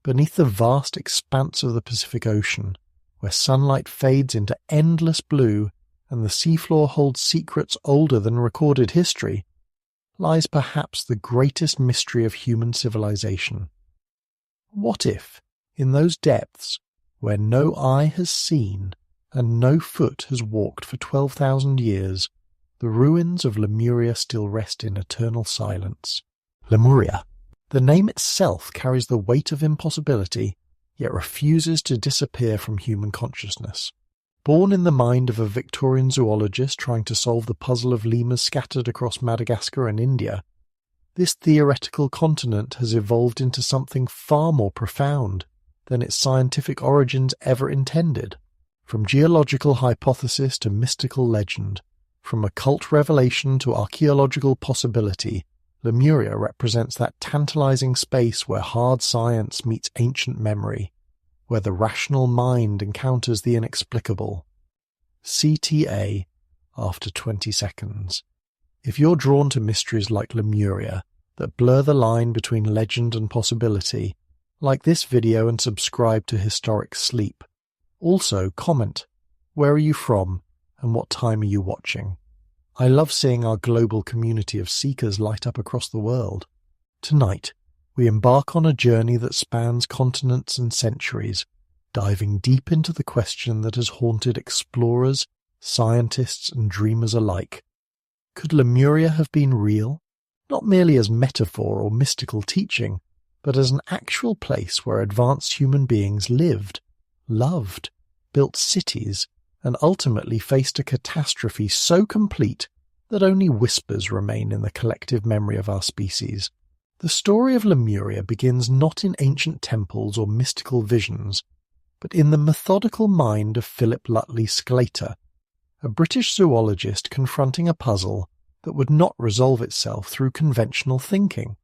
beneath the vast expanse of the Pacific Ocean, where sunlight fades into endless blue and the seafloor holds secrets older than recorded history, lies perhaps the greatest mystery of human civilization. What if, in those depths, where no eye has seen and no foot has walked for 12,000 years, the ruins of Lemuria still rest in eternal silence? Lemuria. The name itself carries the weight of impossibility, yet refuses to disappear from human consciousness. Born in the mind of a Victorian zoologist trying to solve the puzzle of lemurs scattered across Madagascar and India, this theoretical continent has evolved into something far more profound than its scientific origins ever intended. From geological hypothesis to mystical legend, from occult revelation to archaeological possibility, Lemuria represents that tantalizing space where hard science meets ancient memory, where the rational mind encounters the inexplicable. CTA after 20 seconds. If you're drawn to mysteries like Lemuria that blur the line between legend and possibility, like this video and subscribe to Historic Sleep. Also, comment, where are you from and what time are you watching? I love seeing our global community of seekers light up across the world. Tonight, we embark on a journey that spans continents and centuries, diving deep into the question that has haunted explorers, scientists, and dreamers alike. Could Lemuria have been real? Not merely as metaphor or mystical teaching, but as an actual place where advanced human beings lived, loved, built cities, and ultimately faced a catastrophe so complete that only whispers remain in the collective memory of our species. The story of Lemuria begins not in ancient temples or mystical visions, but in the methodical mind of Philip Lutley Sclater, a British zoologist confronting a puzzle that would not resolve itself through conventional thinking.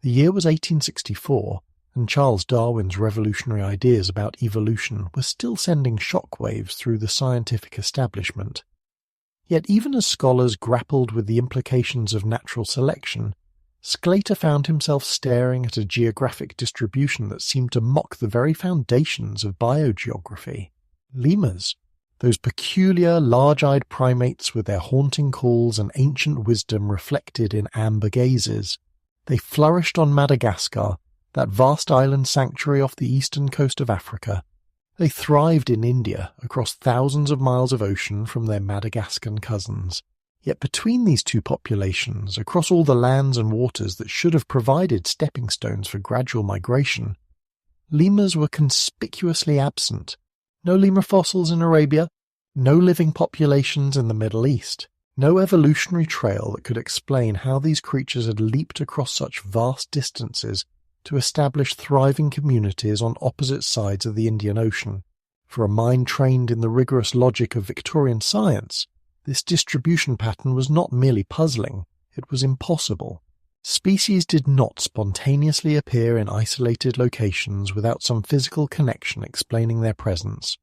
The year was 1864, and Charles Darwin's revolutionary ideas about evolution were still sending shockwaves through the scientific establishment. Yet even as scholars grappled with the implications of natural selection, Sclater found himself staring at a geographic distribution that seemed to mock the very foundations of biogeography. Lemurs, those peculiar large-eyed primates with their haunting calls and ancient wisdom reflected in amber gazes. They flourished on Madagascar, that vast island sanctuary off the eastern coast of Africa. They thrived in India, across thousands of miles of ocean from their Madagascan cousins. Yet between these two populations, across all the lands and waters that should have provided stepping stones for gradual migration, lemurs were conspicuously absent. No lemur fossils in Arabia, no living populations in the Middle East, no evolutionary trail that could explain how these creatures had leaped across such vast distances to establish thriving communities on opposite sides of the Indian Ocean. For a mind trained in the rigorous logic of Victorian science, this distribution pattern was not merely puzzling, it was impossible. Species did not spontaneously appear in isolated locations without some physical connection explaining their presence.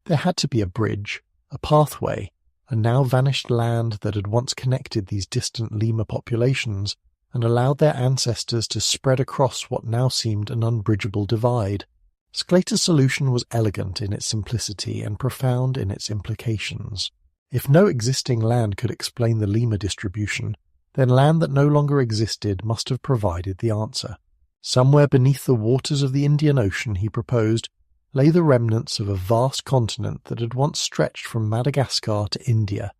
There had to be a bridge, a pathway, a now vanished land that had once connected these distant lemur populations and allowed their ancestors to spread across what now seemed an unbridgeable divide. Sclater's solution was elegant in its simplicity and profound in its implications. If no existing land could explain the lemur distribution, then land that no longer existed must have provided the answer. Somewhere beneath the waters of the Indian Ocean, he proposed, lay the remnants of a vast continent that had once stretched from Madagascar to India,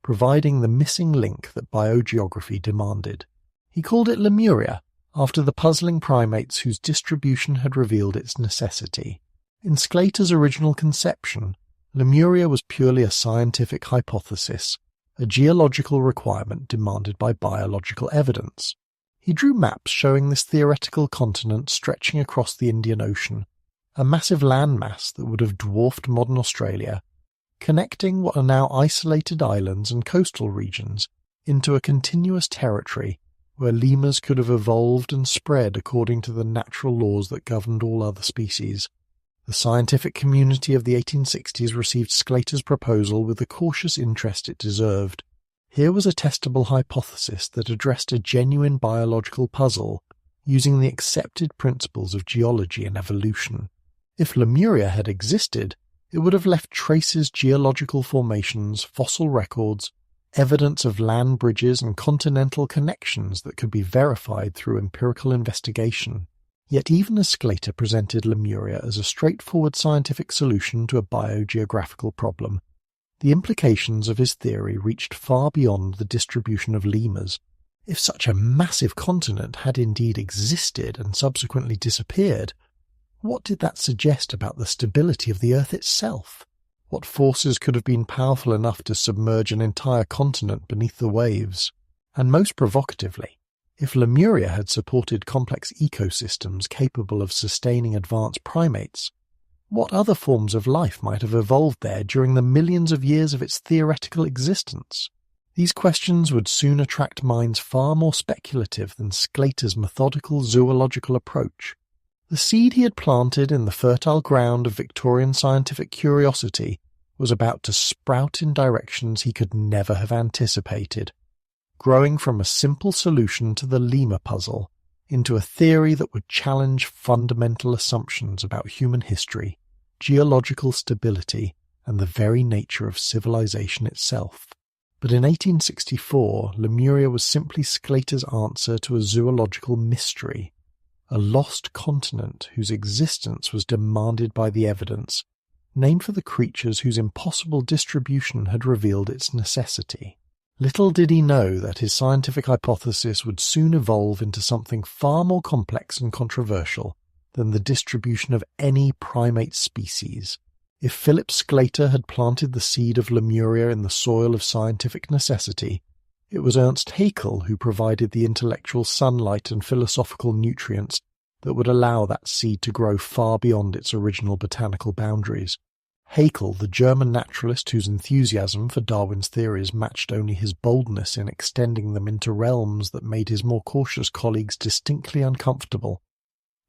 providing the missing link that biogeography demanded. He called it Lemuria, after the puzzling primates whose distribution had revealed its necessity. In Sclater's original conception, Lemuria was purely a scientific hypothesis, a geological requirement demanded by biological evidence. He drew maps showing this theoretical continent stretching across the Indian Ocean, a massive landmass that would have dwarfed modern Australia, connecting what are now isolated islands and coastal regions into a continuous territory where lemurs could have evolved and spread according to the natural laws that governed all other species. The scientific community of the 1860s received Sclater's proposal with the cautious interest it deserved. Here was a testable hypothesis that addressed a genuine biological puzzle, using the accepted principles of geology and evolution. If Lemuria had existed, it would have left traces, geological formations, fossil records, evidence of land bridges and continental connections that could be verified through empirical investigation. Yet even as Sclater presented Lemuria as a straightforward scientific solution to a biogeographical problem, the implications of his theory reached far beyond the distribution of lemurs. If such a massive continent had indeed existed and subsequently disappeared, what did that suggest about the stability of the Earth itself? What forces could have been powerful enough to submerge an entire continent beneath the waves? And most provocatively, if Lemuria had supported complex ecosystems capable of sustaining advanced primates, what other forms of life might have evolved there during the millions of years of its theoretical existence? These questions would soon attract minds far more speculative than Sclater's methodical zoological approach. The seed he had planted in the fertile ground of Victorian scientific curiosity was about to sprout in directions he could never have anticipated, growing from a simple solution to the lemur puzzle into a theory that would challenge fundamental assumptions about human history, geological stability, and the very nature of civilization itself. But in 1864, Lemuria was simply Sclater's answer to a zoological mystery, a lost continent whose existence was demanded by the evidence, named for the creatures whose impossible distribution had revealed its necessity. Little did he know that his scientific hypothesis would soon evolve into something far more complex and controversial than the distribution of any primate species. If Philip Sclater had planted the seed of Lemuria in the soil of scientific necessity, it was Ernst Haeckel who provided the intellectual sunlight and philosophical nutrients that would allow that seed to grow far beyond its original botanical boundaries. Haeckel, the German naturalist whose enthusiasm for Darwin's theories matched only his boldness in extending them into realms that made his more cautious colleagues distinctly uncomfortable,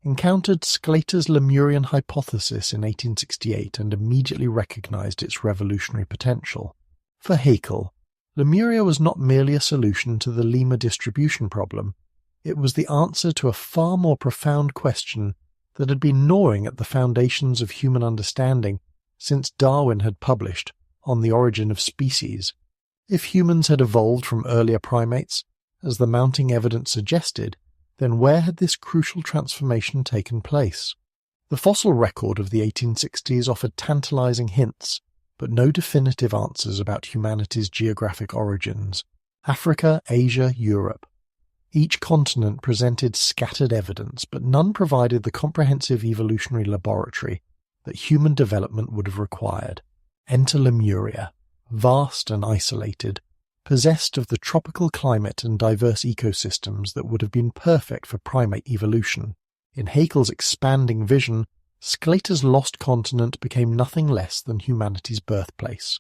encountered Sclater's Lemurian hypothesis in 1868 and immediately recognized its revolutionary potential. For Haeckel, Lemuria was not merely a solution to the lemur distribution problem, it was the answer to a far more profound question that had been gnawing at the foundations of human understanding since Darwin had published On the Origin of Species. If humans had evolved from earlier primates, as the mounting evidence suggested, then where had this crucial transformation taken place? The fossil record of the 1860s offered tantalizing hints, but no definitive answers about humanity's geographic origins. Africa, Asia, Europe. Each continent presented scattered evidence, but none provided the comprehensive evolutionary laboratory that human development would have required. Enter Lemuria, vast and isolated, possessed of the tropical climate and diverse ecosystems that would have been perfect for primate evolution. In Haeckel's expanding vision, Sclater's lost continent became nothing less than humanity's birthplace.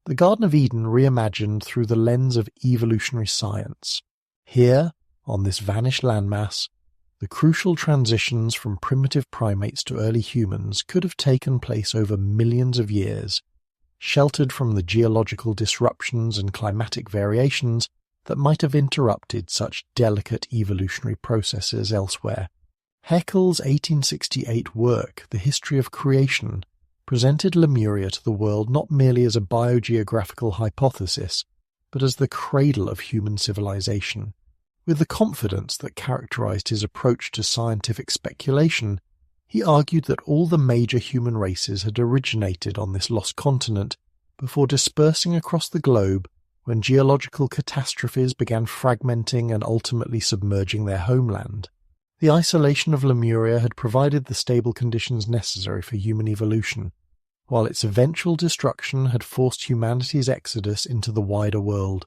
The Garden of Eden reimagined through the lens of evolutionary science. Here, on this vanished landmass, the crucial transitions from primitive primates to early humans could have taken place over millions of years, sheltered from the geological disruptions and climatic variations that might have interrupted such delicate evolutionary processes elsewhere. Haeckel's 1868 work, The History of Creation, presented Lemuria to the world not merely as a biogeographical hypothesis, but as the cradle of human civilization. With the confidence that characterized his approach to scientific speculation, he argued that all the major human races had originated on this lost continent before dispersing across the globe when geological catastrophes began fragmenting and ultimately submerging their homeland. The isolation of Lemuria had provided the stable conditions necessary for human evolution, while its eventual destruction had forced humanity's exodus into the wider world.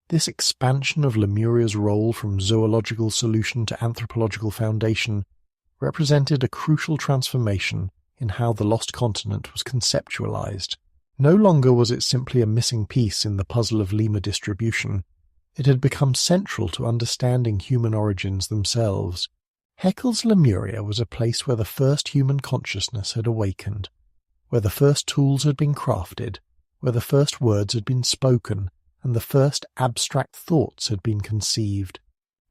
This expansion of Lemuria's role from zoological solution to anthropological foundation represented a crucial transformation in how the lost continent was conceptualized. No longer was it simply a missing piece in the puzzle of lemur distribution. It had become central to understanding human origins themselves. Haeckel's Lemuria was a place where the first human consciousness had awakened, where the first tools had been crafted, where the first words had been spoken, and the first abstract thoughts had been conceived.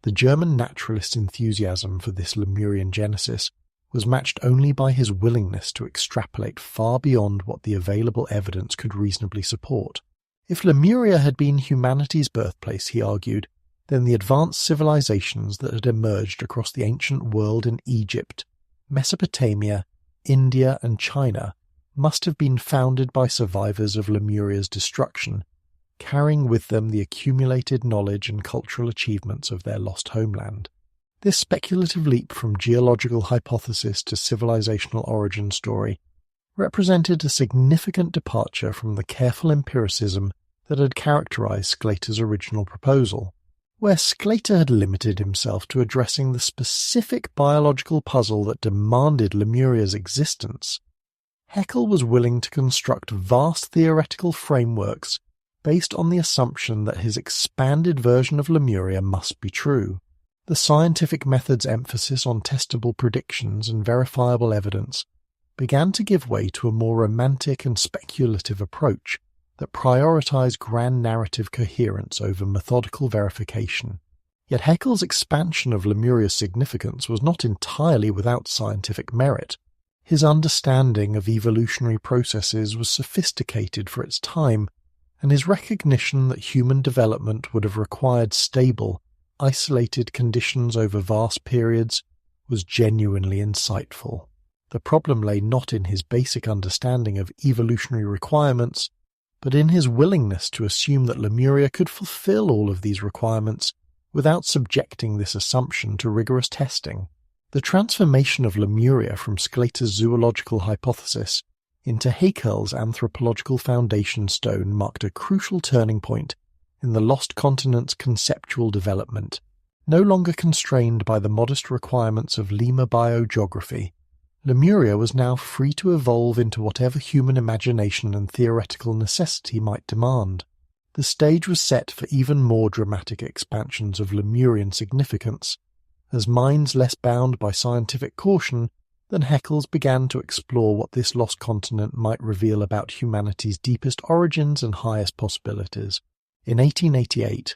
The German naturalist's enthusiasm for this Lemurian genesis was matched only by his willingness to extrapolate far beyond what the available evidence could reasonably support. If Lemuria had been humanity's birthplace, he argued, then the advanced civilizations that had emerged across the ancient world in Egypt, Mesopotamia, India, and China must have been founded by survivors of Lemuria's destruction, carrying with them the accumulated knowledge and cultural achievements of their lost homeland. This speculative leap from geological hypothesis to civilizational origin story represented a significant departure from the careful empiricism that had characterized Sclater's original proposal. Where Sclater had limited himself to addressing the specific biological puzzle that demanded Lemuria's existence, Haeckel was willing to construct vast theoretical frameworks based on the assumption that his expanded version of Lemuria must be true. The scientific method's emphasis on testable predictions and verifiable evidence began to give way to a more romantic and speculative approach that prioritized grand narrative coherence over methodical verification. Yet Haeckel's expansion of Lemuria's significance was not entirely without scientific merit. His understanding of evolutionary processes was sophisticated for its time, and his recognition that human development would have required stable, isolated conditions over vast periods was genuinely insightful. The problem lay not in his basic understanding of evolutionary requirements, but in his willingness to assume that Lemuria could fulfill all of these requirements without subjecting this assumption to rigorous testing. The transformation of Lemuria from Sclater's zoological hypothesis into Haeckel's anthropological foundation stone marked a crucial turning point in the lost continent's conceptual development. No longer constrained by the modest requirements of lemur biogeography, Lemuria was now free to evolve into whatever human imagination and theoretical necessity might demand. The stage was set for even more dramatic expansions of Lemurian significance, as minds less bound by scientific caution than Haeckel's began to explore what this lost continent might reveal about humanity's deepest origins and highest possibilities. In 1888,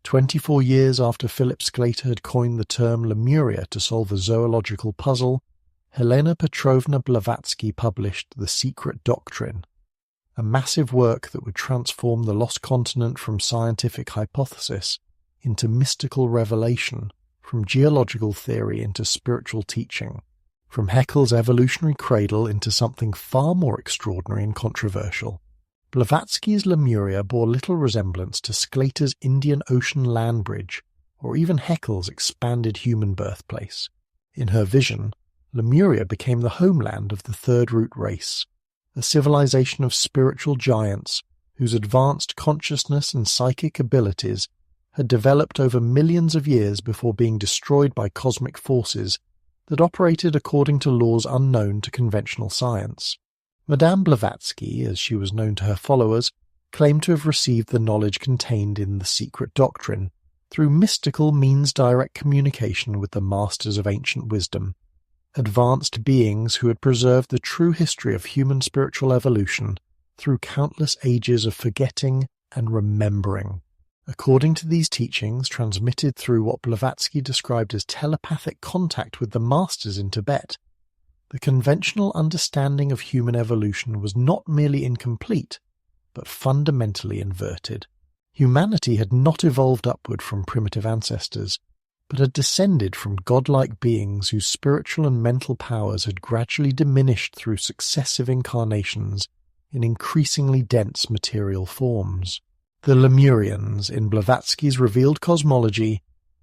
24 years after Philip Sclater had coined the term Lemuria to solve a zoological puzzle, Helena Petrovna Blavatsky published The Secret Doctrine, a massive work that would transform the lost continent from scientific hypothesis into mystical revelation, from geological theory into spiritual teaching, from Haeckel's evolutionary cradle into something far more extraordinary and controversial. Blavatsky's Lemuria bore little resemblance to Sclater's Indian Ocean land bridge, or even Haeckel's expanded human birthplace. In her vision, Lemuria became the homeland of the Third Root race, a civilization of spiritual giants whose advanced consciousness and psychic abilities had developed over millions of years before being destroyed by cosmic forces that operated according to laws unknown to conventional science. Madame Blavatsky, as she was known to her followers, claimed to have received the knowledge contained in The Secret Doctrine through mystical means-direct communication with the masters of ancient wisdom, advanced beings who had preserved the true history of human spiritual evolution through countless ages of forgetting and remembering. According to these teachings, transmitted through what Blavatsky described as telepathic contact with the masters in Tibet, the conventional understanding of human evolution was not merely incomplete, but fundamentally inverted. Humanity had not evolved upward from primitive ancestors, but had descended from godlike beings whose spiritual and mental powers had gradually diminished through successive incarnations in increasingly dense material forms. The Lemurians, in Blavatsky's revealed cosmology,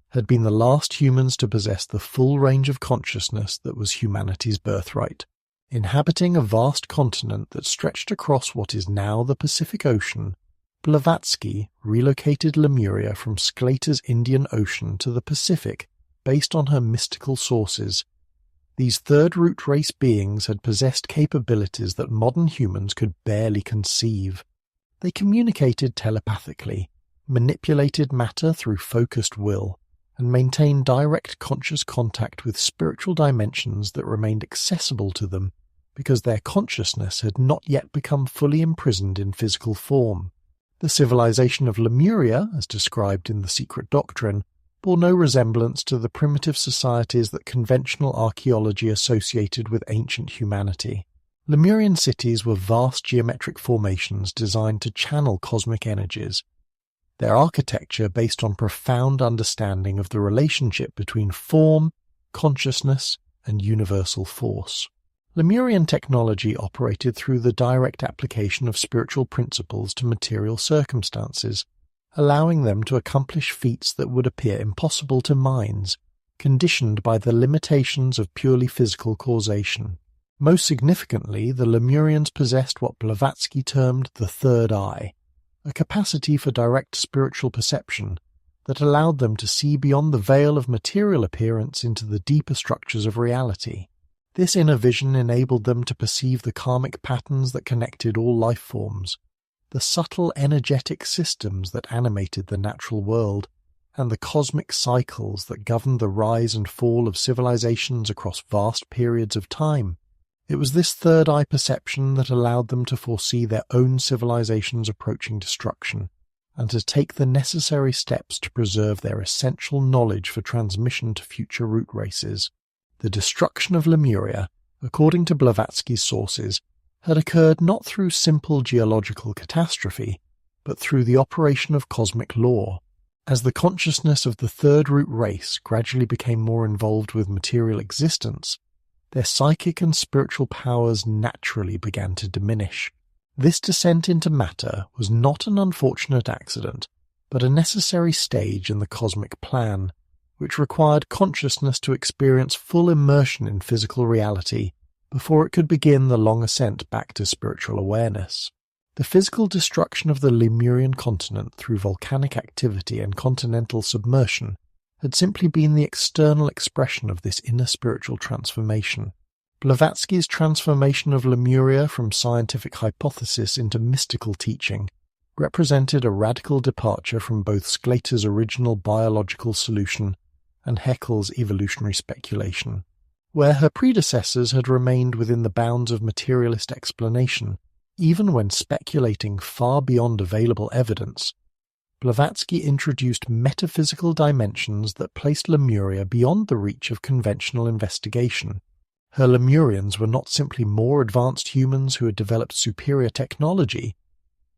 had been the last humans to possess the full range of consciousness that was humanity's birthright. Inhabiting a vast continent that stretched across what is now the Pacific Ocean, Blavatsky relocated Lemuria from Sclater's Indian Ocean to the Pacific based on her mystical sources. These Third Root race beings had possessed capabilities that modern humans could barely conceive. They communicated telepathically, manipulated matter through focused will, and maintained direct conscious contact with spiritual dimensions that remained accessible to them because their consciousness had not yet become fully imprisoned in physical form. The civilization of Lemuria, as described in The Secret Doctrine, bore no resemblance to the primitive societies that conventional archaeology associated with ancient humanity. Lemurian cities were vast geometric formations designed to channel cosmic energies, their architecture based on profound understanding of the relationship between form, consciousness, and universal force. Lemurian technology operated through the direct application of spiritual principles to material circumstances, allowing them to accomplish feats that would appear impossible to minds, conditioned by the limitations of purely physical causation. Most significantly, the Lemurians possessed what Blavatsky termed the third eye, a capacity for direct spiritual perception that allowed them to see beyond the veil of material appearance into the deeper structures of reality. This inner vision enabled them to perceive the karmic patterns that connected all life forms, the subtle energetic systems that animated the natural world, and the cosmic cycles that governed the rise and fall of civilizations across vast periods of time. It was this third eye perception that allowed them to foresee their own civilization's approaching destruction, and to take the necessary steps to preserve their essential knowledge for transmission to future root races. The destruction of Lemuria, according to Blavatsky's sources, had occurred not through simple geological catastrophe, but through the operation of cosmic law. As the consciousness of the third root race gradually became more involved with material existence, their psychic and spiritual powers naturally began to diminish. This descent into matter was not an unfortunate accident, but a necessary stage in the cosmic plan, which required consciousness to experience full immersion in physical reality before it could begin the long ascent back to spiritual awareness. The physical destruction of the Lemurian continent through volcanic activity and continental submersion had simply been the external expression of this inner spiritual transformation. Blavatsky's transformation of Lemuria from scientific hypothesis into mystical teaching represented a radical departure from both Sclater's original biological solution and Haeckel's evolutionary speculation. Where her predecessors had remained within the bounds of materialist explanation, even when speculating far beyond available evidence, Blavatsky introduced metaphysical dimensions that placed Lemuria beyond the reach of conventional investigation. Her Lemurians were not simply more advanced humans who had developed superior technology,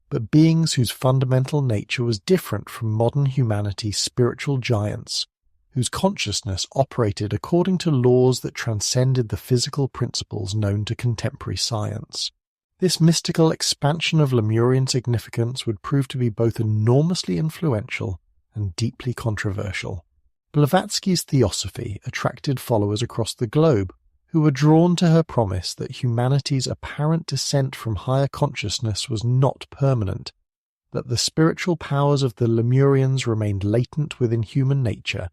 but beings whose fundamental nature was different from modern humanity's spiritual giants, whose consciousness operated according to laws that transcended the physical principles known to contemporary science. This mystical expansion of Lemurian significance would prove to be both enormously influential and deeply controversial. Blavatsky's theosophy attracted followers across the globe who were drawn to her promise that humanity's apparent descent from higher consciousness was not permanent, that the spiritual powers of the Lemurians remained latent within human nature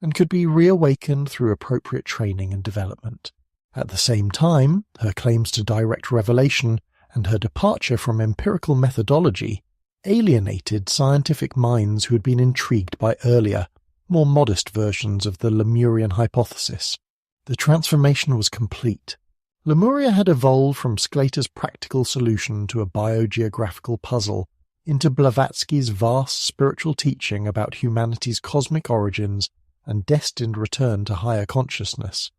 and could be reawakened through appropriate training and development. At the same time, her claims to direct revelation and her departure from empirical methodology alienated scientific minds who had been intrigued by earlier, more modest versions of the Lemurian hypothesis. The transformation was complete. Lemuria had evolved from Sclater's practical solution to a biogeographical puzzle into Blavatsky's vast spiritual teaching about humanity's cosmic origins and destined return to higher consciousness.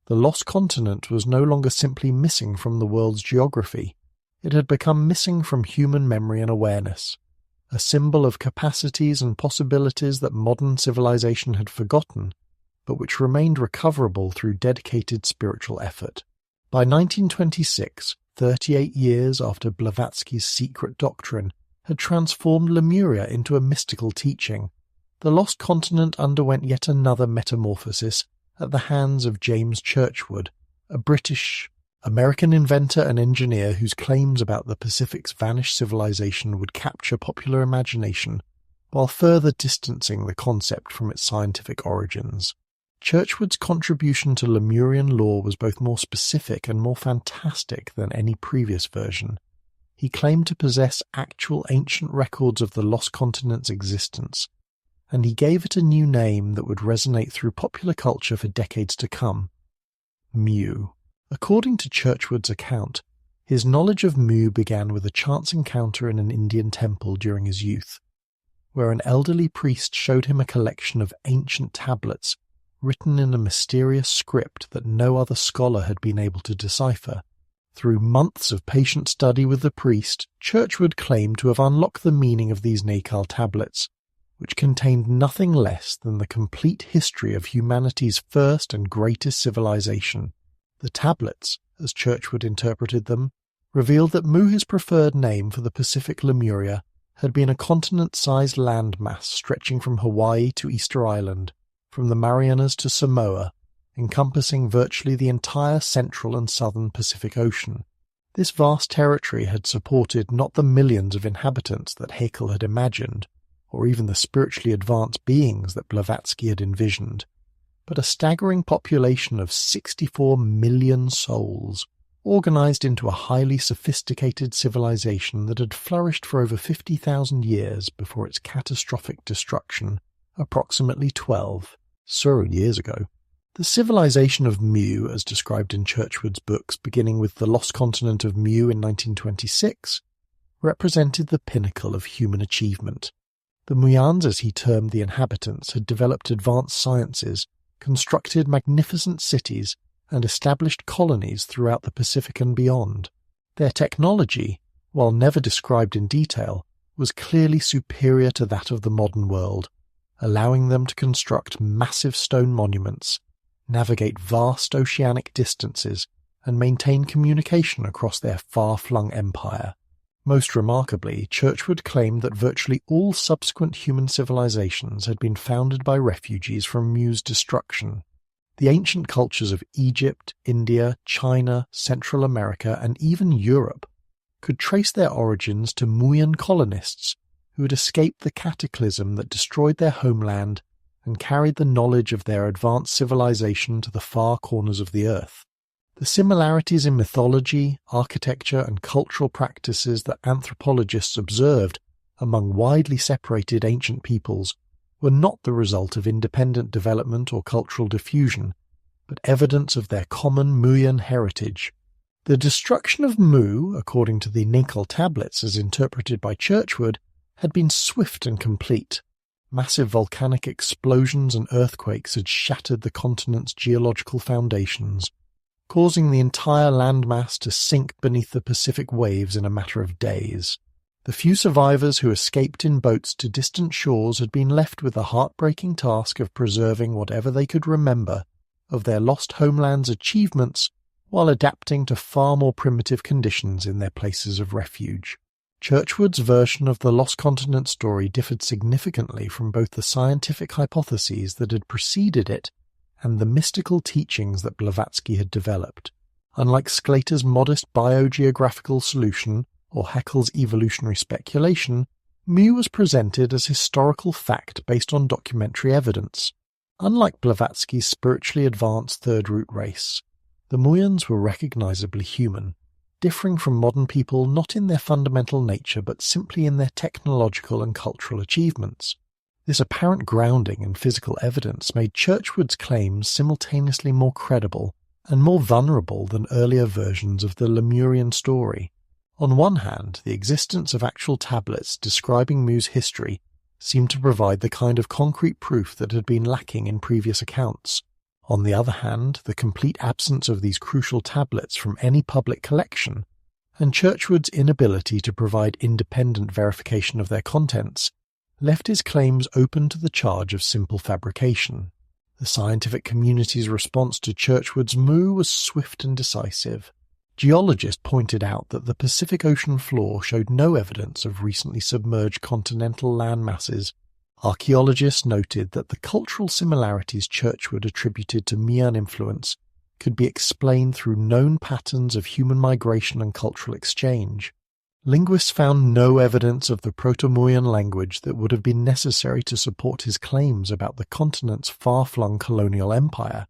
The lost continent was no longer simply missing from the world's geography. It had become missing from human memory and awareness, a symbol of capacities and possibilities that modern civilization had forgotten, but which remained recoverable through dedicated spiritual effort. By 1926, 38 years after Blavatsky's secret doctrine had transformed Lemuria into a mystical teaching, the lost continent underwent yet another metamorphosis at the hands of James Churchward, a British-American inventor and engineer whose claims about the Pacific's vanished civilization would capture popular imagination while further distancing the concept from its scientific origins. Churchward's contribution to Lemurian lore was both more specific and more fantastic than any previous version. He claimed to possess actual ancient records of the lost continent's existence, and he gave it a new name that would resonate through popular culture for decades to come: Mu. According to Churchward's account, his knowledge of Mu began with a chance encounter in an Indian temple during his youth. where an elderly priest showed him a collection of ancient tablets written in a mysterious script that no other scholar had been able to decipher. Through months of patient study with the priest, Churchward claimed to have unlocked the meaning of these Nacal tablets, which contained nothing less than the complete history of humanity's first and greatest civilization. The tablets, as Churchward interpreted them, revealed that Mu, his preferred name for the Pacific Lemuria, had been a continent-sized landmass stretching from Hawaii to Easter Island, from the Marianas to Samoa, encompassing virtually the entire central and southern Pacific Ocean. This vast territory had supported not the millions of inhabitants that Haeckel had imagined, or even the spiritually advanced beings that Blavatsky had envisioned, but a staggering population of 64 million souls, organized into a highly sophisticated civilization that had flourished for over 50,000 years before its catastrophic destruction, approximately 12 surreal years ago. The civilization of Mu, as described in Churchward's books beginning with The Lost Continent of Mu in 1926, represented the pinnacle of human achievement. The Muyans, as he termed the inhabitants, had developed advanced sciences, constructed magnificent cities, and established colonies throughout the Pacific and beyond. Their technology, while never described in detail, was clearly superior to that of the modern world, allowing them to construct massive stone monuments, navigate vast oceanic distances, and maintain communication across their far-flung empire. Most remarkably, Churchward claimed that virtually all subsequent human civilizations had been founded by refugees from Mu's destruction. The ancient cultures of Egypt, India, China, Central America, and even Europe could trace their origins to Muyan colonists who had escaped the cataclysm that destroyed their homeland and carried the knowledge of their advanced civilization to the far corners of the earth. The similarities in mythology, architecture, and cultural practices that anthropologists observed among widely separated ancient peoples were not the result of independent development or cultural diffusion, but evidence of their common Muyan heritage. The destruction of Mu, according to the Nacal tablets as interpreted by Churchward, had been swift and complete. Massive volcanic explosions and earthquakes had shattered the continent's geological foundations, causing the entire landmass to sink beneath the Pacific waves in a matter of days. The few survivors who escaped in boats to distant shores had been left with the heartbreaking task of preserving whatever they could remember of their lost homeland's achievements while adapting to far more primitive conditions in their places of refuge. Churchward's version of the Lost Continent story differed significantly from both the scientific hypotheses that had preceded it and the mystical teachings that Blavatsky had developed. Unlike Sclater's modest biogeographical solution or Haeckel's evolutionary speculation, Mu was presented as historical fact based on documentary evidence. Unlike Blavatsky's spiritually advanced Third Root race, the Muyans were recognizably human, differing from modern people not in their fundamental nature but simply in their technological and cultural achievements. This apparent grounding in physical evidence made Churchward's claims simultaneously more credible and more vulnerable than earlier versions of the Lemurian story. On one hand, the existence of actual tablets describing Mu's history seemed to provide the kind of concrete proof that had been lacking in previous accounts. On the other hand, the complete absence of these crucial tablets from any public collection, and Churchward's inability to provide independent verification of their contents, left his claims open to the charge of simple fabrication. The scientific community's response to Churchward's Mu was swift and decisive. Geologists pointed out that the Pacific Ocean floor showed no evidence of recently submerged continental land masses. Archaeologists noted that the cultural similarities Churchward attributed to Mayan influence could be explained through known patterns of human migration and cultural exchange. Linguists found no evidence of the Proto-Mayan language that would have been necessary to support his claims about the continent's far-flung colonial empire.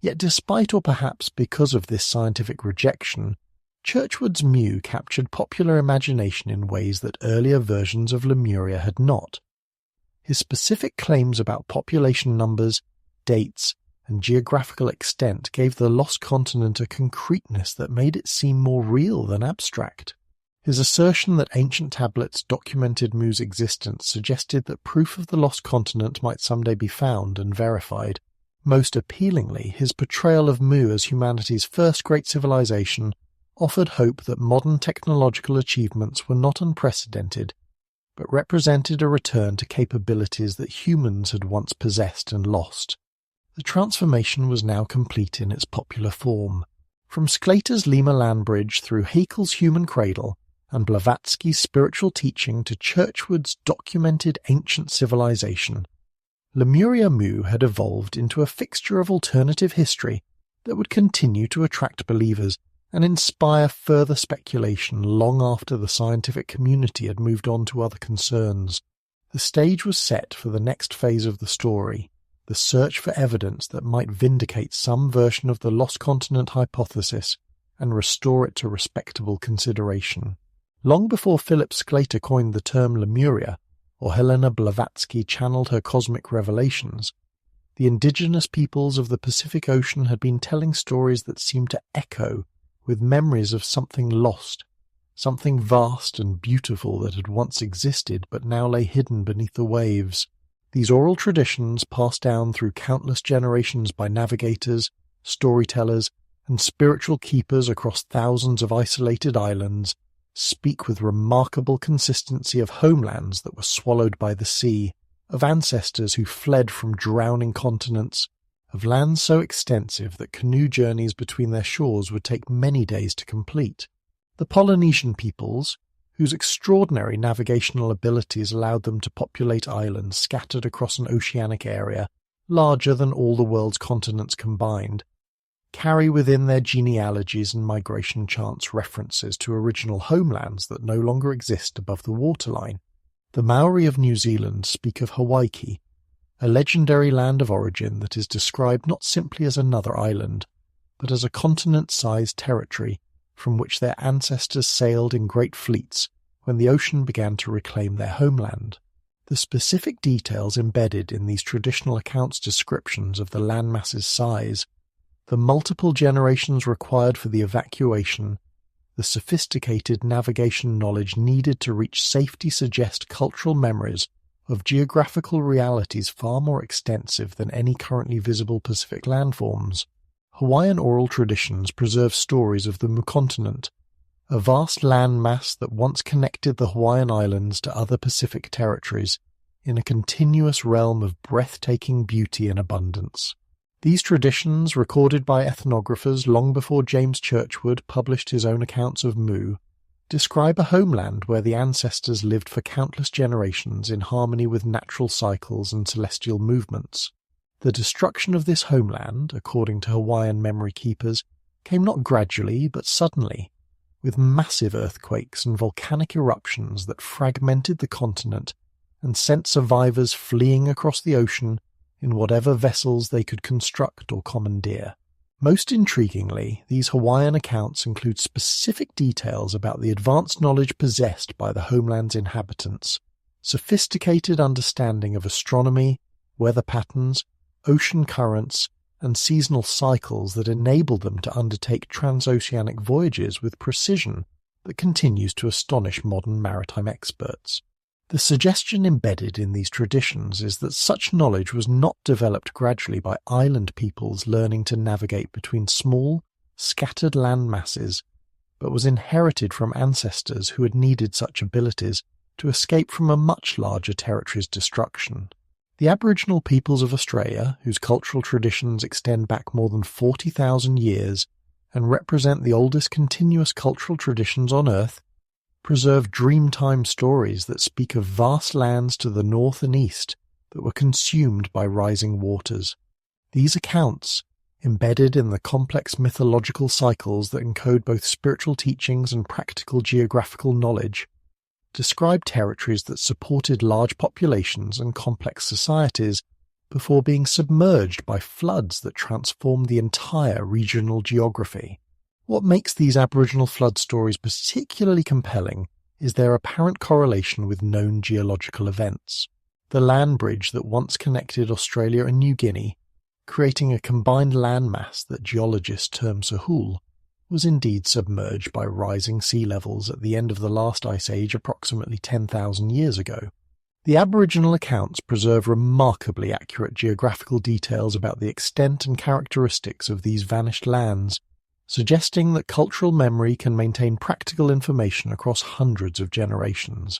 Yet despite or perhaps because of this scientific rejection, Churchward's Mu captured popular imagination in ways that earlier versions of Lemuria had not. His specific claims about population numbers, dates, and geographical extent gave the lost continent a concreteness that made it seem more real than abstract. His assertion that ancient tablets documented Mu's existence suggested that proof of the lost continent might someday be found and verified. Most appealingly, his portrayal of Mu as humanity's first great civilization offered hope that modern technological achievements were not unprecedented, but represented a return to capabilities that humans had once possessed and lost. The transformation was now complete in its popular form. From Sclater's Lima land bridge through Haeckel's human cradle and Blavatsky's spiritual teaching to Churchward's documented ancient civilization, Lemuria Mu had evolved into a fixture of alternative history that would continue to attract believers and inspire further speculation long after the scientific community had moved on to other concerns. The stage was set for the next phase of the story, the search for evidence that might vindicate some version of the lost continent hypothesis and restore it to respectable consideration. Long before Philip Sclater coined the term Lemuria, or Helena Blavatsky channeled her cosmic revelations, the indigenous peoples of the Pacific Ocean had been telling stories that seemed to echo with memories of something lost, something vast and beautiful that had once existed but now lay hidden beneath the waves. These oral traditions, passed down through countless generations by navigators, storytellers, and spiritual keepers across thousands of isolated islands, speak with remarkable consistency of homelands that were swallowed by the sea, of ancestors who fled from drowning continents, of lands so extensive that canoe journeys between their shores would take many days to complete. The Polynesian peoples, whose extraordinary navigational abilities allowed them to populate islands scattered across an oceanic area larger than all the world's continents combined, carry within their genealogies and migration charts references to original homelands that no longer exist above the waterline. The Maori of New Zealand speak of Hawaii, a legendary land of origin that is described not simply as another island, but as a continent-sized territory from which their ancestors sailed in great fleets when the ocean began to reclaim their homeland. The specific details embedded in these traditional accounts' descriptions of the landmass's size, the multiple generations required for the evacuation, the sophisticated navigation knowledge needed to reach safety suggest cultural memories of geographical realities far more extensive than any currently visible Pacific landforms. Hawaiian oral traditions preserve stories of the Mu continent, a vast land mass that once connected the Hawaiian Islands to other Pacific territories in a continuous realm of breathtaking beauty and abundance. These traditions, recorded by ethnographers long before James Churchward published his own accounts of Mu, describe a homeland where the ancestors lived for countless generations in harmony with natural cycles and celestial movements. The destruction of this homeland, according to Hawaiian memory keepers, came not gradually but suddenly, with massive earthquakes and volcanic eruptions that fragmented the continent and sent survivors fleeing across the ocean in whatever vessels they could construct or commandeer. Most intriguingly, these Hawaiian accounts include specific details about the advanced knowledge possessed by the homeland's inhabitants, sophisticated understanding of astronomy, weather patterns, ocean currents, and seasonal cycles that enabled them to undertake transoceanic voyages with precision that continues to astonish modern maritime experts. The suggestion embedded in these traditions is that such knowledge was not developed gradually by island peoples learning to navigate between small, scattered land masses, but was inherited from ancestors who had needed such abilities to escape from a much larger territory's destruction. The Aboriginal peoples of Australia, whose cultural traditions extend back more than 40,000 years and represent the oldest continuous cultural traditions on Earth, preserve dreamtime stories that speak of vast lands to the north and east that were consumed by rising waters. These accounts, embedded in the complex mythological cycles that encode both spiritual teachings and practical geographical knowledge, describe territories that supported large populations and complex societies before being submerged by floods that transformed the entire regional geography. What makes these Aboriginal flood stories particularly compelling is their apparent correlation with known geological events. The land bridge that once connected Australia and New Guinea, creating a combined landmass that geologists term Sahul, was indeed submerged by rising sea levels at the end of the last ice age approximately 10,000 years ago. The Aboriginal accounts preserve remarkably accurate geographical details about the extent and characteristics of these vanished lands, suggesting that cultural memory can maintain practical information across hundreds of generations.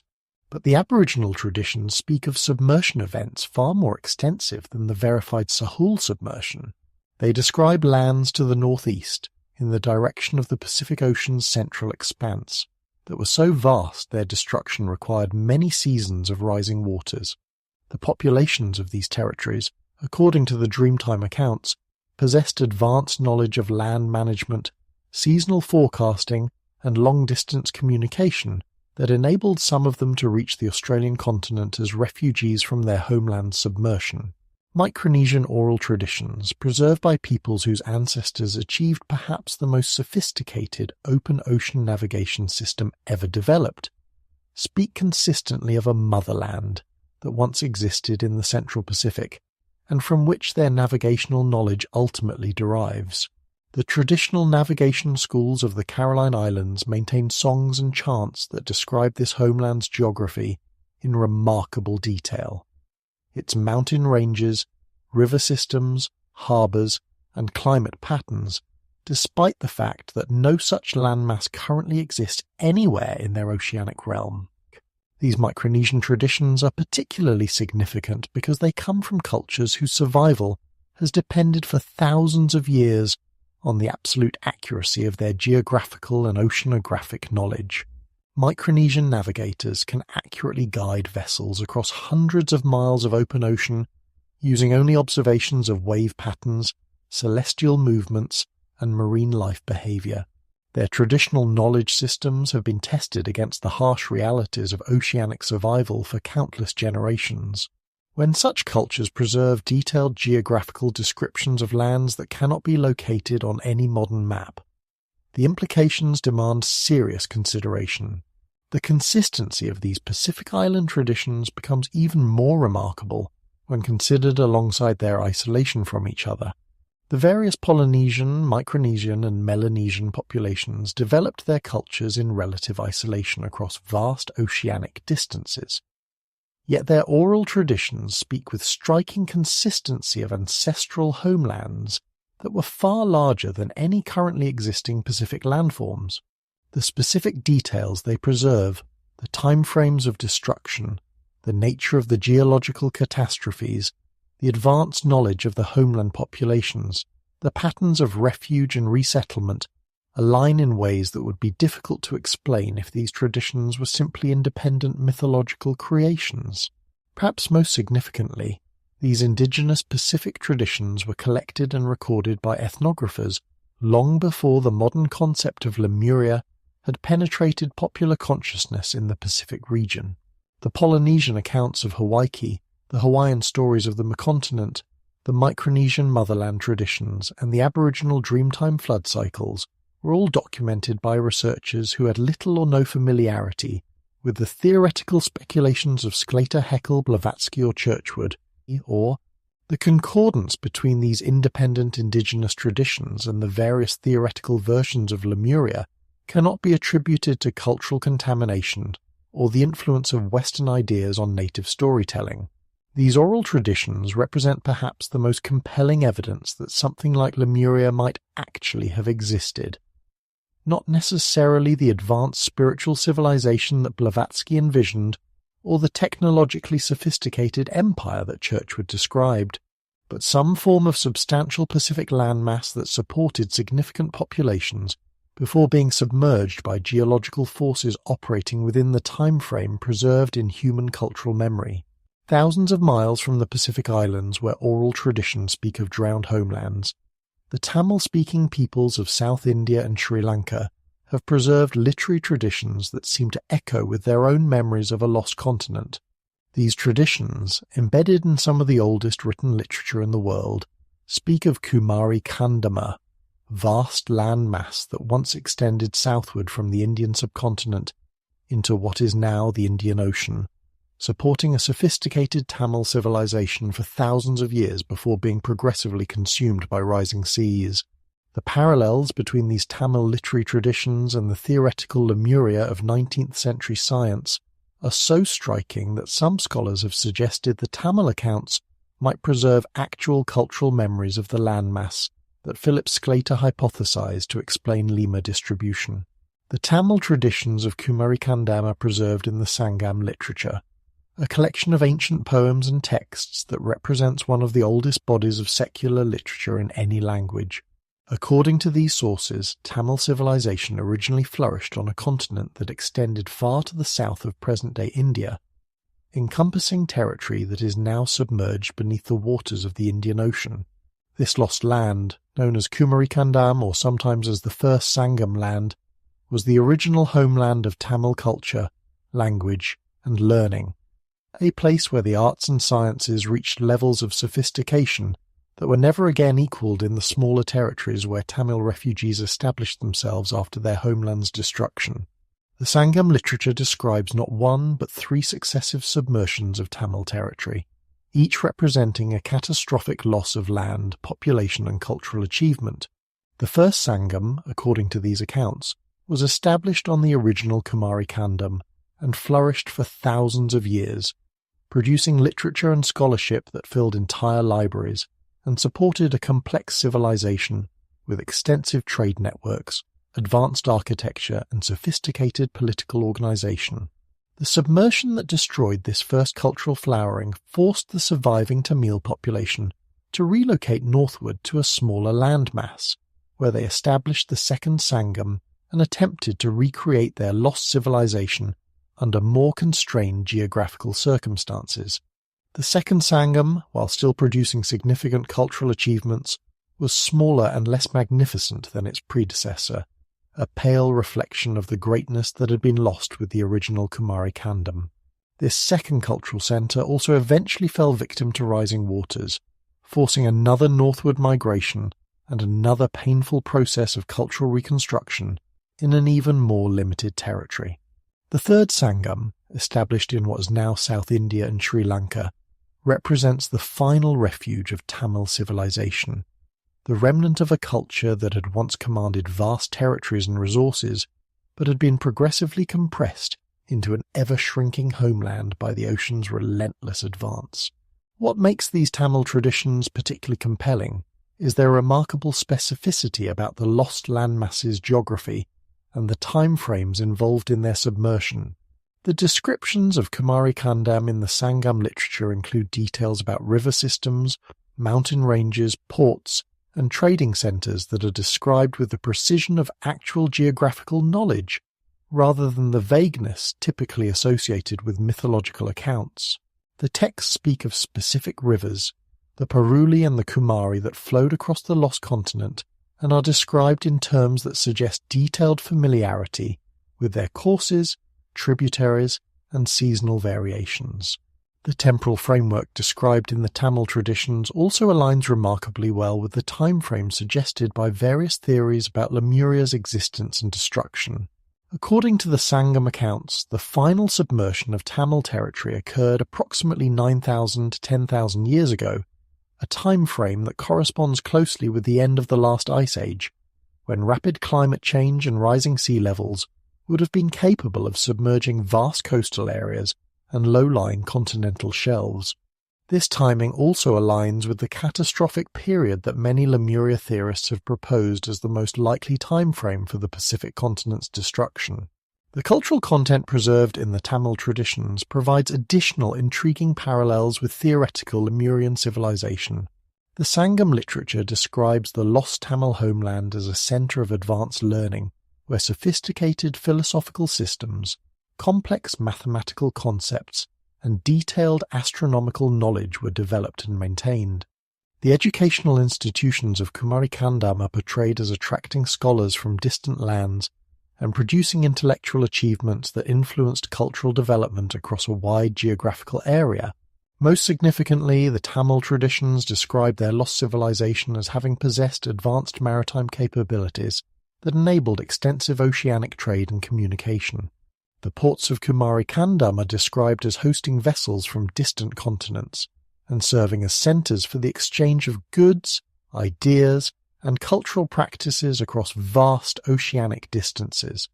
But the Aboriginal traditions speak of submersion events far more extensive than the verified Sahul submersion. They describe lands to the northeast, in the direction of the Pacific Ocean's central expanse, that were so vast their destruction required many seasons of rising waters. The populations of these territories, according to the Dreamtime accounts, possessed advanced knowledge of land management, seasonal forecasting, and long-distance communication that enabled some of them to reach the Australian continent as refugees from their homeland's submersion. Micronesian oral traditions, preserved by peoples whose ancestors achieved perhaps the most sophisticated open ocean navigation system ever developed, speak consistently of a motherland that once existed in the Central Pacific, and from which their navigational knowledge ultimately derives. The traditional navigation schools of the Caroline Islands maintain songs and chants that describe this homeland's geography in remarkable detail. Its mountain ranges, river systems, harbours, and climate patterns, despite the fact that no such landmass currently exists anywhere in their oceanic realm. These Micronesian traditions are particularly significant because they come from cultures whose survival has depended for thousands of years on the absolute accuracy of their geographical and oceanographic knowledge. Micronesian navigators can accurately guide vessels across hundreds of miles of open ocean using only observations of wave patterns, celestial movements, and marine life behavior. Their traditional knowledge systems have been tested against the harsh realities of oceanic survival for countless generations. When such cultures preserve detailed geographical descriptions of lands that cannot be located on any modern map, the implications demand serious consideration. The consistency of these Pacific Island traditions becomes even more remarkable when considered alongside their isolation from each other. The various Polynesian, Micronesian, and Melanesian populations developed their cultures in relative isolation across vast oceanic distances. Yet their oral traditions speak with striking consistency of ancestral homelands that were far larger than any currently existing Pacific landforms. The specific details they preserve, the timeframes of destruction, the nature of the geological catastrophes, the advanced knowledge of the homeland populations, the patterns of refuge and resettlement, align in ways that would be difficult to explain if these traditions were simply independent mythological creations. Perhaps most significantly, these indigenous Pacific traditions were collected and recorded by ethnographers long before the modern concept of Lemuria had penetrated popular consciousness in the Pacific region. The Polynesian accounts of Hawaii, the Hawaiian stories of the Mid-continent, the Micronesian motherland traditions, and the Aboriginal Dreamtime flood cycles were all documented by researchers who had little or no familiarity with the theoretical speculations of Sclater, Haeckel, Blavatsky, or Churchward, or the concordance between these independent indigenous traditions and the various theoretical versions of Lemuria cannot be attributed to cultural contamination or the influence of Western ideas on native storytelling. These oral traditions represent perhaps the most compelling evidence that something like Lemuria might actually have existed. Not necessarily the advanced spiritual civilization that Blavatsky envisioned, or the technologically sophisticated empire that Churchward described, but some form of substantial Pacific landmass that supported significant populations before being submerged by geological forces operating within the time frame preserved in human cultural memory. Thousands of miles from the Pacific Islands where oral traditions speak of drowned homelands, the Tamil-speaking peoples of South India and Sri Lanka have preserved literary traditions that seem to echo with their own memories of a lost continent. These traditions, embedded in some of the oldest written literature in the world, speak of Kumari Kandama, vast land mass that once extended southward from the Indian subcontinent into what is now the Indian Ocean, supporting a sophisticated Tamil civilization for thousands of years before being progressively consumed by rising seas. The parallels between these Tamil literary traditions and the theoretical Lemuria of 19th century science are so striking that some scholars have suggested the Tamil accounts might preserve actual cultural memories of the landmass that Philip Sclater hypothesized to explain lemur distribution. The Tamil traditions of Kumarikandam are preserved in the Sangam literature, a collection of ancient poems and texts that represents one of the oldest bodies of secular literature in any language. According to these sources, Tamil civilization originally flourished on a continent that extended far to the south of present-day India, encompassing territory that is now submerged beneath the waters of the Indian Ocean. This lost land, known as Kumarikandam or sometimes as the First Sangam land, was the original homeland of Tamil culture, language, and learning, a place where the arts and sciences reached levels of sophistication that were never again equalled in the smaller territories where Tamil refugees established themselves after their homeland's destruction. The Sangam literature describes not one but 3 successive submersions of Tamil territory, each representing a catastrophic loss of land, population and cultural achievement. The first Sangam, according to these accounts, was established on the original Kumarikandam and flourished for thousands of years, producing literature and scholarship that filled entire libraries and supported a complex civilization with extensive trade networks, advanced architecture and sophisticated political organization. The submersion that destroyed this first cultural flowering forced the surviving Tamil population to relocate northward to a smaller landmass, where they established the second Sangam and attempted to recreate their lost civilization under more constrained geographical circumstances. The second Sangam, while still producing significant cultural achievements, was smaller and less magnificent than its predecessor, a pale reflection of the greatness that had been lost with the original Kumarikandam. This second cultural centre also eventually fell victim to rising waters, forcing another northward migration and another painful process of cultural reconstruction in an even more limited territory. The third Sangam, established in what is now South India and Sri Lanka, represents the final refuge of Tamil civilization, the remnant of a culture that had once commanded vast territories and resources, but had been progressively compressed into an ever-shrinking homeland by the ocean's relentless advance. What makes these Tamil traditions particularly compelling is their remarkable specificity about the lost landmass's geography and the time frames involved in their submersion. The descriptions of Kumarikandam in the Sangam literature include details about river systems, mountain ranges, ports, and trading centres that are described with the precision of actual geographical knowledge, rather than the vagueness typically associated with mythological accounts. The texts speak of specific rivers, the Paruli and the Kumari, that flowed across the lost continent, and are described in terms that suggest detailed familiarity with their courses, tributaries, and seasonal variations. The temporal framework described in the Tamil traditions also aligns remarkably well with the time frame suggested by various theories about Lemuria's existence and destruction. According to the Sangam accounts, the final submersion of Tamil territory occurred approximately 9,000 to 10,000 years ago, a time frame that corresponds closely with the end of the last ice age, when rapid climate change and rising sea levels would have been capable of submerging vast coastal areas and low-lying continental shelves. This timing also aligns with the catastrophic period that many Lemuria theorists have proposed as the most likely time frame for the Pacific continent's destruction. The cultural content preserved in the Tamil traditions provides additional intriguing parallels with theoretical Lemurian civilization. The Sangam literature describes the lost Tamil homeland as a centre of advanced learning, where sophisticated philosophical systems, complex mathematical concepts, and detailed astronomical knowledge were developed and maintained. The educational institutions of Kumarikandam are portrayed as attracting scholars from distant lands and producing intellectual achievements that influenced cultural development across a wide geographical area. Most significantly, the Tamil traditions describe their lost civilization as having possessed advanced maritime capabilities that enabled extensive oceanic trade and communication. The ports of Kumarikandam are described as hosting vessels from distant continents and serving as centres for the exchange of goods, ideas, and cultural practices across vast oceanic distances.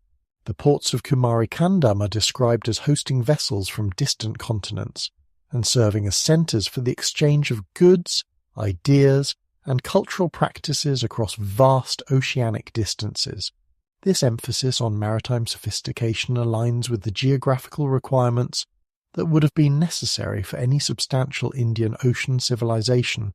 The ports of Kumarikandam are described as hosting vessels from distant continents and serving as centres for the exchange of goods, ideas, and cultural practices across vast oceanic distances. This emphasis on maritime sophistication aligns with the geographical requirements that would have been necessary for any substantial Indian Ocean civilization,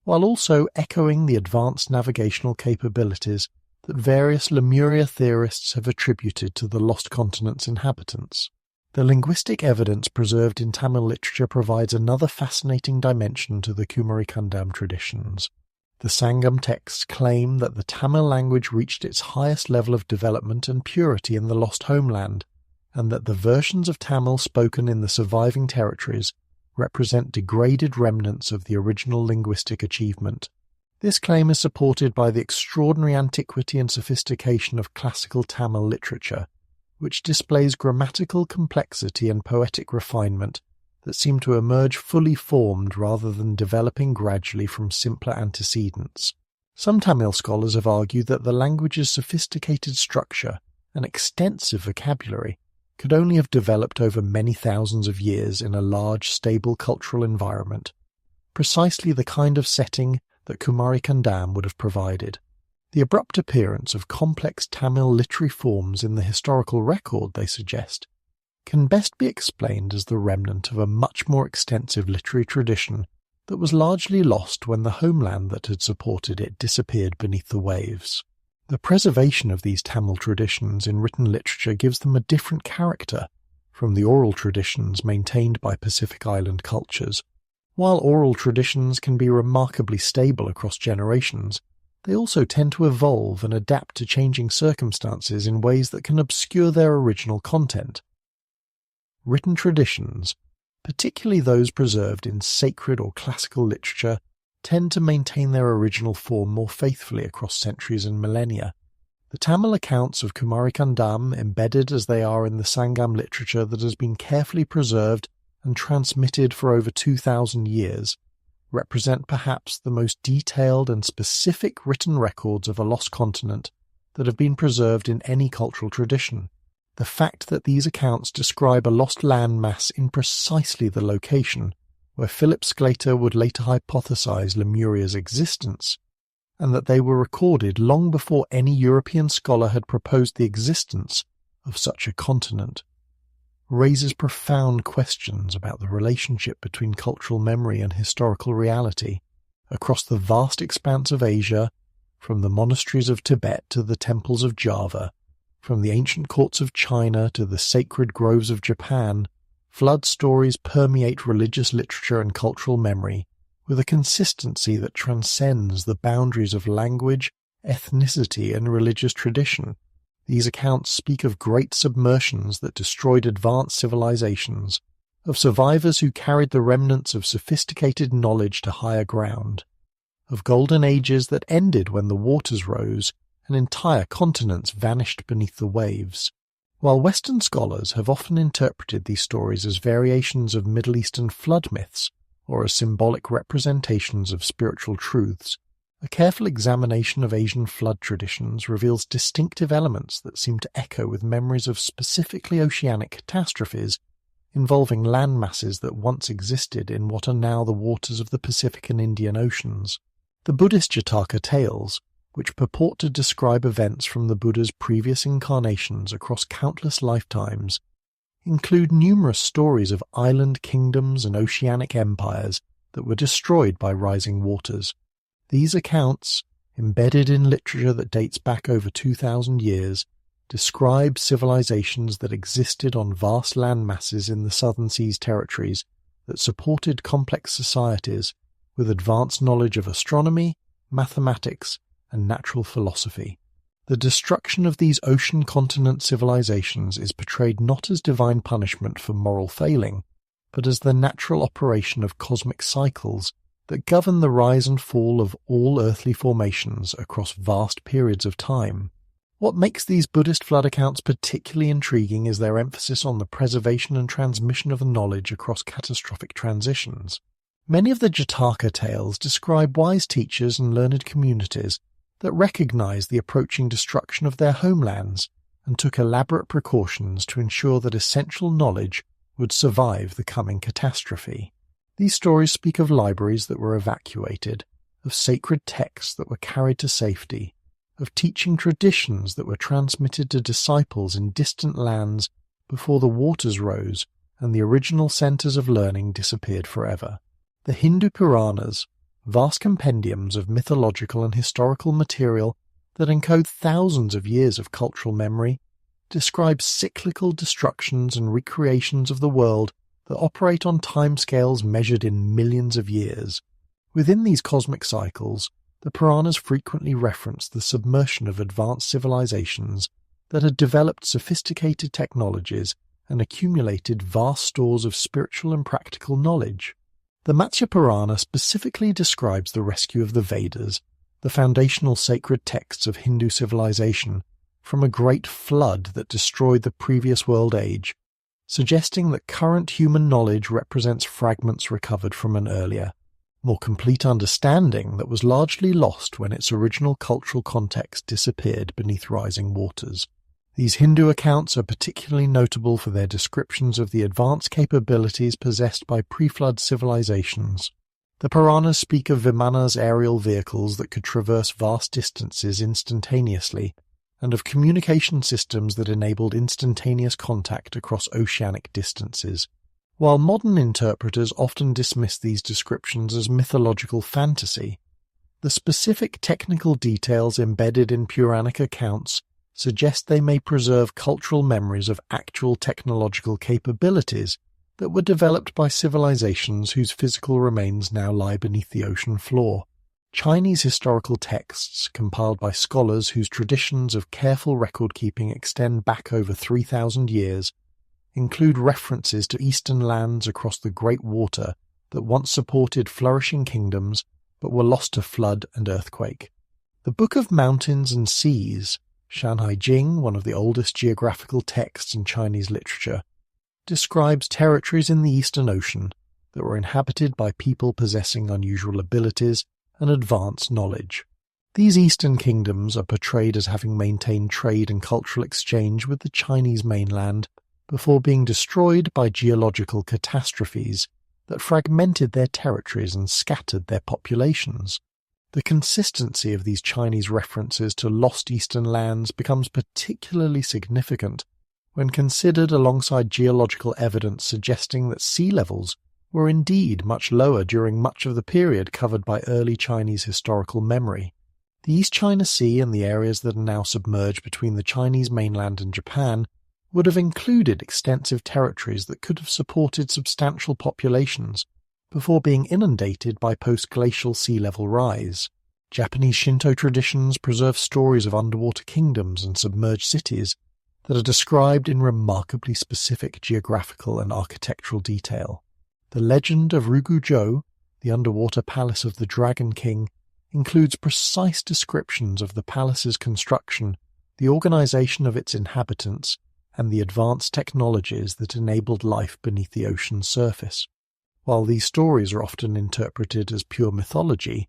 while also echoing the advanced navigational capabilities that various Lemuria theorists have attributed to the lost continent's inhabitants. The linguistic evidence preserved in Tamil literature provides another fascinating dimension to the Kumarikandam traditions. The Sangam texts claim that the Tamil language reached its highest level of development and purity in the lost homeland, and that the versions of Tamil spoken in the surviving territories represent degraded remnants of the original linguistic achievement. This claim is supported by the extraordinary antiquity and sophistication of classical Tamil literature, which displays grammatical complexity and poetic refinement that seem to emerge fully formed rather than developing gradually from simpler antecedents. Some Tamil scholars have argued that the language's sophisticated structure and extensive vocabulary could only have developed over many thousands of years in a large, stable cultural environment, precisely the kind of setting that Kumarikandam would have provided. The abrupt appearance of complex Tamil literary forms in the historical record, they suggest, can best be explained as the remnant of a much more extensive literary tradition that was largely lost when the homeland that had supported it disappeared beneath the waves. The preservation of these Tamil traditions in written literature gives them a different character from the oral traditions maintained by Pacific Island cultures. While oral traditions can be remarkably stable across generations, they also tend to evolve and adapt to changing circumstances in ways that can obscure their original content. Written traditions, particularly those preserved in sacred or classical literature, tend to maintain their original form more faithfully across centuries and millennia. The Tamil accounts of Kumarikandam, embedded as they are in the Sangam literature that has been carefully preserved and transmitted for over 2,000 years, represent perhaps the most detailed and specific written records of a lost continent that have been preserved in any cultural tradition. The fact that these accounts describe a lost landmass in precisely the location where Philip Sclater would later hypothesize Lemuria's existence, and that they were recorded long before any European scholar had proposed the existence of such a continent, raises profound questions about the relationship between cultural memory and historical reality across the vast expanse of Asia, from the monasteries of Tibet to the temples of Java, from the ancient courts of China to the sacred groves of Japan. Flood stories permeate religious literature and cultural memory with a consistency that transcends the boundaries of language, ethnicity, and religious tradition. These accounts speak of great submersions that destroyed advanced civilizations, of survivors who carried the remnants of sophisticated knowledge to higher ground, of golden ages that ended when the waters rose and entire continents vanished beneath the waves. While Western scholars have often interpreted these stories as variations of Middle Eastern flood myths or as symbolic representations of spiritual truths, a careful examination of Asian flood traditions reveals distinctive elements that seem to echo with memories of specifically oceanic catastrophes involving land masses that once existed in what are now the waters of the Pacific and Indian Oceans. The Buddhist Jataka tales, which purport to describe events from the Buddha's previous incarnations across countless lifetimes, include numerous stories of island kingdoms and oceanic empires that were destroyed by rising waters. These accounts, embedded in literature that dates back over 2,000 years, describe civilizations that existed on vast land masses in the Southern Seas territories that supported complex societies with advanced knowledge of astronomy, mathematics, and natural philosophy. The destruction of these ocean continent civilizations is portrayed not as divine punishment for moral failing, but as the natural operation of cosmic cycles that govern the rise and fall of all earthly formations across vast periods of time. What makes these Buddhist flood accounts particularly intriguing is their emphasis on the preservation and transmission of knowledge across catastrophic transitions. Many of the Jataka tales describe wise teachers and learned communities that recognized the approaching destruction of their homelands and took elaborate precautions to ensure that essential knowledge would survive the coming catastrophe. These stories speak of libraries that were evacuated, of sacred texts that were carried to safety, of teaching traditions that were transmitted to disciples in distant lands before the waters rose and the original centers of learning disappeared forever. The Hindu Puranas, vast compendiums of mythological and historical material that encode thousands of years of cultural memory, describe cyclical destructions and recreations of the world that operate on timescales measured in millions of years. Within these cosmic cycles, the Puranas frequently reference the submersion of advanced civilizations that had developed sophisticated technologies and accumulated vast stores of spiritual and practical knowledge. The Matsya Purana specifically describes the rescue of the Vedas, the foundational sacred texts of Hindu civilization, from a great flood that destroyed the previous world age, suggesting that current human knowledge represents fragments recovered from an earlier, more complete understanding that was largely lost when its original cultural context disappeared beneath rising waters. These Hindu accounts are particularly notable for their descriptions of the advanced capabilities possessed by pre-flood civilizations. The Puranas speak of Vimanas, aerial vehicles that could traverse vast distances instantaneously, and of communication systems that enabled instantaneous contact across oceanic distances. While modern interpreters often dismiss these descriptions as mythological fantasy, the specific technical details embedded in Puranic accounts suggest they may preserve cultural memories of actual technological capabilities that were developed by civilizations whose physical remains now lie beneath the ocean floor. Chinese historical texts, compiled by scholars whose traditions of careful record-keeping extend back over 3,000 years, include references to eastern lands across the Great Water that once supported flourishing kingdoms but were lost to flood and earthquake. The Book of Mountains and Seas, Shanhai Jing, one of the oldest geographical texts in Chinese literature, describes territories in the Eastern Ocean that were inhabited by people possessing unusual abilities and advanced knowledge. These Eastern kingdoms are portrayed as having maintained trade and cultural exchange with the Chinese mainland before being destroyed by geological catastrophes that fragmented their territories and scattered their populations. The consistency of these Chinese references to lost eastern lands becomes particularly significant when considered alongside geological evidence suggesting that sea levels were indeed much lower during much of the period covered by early Chinese historical memory. The East China Sea and the areas that are now submerged between the Chinese mainland and Japan would have included extensive territories that could have supported substantial populations before being inundated by post-glacial sea level rise. Japanese Shinto traditions preserve stories of underwater kingdoms and submerged cities that are described in remarkably specific geographical and architectural detail. The legend of Rugujo, the underwater palace of the Dragon King, includes precise descriptions of the palace's construction, the organization of its inhabitants, and the advanced technologies that enabled life beneath the ocean's surface. While these stories are often interpreted as pure mythology,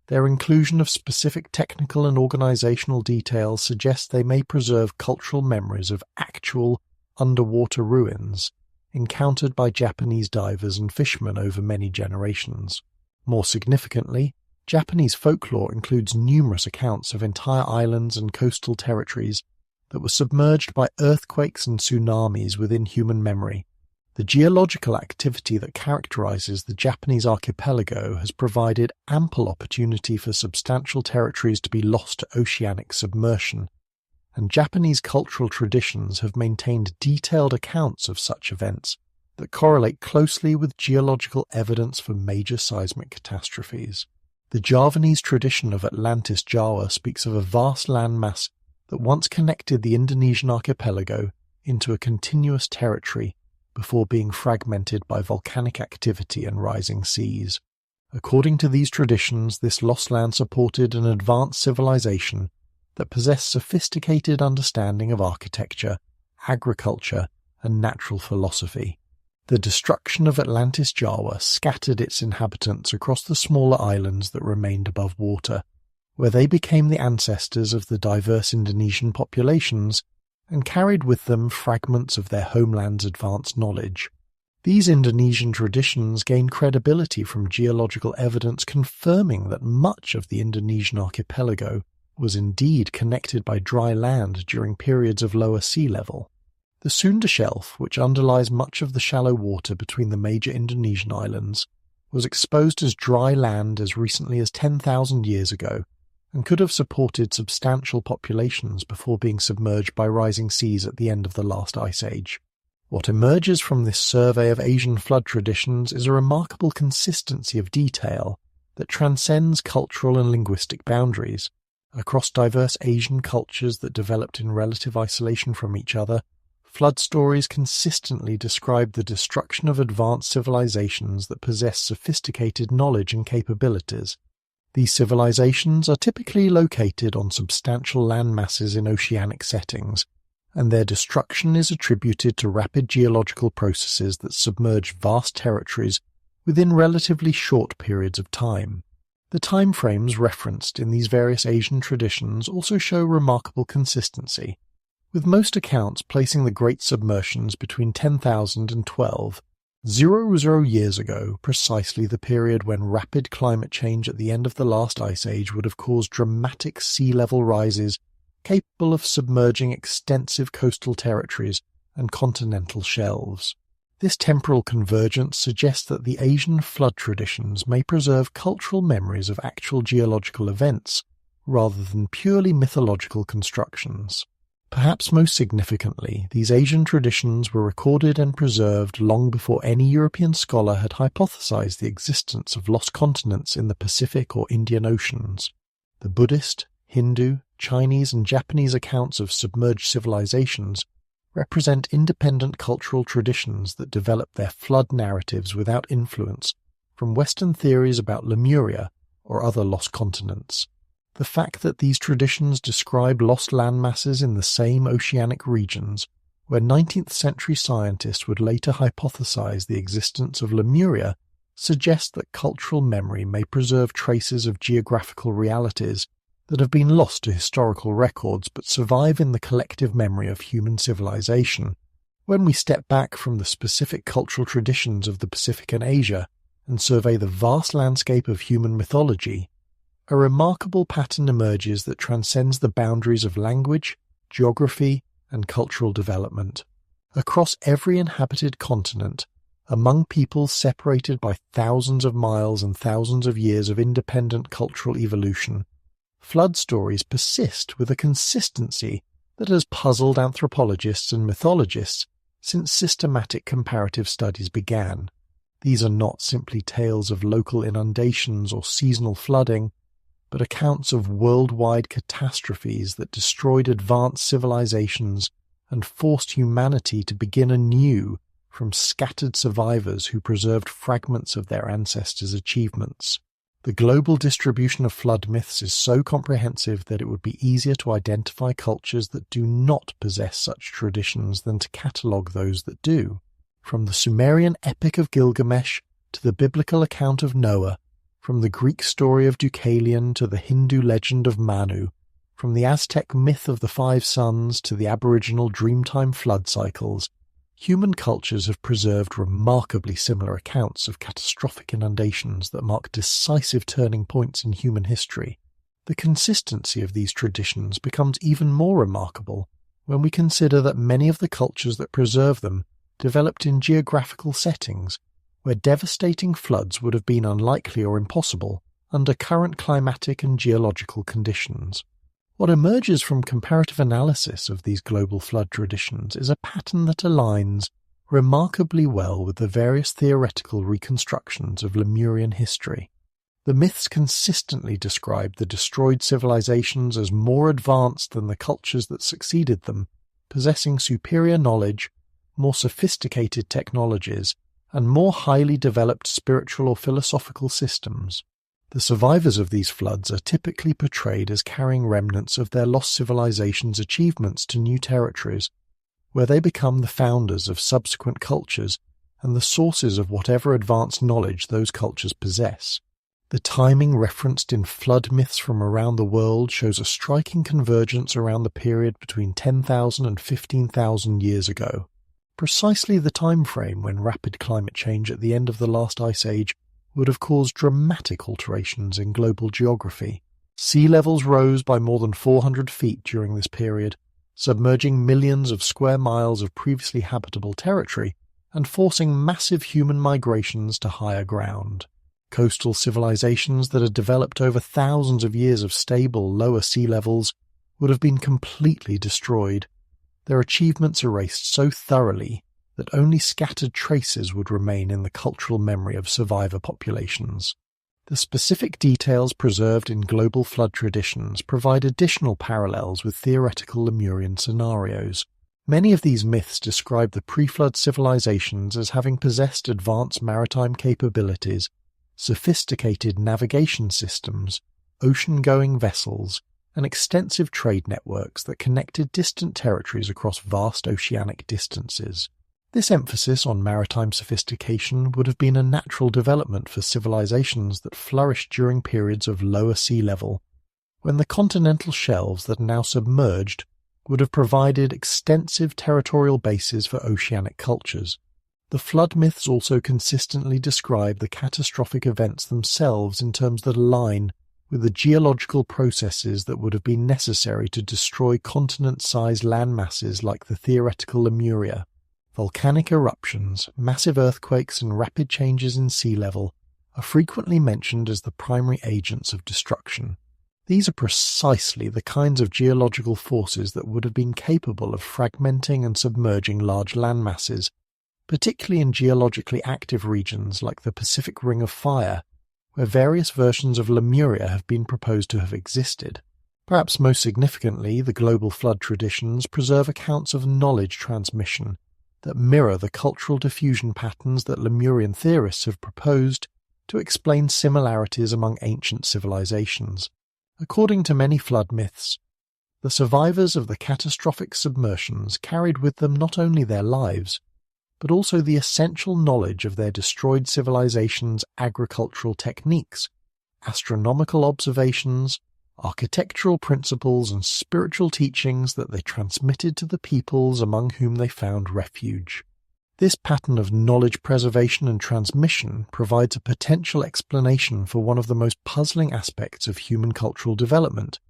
their inclusion of specific technical and organizational details suggests they may preserve cultural memories of actual underwater ruins encountered by Japanese divers and fishermen over many generations. More significantly, Japanese folklore includes numerous accounts of entire islands and coastal territories that were submerged by earthquakes and tsunamis within human memory. The geological activity that characterizes the Japanese archipelago has provided ample opportunity for substantial territories to be lost to oceanic submersion, and Japanese cultural traditions have maintained detailed accounts of such events that correlate closely with geological evidence for major seismic catastrophes. The Javanese tradition of Atlantis Jawa speaks of a vast landmass that once connected the Indonesian archipelago into a continuous territory before being fragmented by volcanic activity and rising seas. According to these traditions, this lost land supported an advanced civilization that possessed sophisticated understanding of architecture, agriculture, and natural philosophy. The destruction of Atlantis Jawa scattered its inhabitants across the smaller islands that remained above water, where they became the ancestors of the diverse Indonesian populations and carried with them fragments of their homeland's advanced knowledge. These Indonesian traditions gained credibility from geological evidence confirming that much of the Indonesian archipelago was indeed connected by dry land during periods of lower sea level. The Sunda Shelf, which underlies much of the shallow water between the major Indonesian islands, was exposed as dry land as recently as 10,000 years ago and could have supported substantial populations before being submerged by rising seas at the end of the last ice age. What emerges from this survey of Asian flood traditions is a remarkable consistency of detail that transcends cultural and linguistic boundaries. Across diverse Asian cultures that developed in relative isolation from each other, flood stories consistently describe the destruction of advanced civilizations that possess sophisticated knowledge and capabilities. These civilizations are typically located on substantial land masses in oceanic settings, and their destruction is attributed to rapid geological processes that submerge vast territories within relatively short periods of time. The time frames referenced in these various Asian traditions also show remarkable consistency, with most accounts placing the Great Submersions between 10,000 and 12,000 years ago, precisely the period when rapid climate change at the end of the last ice age would have caused dramatic sea level rises capable of submerging extensive coastal territories and continental shelves. This temporal convergence suggests that the Asian flood traditions may preserve cultural memories of actual geological events rather than purely mythological constructions. Perhaps most significantly, these Asian traditions were recorded and preserved long before any European scholar had hypothesized the existence of lost continents in the Pacific or Indian Oceans. The Buddhist, Hindu, Chinese and Japanese accounts of submerged civilizations represent independent cultural traditions that develop their flood narratives without influence from Western theories about Lemuria or other lost continents. The fact that these traditions describe lost landmasses in the same oceanic regions, where 19th century scientists would later hypothesize the existence of Lemuria, suggests that cultural memory may preserve traces of geographical realities that have been lost to historical records but survive in the collective memory of human civilization. When we step back from the specific cultural traditions of the Pacific and Asia and survey the vast landscape of human mythology, a remarkable pattern emerges that transcends the boundaries of language, geography, and cultural development. Across every inhabited continent, among peoples separated by thousands of miles and thousands of years of independent cultural evolution, flood stories persist with a consistency that has puzzled anthropologists and mythologists since systematic comparative studies began. These are not simply tales of local inundations or seasonal flooding, but accounts of worldwide catastrophes that destroyed advanced civilizations and forced humanity to begin anew from scattered survivors who preserved fragments of their ancestors' achievements. The global distribution of flood myths is so comprehensive that it would be easier to identify cultures that do not possess such traditions than to catalogue those that do. From the Sumerian epic of Gilgamesh to the biblical account of Noah, from the Greek story of Deucalion to the Hindu legend of Manu, from the Aztec myth of the Five Suns to the Aboriginal Dreamtime flood cycles, human cultures have preserved remarkably similar accounts of catastrophic inundations that mark decisive turning points in human history. The consistency of these traditions becomes even more remarkable when we consider that many of the cultures that preserve them developed in geographical settings where devastating floods would have been unlikely or impossible under current climatic and geological conditions. What emerges from comparative analysis of these global flood traditions is a pattern that aligns remarkably well with the various theoretical reconstructions of Lemurian history. The myths consistently describe the destroyed civilizations as more advanced than the cultures that succeeded them, possessing superior knowledge, more sophisticated technologies, and more highly developed spiritual or philosophical systems. The survivors of these floods are typically portrayed as carrying remnants of their lost civilization's achievements to new territories, where they become the founders of subsequent cultures and the sources of whatever advanced knowledge those cultures possess. The timing referenced in flood myths from around the world shows a striking convergence around the period between 10,000 and 15,000 years ago, precisely the time frame when rapid climate change at the end of the last ice age would have caused dramatic alterations in global geography. Sea levels rose by more than 400 feet during this period, submerging millions of square miles of previously habitable territory and forcing massive human migrations to higher ground. Coastal civilizations that had developed over thousands of years of stable, lower sea levels would have been completely destroyed, their achievements erased so thoroughly that only scattered traces would remain in the cultural memory of survivor populations. The specific details preserved in global flood traditions provide additional parallels with theoretical Lemurian scenarios. Many of these myths describe the pre-flood civilizations as having possessed advanced maritime capabilities, sophisticated navigation systems, ocean-going vessels, and extensive trade networks that connected distant territories across vast oceanic distances. This emphasis on maritime sophistication would have been a natural development for civilizations that flourished during periods of lower sea level, when the continental shelves that are now submerged would have provided extensive territorial bases for oceanic cultures. The flood myths also consistently describe the catastrophic events themselves in terms that align with the geological processes that would have been necessary to destroy continent-sized landmasses like the theoretical Lemuria. Volcanic eruptions, massive earthquakes, and rapid changes in sea level are frequently mentioned as the primary agents of destruction. These are precisely the kinds of geological forces that would have been capable of fragmenting and submerging large landmasses, particularly in geologically active regions like the Pacific Ring of Fire, where various versions of Lemuria have been proposed to have existed. Perhaps most significantly, the global flood traditions preserve accounts of knowledge transmission that mirror the cultural diffusion patterns that Lemurian theorists have proposed to explain similarities among ancient civilizations. According to many flood myths, the survivors of the catastrophic submersions carried with them not only their lives, but also the essential knowledge of their destroyed civilization's agricultural techniques, astronomical observations, architectural principles, and spiritual teachings that they transmitted to the peoples among whom they found refuge. This pattern of knowledge preservation and transmission provides a potential explanation for one of the most puzzling aspects of human cultural development: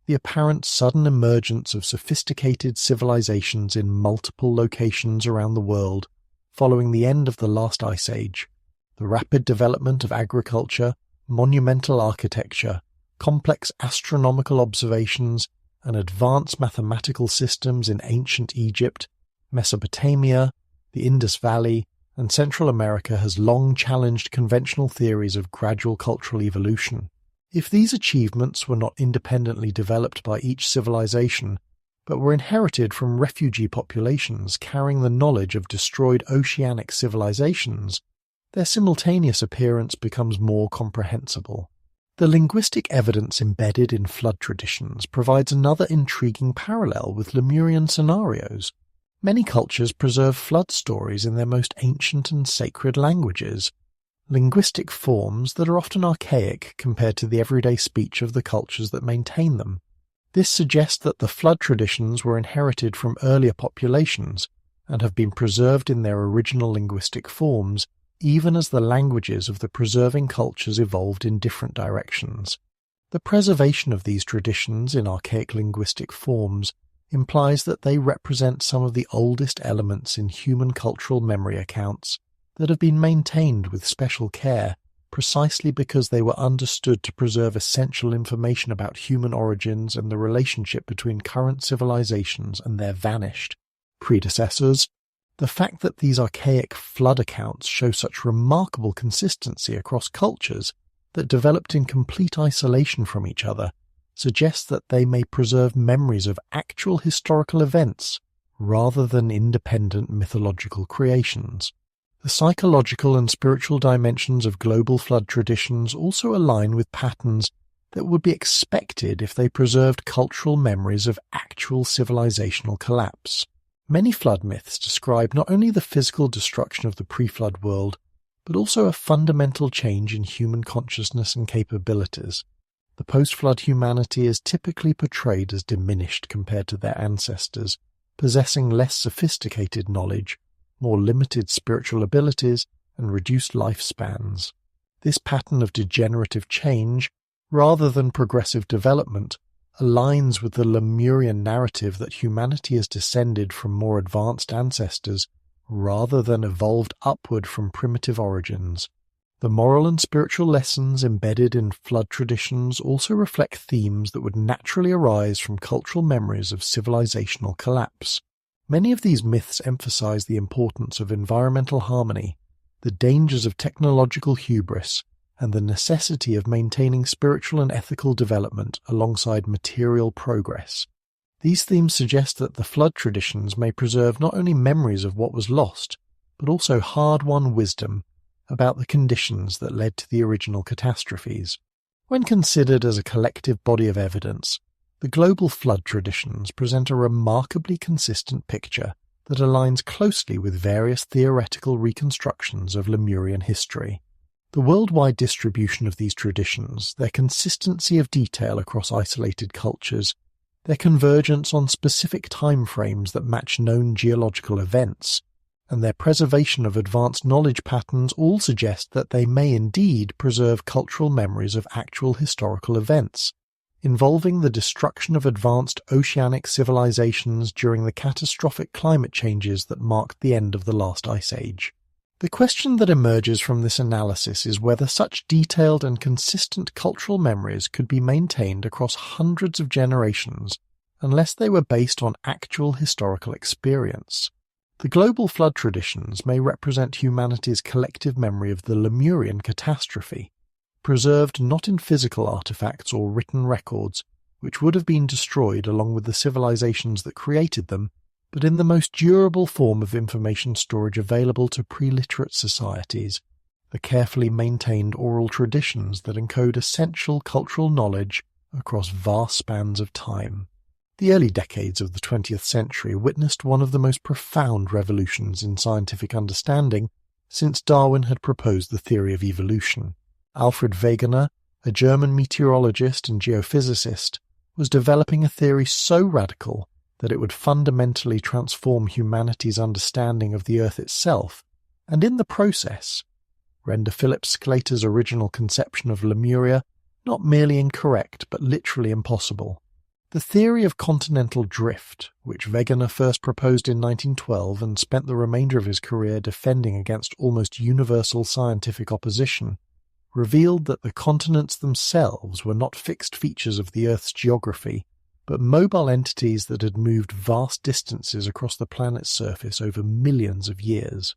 the apparent sudden emergence of sophisticated civilizations in multiple locations around the world following the end of the last ice age, the rapid development of agriculture, monumental architecture, complex astronomical observations, and advanced mathematical systems in ancient Egypt, Mesopotamia, the Indus Valley, and Central America has long challenged conventional theories of gradual cultural evolution. If these achievements were not independently developed by each civilization, but were inherited from refugee populations carrying the knowledge of destroyed oceanic civilizations, their simultaneous appearance becomes more comprehensible. The linguistic evidence embedded in flood traditions provides another intriguing parallel with Lemurian scenarios. Many cultures preserve flood stories in their most ancient and sacred languages, linguistic forms that are often archaic compared to the everyday speech of the cultures that maintain them. This suggests that the flood traditions were inherited from earlier populations and have been preserved in their original linguistic forms, even as the languages of the preserving cultures evolved in different directions. The preservation of these traditions in archaic linguistic forms implies that they represent some of the oldest elements in human cultural memory accounts that have been maintained with special care precisely because they were understood to preserve essential information about human origins and the relationship between current civilizations and their vanished predecessors. The fact that these archaic flood accounts show such remarkable consistency across cultures that developed in complete isolation from each other suggests that they may preserve memories of actual historical events rather than independent mythological creations. The psychological and spiritual dimensions of global flood traditions also align with patterns that would be expected if they preserved cultural memories of actual civilizational collapse. Many flood myths describe not only the physical destruction of the pre-flood world, but also a fundamental change in human consciousness and capabilities. The post-flood humanity is typically portrayed as diminished compared to their ancestors, possessing less sophisticated knowledge, more limited spiritual abilities, and reduced lifespans. This pattern of degenerative change, rather than progressive development, aligns with the Lemurian narrative that humanity has descended from more advanced ancestors rather than evolved upward from primitive origins. The moral and spiritual lessons embedded in flood traditions also reflect themes that would naturally arise from cultural memories of civilizational collapse. Many of these myths emphasize the importance of environmental harmony, the dangers of technological hubris, and the necessity of maintaining spiritual and ethical development alongside material progress. These themes suggest that the flood traditions may preserve not only memories of what was lost, but also hard-won wisdom about the conditions that led to the original catastrophes. When considered as a collective body of evidence, the global flood traditions present a remarkably consistent picture that aligns closely with various theoretical reconstructions of Lemurian history. The worldwide distribution of these traditions, their consistency of detail across isolated cultures, their convergence on specific timeframes that match known geological events, and their preservation of advanced knowledge patterns all suggest that they may indeed preserve cultural memories of actual historical events, involving the destruction of advanced oceanic civilizations during the catastrophic climate changes that marked the end of the last ice age. The question that emerges from this analysis is whether such detailed and consistent cultural memories could be maintained across hundreds of generations unless they were based on actual historical experience. The global flood traditions may represent humanity's collective memory of the Lemurian catastrophe, preserved not in physical artifacts or written records, which would have been destroyed along with the civilizations that created them, but in the most durable form of information storage available to pre-literate societies, the carefully maintained oral traditions that encode essential cultural knowledge across vast spans of time. The early decades of the 20th century witnessed one of the most profound revolutions in scientific understanding since Darwin had proposed the theory of evolution. Alfred Wegener, a German meteorologist and geophysicist, was developing a theory so radical that it would fundamentally transform humanity's understanding of the Earth itself, and in the process, render Philip Sclater's original conception of Lemuria not merely incorrect but literally impossible. The theory of continental drift, which Wegener first proposed in 1912 and spent the remainder of his career defending against almost universal scientific opposition, revealed that the continents themselves were not fixed features of the Earth's geography, but mobile entities that had moved vast distances across the planet's surface over millions of years.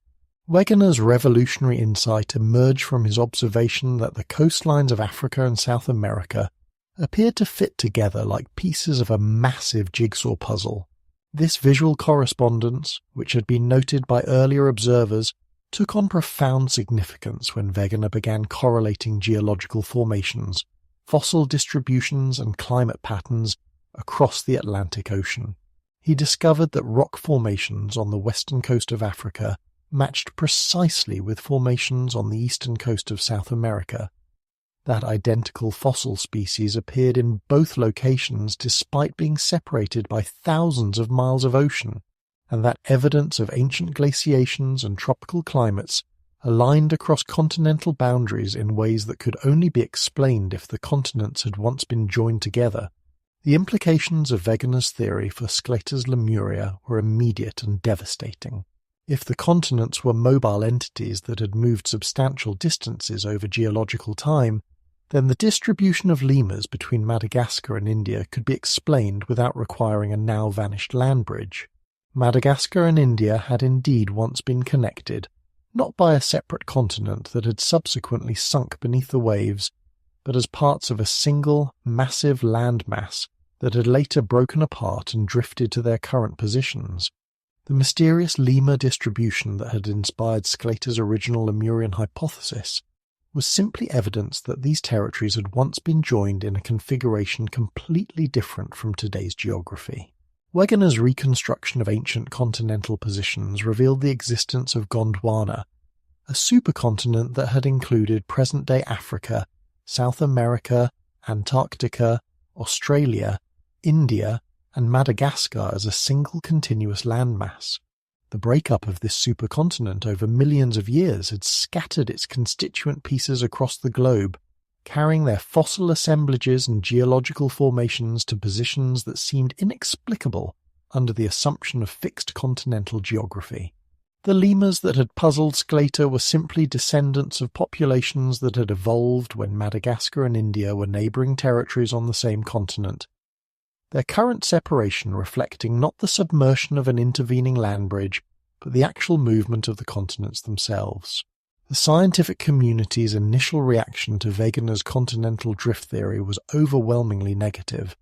Wegener's revolutionary insight emerged from his observation that the coastlines of Africa and South America appeared to fit together like pieces of a massive jigsaw puzzle. This visual correspondence, which had been noted by earlier observers, took on profound significance when Wegener began correlating geological formations, fossil distributions and climate patterns across the Atlantic Ocean. He discovered that rock formations on the western coast of Africa matched precisely with formations on the eastern coast of South America, that identical fossil species appeared in both locations despite being separated by thousands of miles of ocean, and that evidence of ancient glaciations and tropical climates aligned across continental boundaries in ways that could only be explained if the continents had once been joined together. The implications of Wegener's theory for Sclater's Lemuria were immediate and devastating. If the continents were mobile entities that had moved substantial distances over geological time, then the distribution of lemurs between Madagascar and India could be explained without requiring a now-vanished land bridge. Madagascar and India had indeed once been connected, not by a separate continent that had subsequently sunk beneath the waves, but as parts of a single, massive landmass that had later broken apart and drifted to their current positions. The mysterious lemur distribution that had inspired Sclater's original Lemurian hypothesis was simply evidence that these territories had once been joined in a configuration completely different from today's geography. Wegener's reconstruction of ancient continental positions revealed the existence of Gondwana, a supercontinent that had included present-day Africa, South America, Antarctica, Australia, India, and Madagascar as a single continuous landmass. The breakup of this supercontinent over millions of years had scattered its constituent pieces across the globe, carrying their fossil assemblages and geological formations to positions that seemed inexplicable under the assumption of fixed continental geography. The lemurs that had puzzled Sclater were simply descendants of populations that had evolved when Madagascar and India were neighbouring territories on the same continent, their current separation reflecting not the submersion of an intervening land bridge, but the actual movement of the continents themselves. The scientific community's initial reaction to Wegener's continental drift theory was overwhelmingly negative.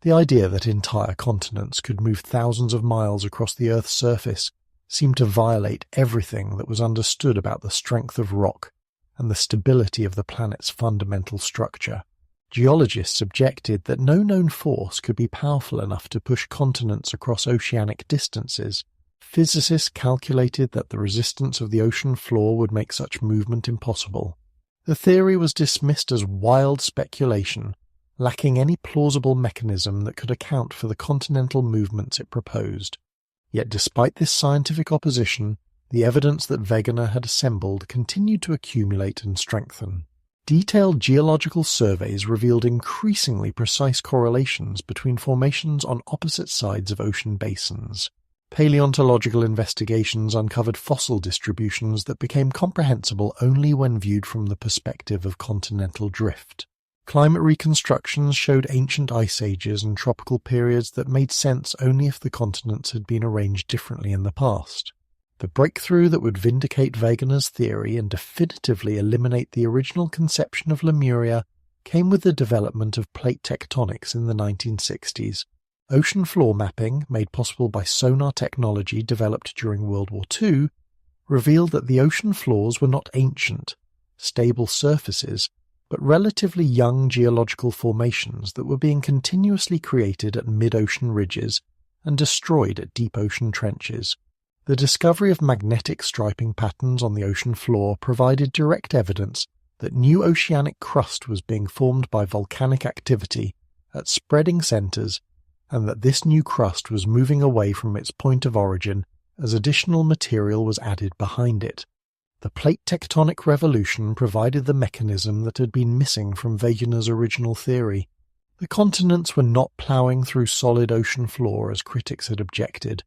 The idea that entire continents could move thousands of miles across the Earth's surface seemed to violate everything that was understood about the strength of rock and the stability of the planet's fundamental structure. Geologists objected that no known force could be powerful enough to push continents across oceanic distances. Physicists calculated that the resistance of the ocean floor would make such movement impossible. The theory was dismissed as wild speculation, lacking any plausible mechanism that could account for the continental movements it proposed. Yet despite this scientific opposition, the evidence that Wegener had assembled continued to accumulate and strengthen. Detailed geological surveys revealed increasingly precise correlations between formations on opposite sides of ocean basins. Paleontological investigations uncovered fossil distributions that became comprehensible only when viewed from the perspective of continental drift. Climate reconstructions showed ancient ice ages and tropical periods that made sense only if the continents had been arranged differently in the past. The breakthrough that would vindicate Wegener's theory and definitively eliminate the original conception of Lemuria came with the development of plate tectonics in the 1960s. Ocean floor mapping, made possible by sonar technology developed during World War II, revealed that the ocean floors were not ancient, stable surfaces, but relatively young geological formations that were being continuously created at mid-ocean ridges and destroyed at deep ocean trenches. The discovery of magnetic striping patterns on the ocean floor provided direct evidence that new oceanic crust was being formed by volcanic activity at spreading centres, and that this new crust was moving away from its point of origin as additional material was added behind it. The plate tectonic revolution provided the mechanism that had been missing from Wegener's original theory. The continents were not ploughing through solid ocean floor as critics had objected,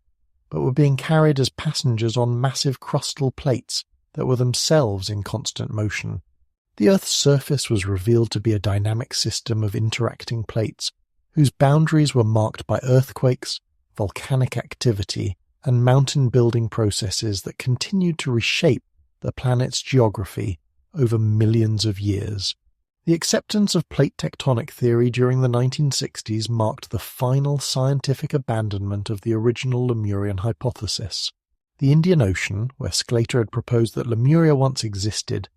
but were being carried as passengers on massive crustal plates that were themselves in constant motion. The Earth's surface was revealed to be a dynamic system of interacting plates, whose boundaries were marked by earthquakes, volcanic activity, and mountain-building processes that continued to reshape the planet's geography over millions of years. The acceptance of plate tectonic theory during the 1960s marked the final scientific abandonment of the original Lemurian hypothesis. The Indian Ocean, where Sclater had proposed that Lemuria once existed,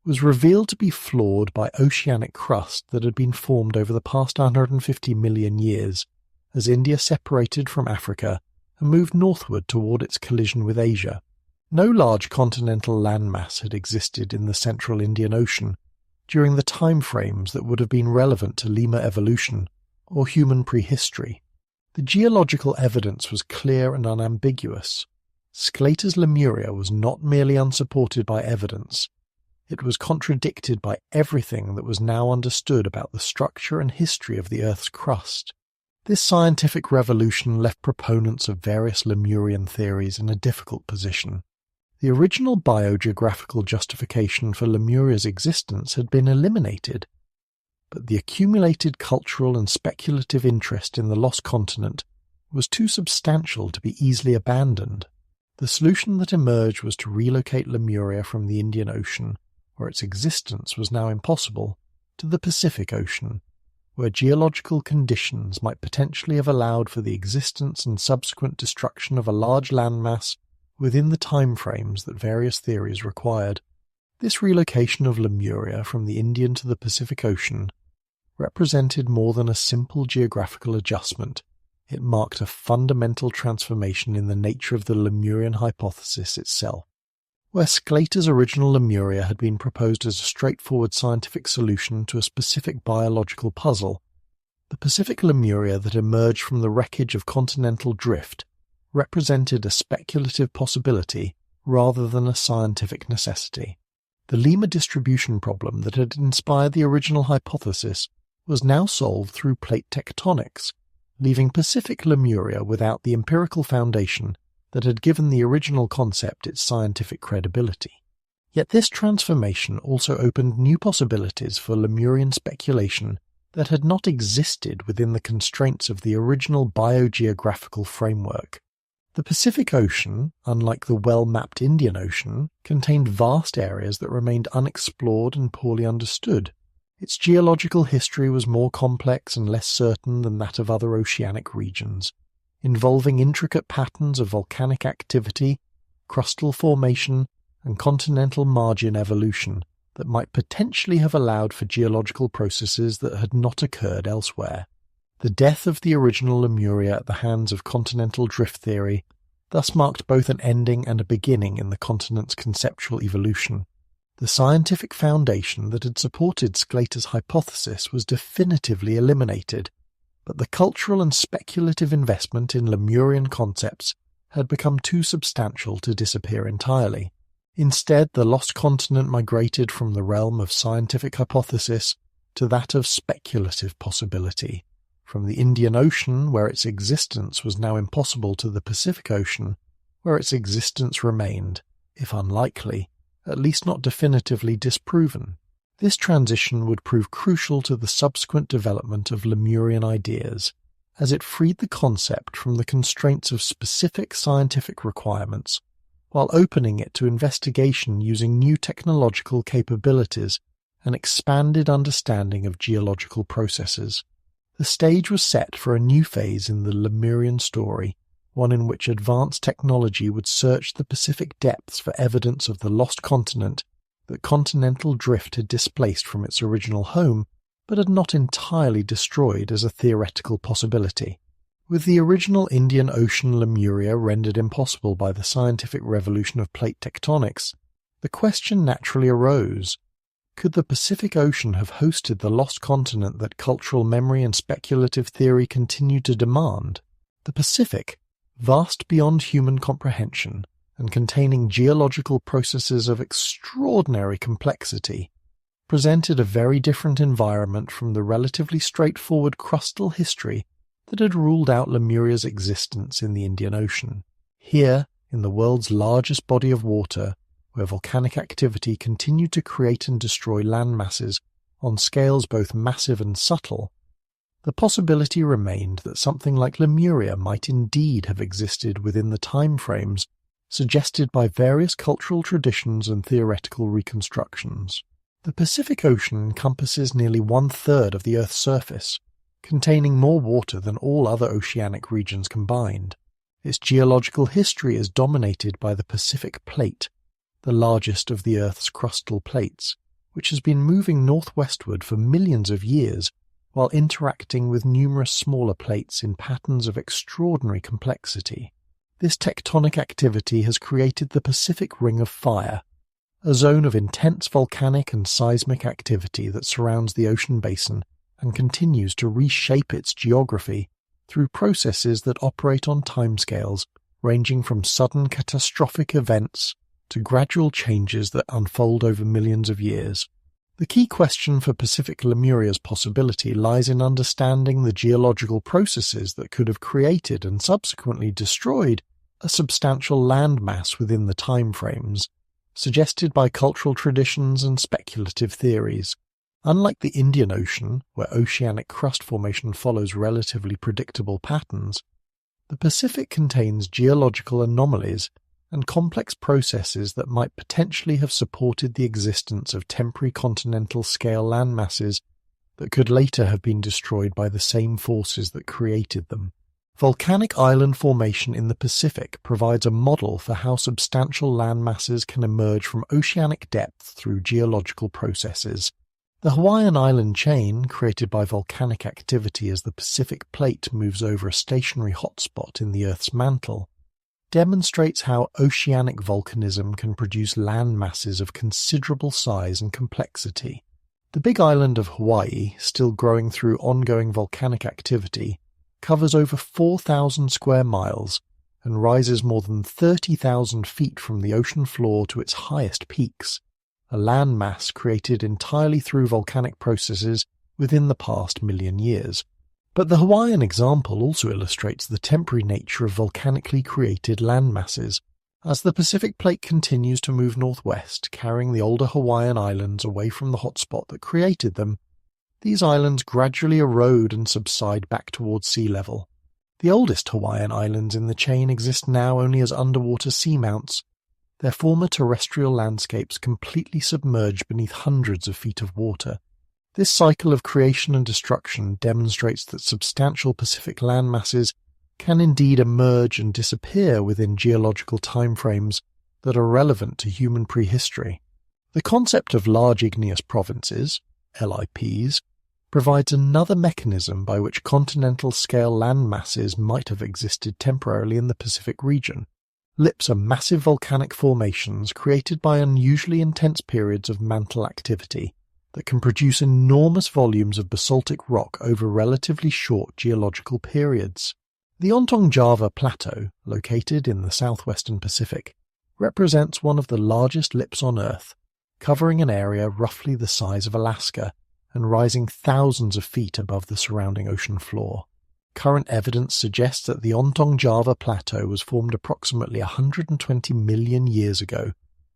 was revealed to be flawed by oceanic crust that had been formed over the past 150 million years as India separated from Africa and moved northward toward its collision with Asia. No large continental landmass had existed in the central Indian Ocean during the time frames that would have been relevant to lemur evolution or human prehistory. The geological evidence was clear and unambiguous. Sclater's Lemuria was not merely unsupported by evidence, it was contradicted by everything that was now understood about the structure and history of the Earth's crust. This scientific revolution left proponents of various Lemurian theories in a difficult position. The original biogeographical justification for Lemuria's existence had been eliminated, but the accumulated cultural and speculative interest in the lost continent was too substantial to be easily abandoned. The solution that emerged was to relocate Lemuria from the Indian Ocean, where its existence was now impossible, to the Pacific Ocean, where geological conditions might potentially have allowed for the existence and subsequent destruction of a large landmass within the time frames that various theories required. This relocation of Lemuria from the Indian to the Pacific Ocean represented more than a simple geographical adjustment. It marked a fundamental transformation in the nature of the Lemurian hypothesis itself. Where Sclater's original Lemuria had been proposed as a straightforward scientific solution to a specific biological puzzle, the Pacific Lemuria that emerged from the wreckage of continental drift represented a speculative possibility rather than a scientific necessity. The Lima distribution problem that had inspired the original hypothesis was now solved through plate tectonics, leaving Pacific Lemuria without the empirical foundation that had given the original concept its scientific credibility. Yet this transformation also opened new possibilities for Lemurian speculation that had not existed within the constraints of the original biogeographical framework. The Pacific Ocean, unlike the well-mapped Indian Ocean, contained vast areas that remained unexplored and poorly understood. Its geological history was more complex and less certain than that of other oceanic regions, involving intricate patterns of volcanic activity, crustal formation, and continental margin evolution that might potentially have allowed for geological processes that had not occurred elsewhere. The death of the original Lemuria at the hands of continental drift theory thus marked both an ending and a beginning in the continent's conceptual evolution. The scientific foundation that had supported Sclater's hypothesis was definitively eliminated, but the cultural and speculative investment in Lemurian concepts had become too substantial to disappear entirely. Instead, the lost continent migrated from the realm of scientific hypothesis to that of speculative possibility, from the Indian Ocean, where its existence was now impossible, to the Pacific Ocean, where its existence remained, if unlikely, at least not definitively disproven. This transition would prove crucial to the subsequent development of Lemurian ideas, as it freed the concept from the constraints of specific scientific requirements, while opening it to investigation using new technological capabilities and expanded understanding of geological processes. The stage was set for a new phase in the Lemurian story, one in which advanced technology would search the Pacific depths for evidence of the lost continent that continental drift had displaced from its original home, but had not entirely destroyed as a theoretical possibility. With the original Indian Ocean Lemuria rendered impossible by the scientific revolution of plate tectonics, the question naturally arose: could the Pacific Ocean have hosted the lost continent that cultural memory and speculative theory continued to demand? The Pacific, vast beyond human comprehension and containing geological processes of extraordinary complexity, presented a very different environment from the relatively straightforward crustal history that had ruled out Lemuria's existence in the Indian Ocean. Here, in the world's largest body of water, where volcanic activity continued to create and destroy land masses on scales both massive and subtle, the possibility remained that something like Lemuria might indeed have existed within the time frames suggested by various cultural traditions and theoretical reconstructions. The Pacific Ocean encompasses nearly 1/3 of the Earth's surface, containing more water than all other oceanic regions combined. Its geological history is dominated by the Pacific Plate, the largest of the Earth's crustal plates, which has been moving northwestward for millions of years while interacting with numerous smaller plates in patterns of extraordinary complexity. This tectonic activity has created the Pacific Ring of Fire, a zone of intense volcanic and seismic activity that surrounds the ocean basin and continues to reshape its geography through processes that operate on timescales ranging from sudden catastrophic events to gradual changes that unfold over millions of years. The key question for Pacific Lemuria's possibility lies in understanding the geological processes that could have created and subsequently destroyed a substantial landmass within the time frames suggested by cultural traditions and speculative theories. Unlike the Indian Ocean, where oceanic crust formation follows relatively predictable patterns, the Pacific contains geological anomalies and complex processes that might potentially have supported the existence of temporary continental-scale landmasses that could later have been destroyed by the same forces that created them. Volcanic island formation in the Pacific provides a model for how substantial landmasses can emerge from oceanic depth through geological processes. The Hawaiian island chain, created by volcanic activity as the Pacific Plate moves over a stationary hotspot in the Earth's mantle, demonstrates how oceanic volcanism can produce land masses of considerable size and complexity. The Big Island of Hawaii, still growing through ongoing volcanic activity, covers over 4,000 square miles and rises more than 30,000 feet from the ocean floor to its highest peaks, a landmass created entirely through volcanic processes within the past million years. But the Hawaiian example also illustrates the temporary nature of volcanically created landmasses. As the Pacific Plate continues to move northwest, carrying the older Hawaiian islands away from the hotspot that created them, these islands gradually erode and subside back towards sea level. The oldest Hawaiian islands in the chain exist now only as underwater seamounts, their former terrestrial landscapes completely submerged beneath hundreds of feet of water. This cycle of creation and destruction demonstrates that substantial Pacific landmasses can indeed emerge and disappear within geological timeframes that are relevant to human prehistory. The concept of large igneous provinces, LIPs, provides another mechanism by which continental-scale landmasses might have existed temporarily in the Pacific region. LIPs are massive volcanic formations created by unusually intense periods of mantle activity that can produce enormous volumes of basaltic rock over relatively short geological periods. The Ontong Java Plateau, located in the southwestern Pacific, represents one of the largest lips on Earth, covering an area roughly the size of Alaska and rising thousands of feet above the surrounding ocean floor. Current evidence suggests that the Ontong Java Plateau was formed approximately 120 million years ago,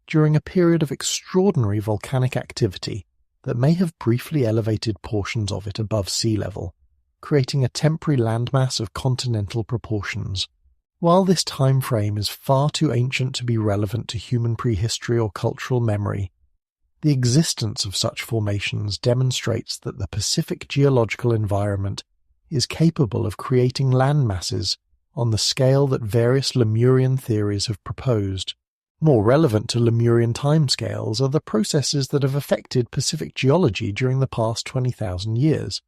during a period of extraordinary volcanic activity that may have briefly elevated portions of it above sea level, creating a temporary landmass of continental proportions. While this time frame is far too ancient to be relevant to human prehistory or cultural memory, the existence of such formations demonstrates that the Pacific geological environment is capable of creating landmasses on the scale that various Lemurian theories have proposed. More relevant to Lemurian timescales are the processes that have affected Pacific geology during the past 20,000 years,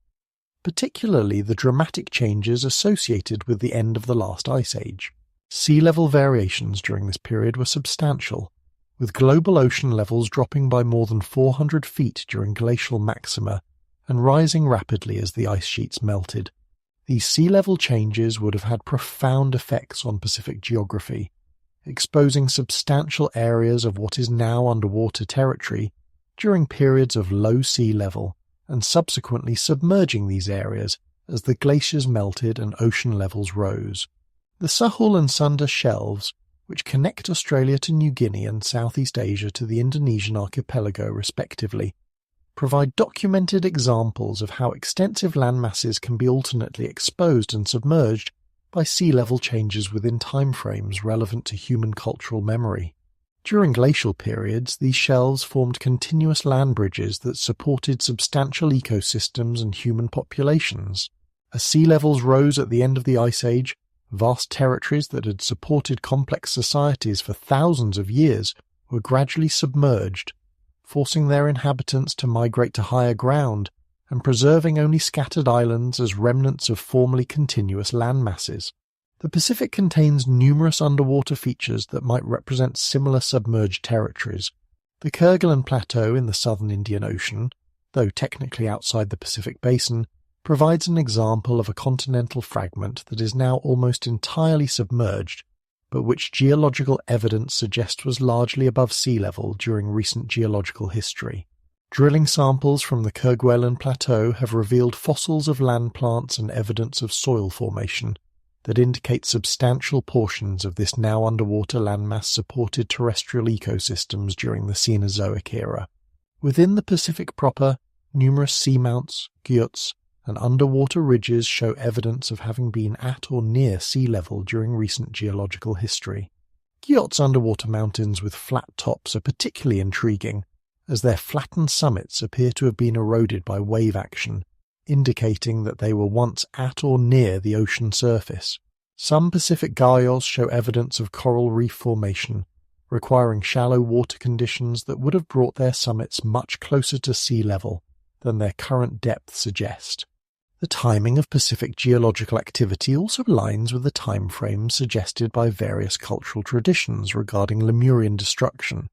particularly the dramatic changes associated with the end of the last ice age. Sea level variations during this period were substantial, with global ocean levels dropping by more than 400 feet during glacial maxima and rising rapidly as the ice sheets melted. These sea level changes would have had profound effects on Pacific geography, exposing substantial areas of what is now underwater territory during periods of low sea level and subsequently submerging these areas as the glaciers melted and ocean levels rose. The Sahul and Sunda shelves, which connect Australia to New Guinea and Southeast Asia to the Indonesian archipelago respectively, provide documented examples of how extensive landmasses can be alternately exposed and submerged by sea level changes within timeframes relevant to human cultural memory. During glacial periods, these shelves formed continuous land bridges that supported substantial ecosystems and human populations. As sea levels rose at the end of the Ice Age, vast territories that had supported complex societies for thousands of years were gradually submerged, forcing their inhabitants to migrate to higher ground and preserving only scattered islands as remnants of formerly continuous landmasses. The Pacific contains numerous underwater features that might represent similar submerged territories. The Kerguelen Plateau in the southern Indian Ocean, though technically outside the Pacific Basin, provides an example of a continental fragment that is now almost entirely submerged, but which geological evidence suggests was largely above sea level during recent geological history. Drilling samples from the Kerguelen Plateau have revealed fossils of land plants and evidence of soil formation that indicate substantial portions of this now underwater landmass supported terrestrial ecosystems during the Cenozoic era. Within the Pacific proper, numerous seamounts, guyots, and underwater ridges show evidence of having been at or near sea level during recent geological history. Guyots' underwater mountains with flat tops are particularly intriguing, as their flattened summits appear to have been eroded by wave action, indicating that they were once at or near the ocean surface. Some Pacific guyos show evidence of coral reef formation, requiring shallow water conditions that would have brought their summits much closer to sea level than their current depth suggest. The timing of Pacific geological activity also aligns with the time frames suggested by various cultural traditions regarding Lemurian destruction.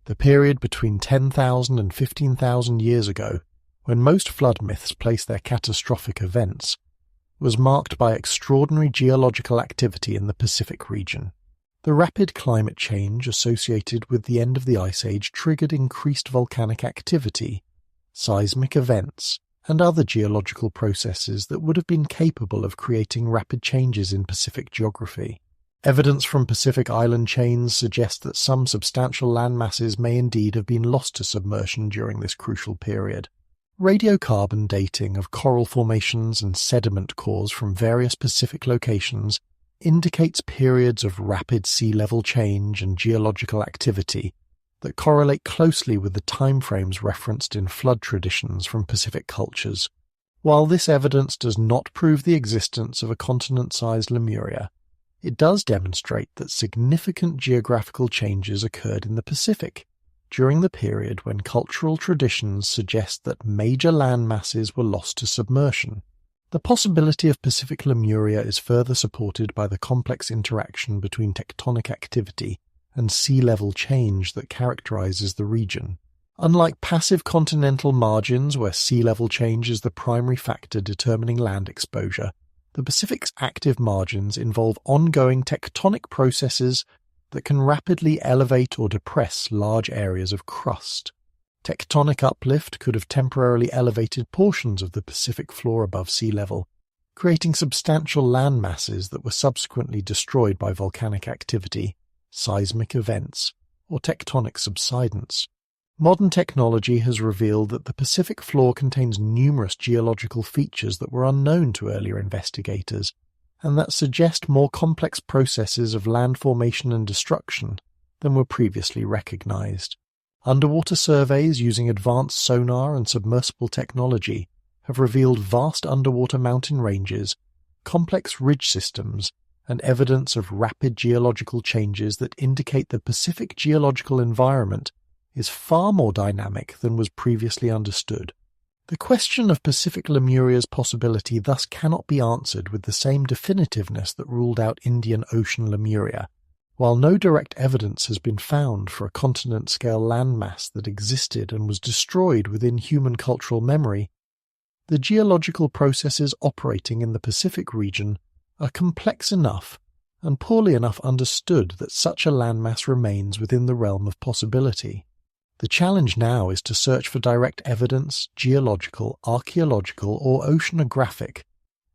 The period between 10,000 and 15,000 years ago, when most flood myths place their catastrophic events, was marked by extraordinary geological activity in the Pacific region. The rapid climate change associated with the end of the Ice Age triggered increased volcanic activity, seismic events, and other geological processes that would have been capable of creating rapid changes in Pacific geography. Evidence from Pacific island chains suggests that some substantial landmasses may indeed have been lost to submersion during this crucial period. Radiocarbon dating of coral formations and sediment cores from various Pacific locations indicates periods of rapid sea level change and geological activity that correlate closely with the timeframes referenced in flood traditions from Pacific cultures. While this evidence does not prove the existence of a continent-sized Lemuria, it does demonstrate that significant geographical changes occurred in the Pacific during the period when cultural traditions suggest that major land masses were lost to submersion. The possibility of Pacific Lemuria is further supported by the complex interaction between tectonic activity and sea level change that characterizes the region. Unlike passive continental margins where sea level change is the primary factor determining land exposure, the Pacific's active margins involve ongoing tectonic processes that can rapidly elevate or depress large areas of crust. Tectonic uplift could have temporarily elevated portions of the Pacific floor above sea level, creating substantial land masses that were subsequently destroyed by volcanic activity, seismic events, or tectonic subsidence. Modern technology has revealed that the Pacific floor contains numerous geological features that were unknown to earlier investigators, and that suggest more complex processes of land formation and destruction than were previously recognized. Underwater surveys using advanced sonar and submersible technology have revealed vast underwater mountain ranges, complex ridge systems, and evidence of rapid geological changes that indicate the Pacific geological environment is far more dynamic than was previously understood. The question of Pacific Lemuria's possibility thus cannot be answered with the same definitiveness that ruled out Indian Ocean Lemuria. While no direct evidence has been found for a continent-scale landmass that existed and was destroyed within human cultural memory, the geological processes operating in the Pacific region are complex enough and poorly enough understood that such a landmass remains within the realm of possibility. The challenge now is to search for direct evidence, geological, archaeological, or oceanographic,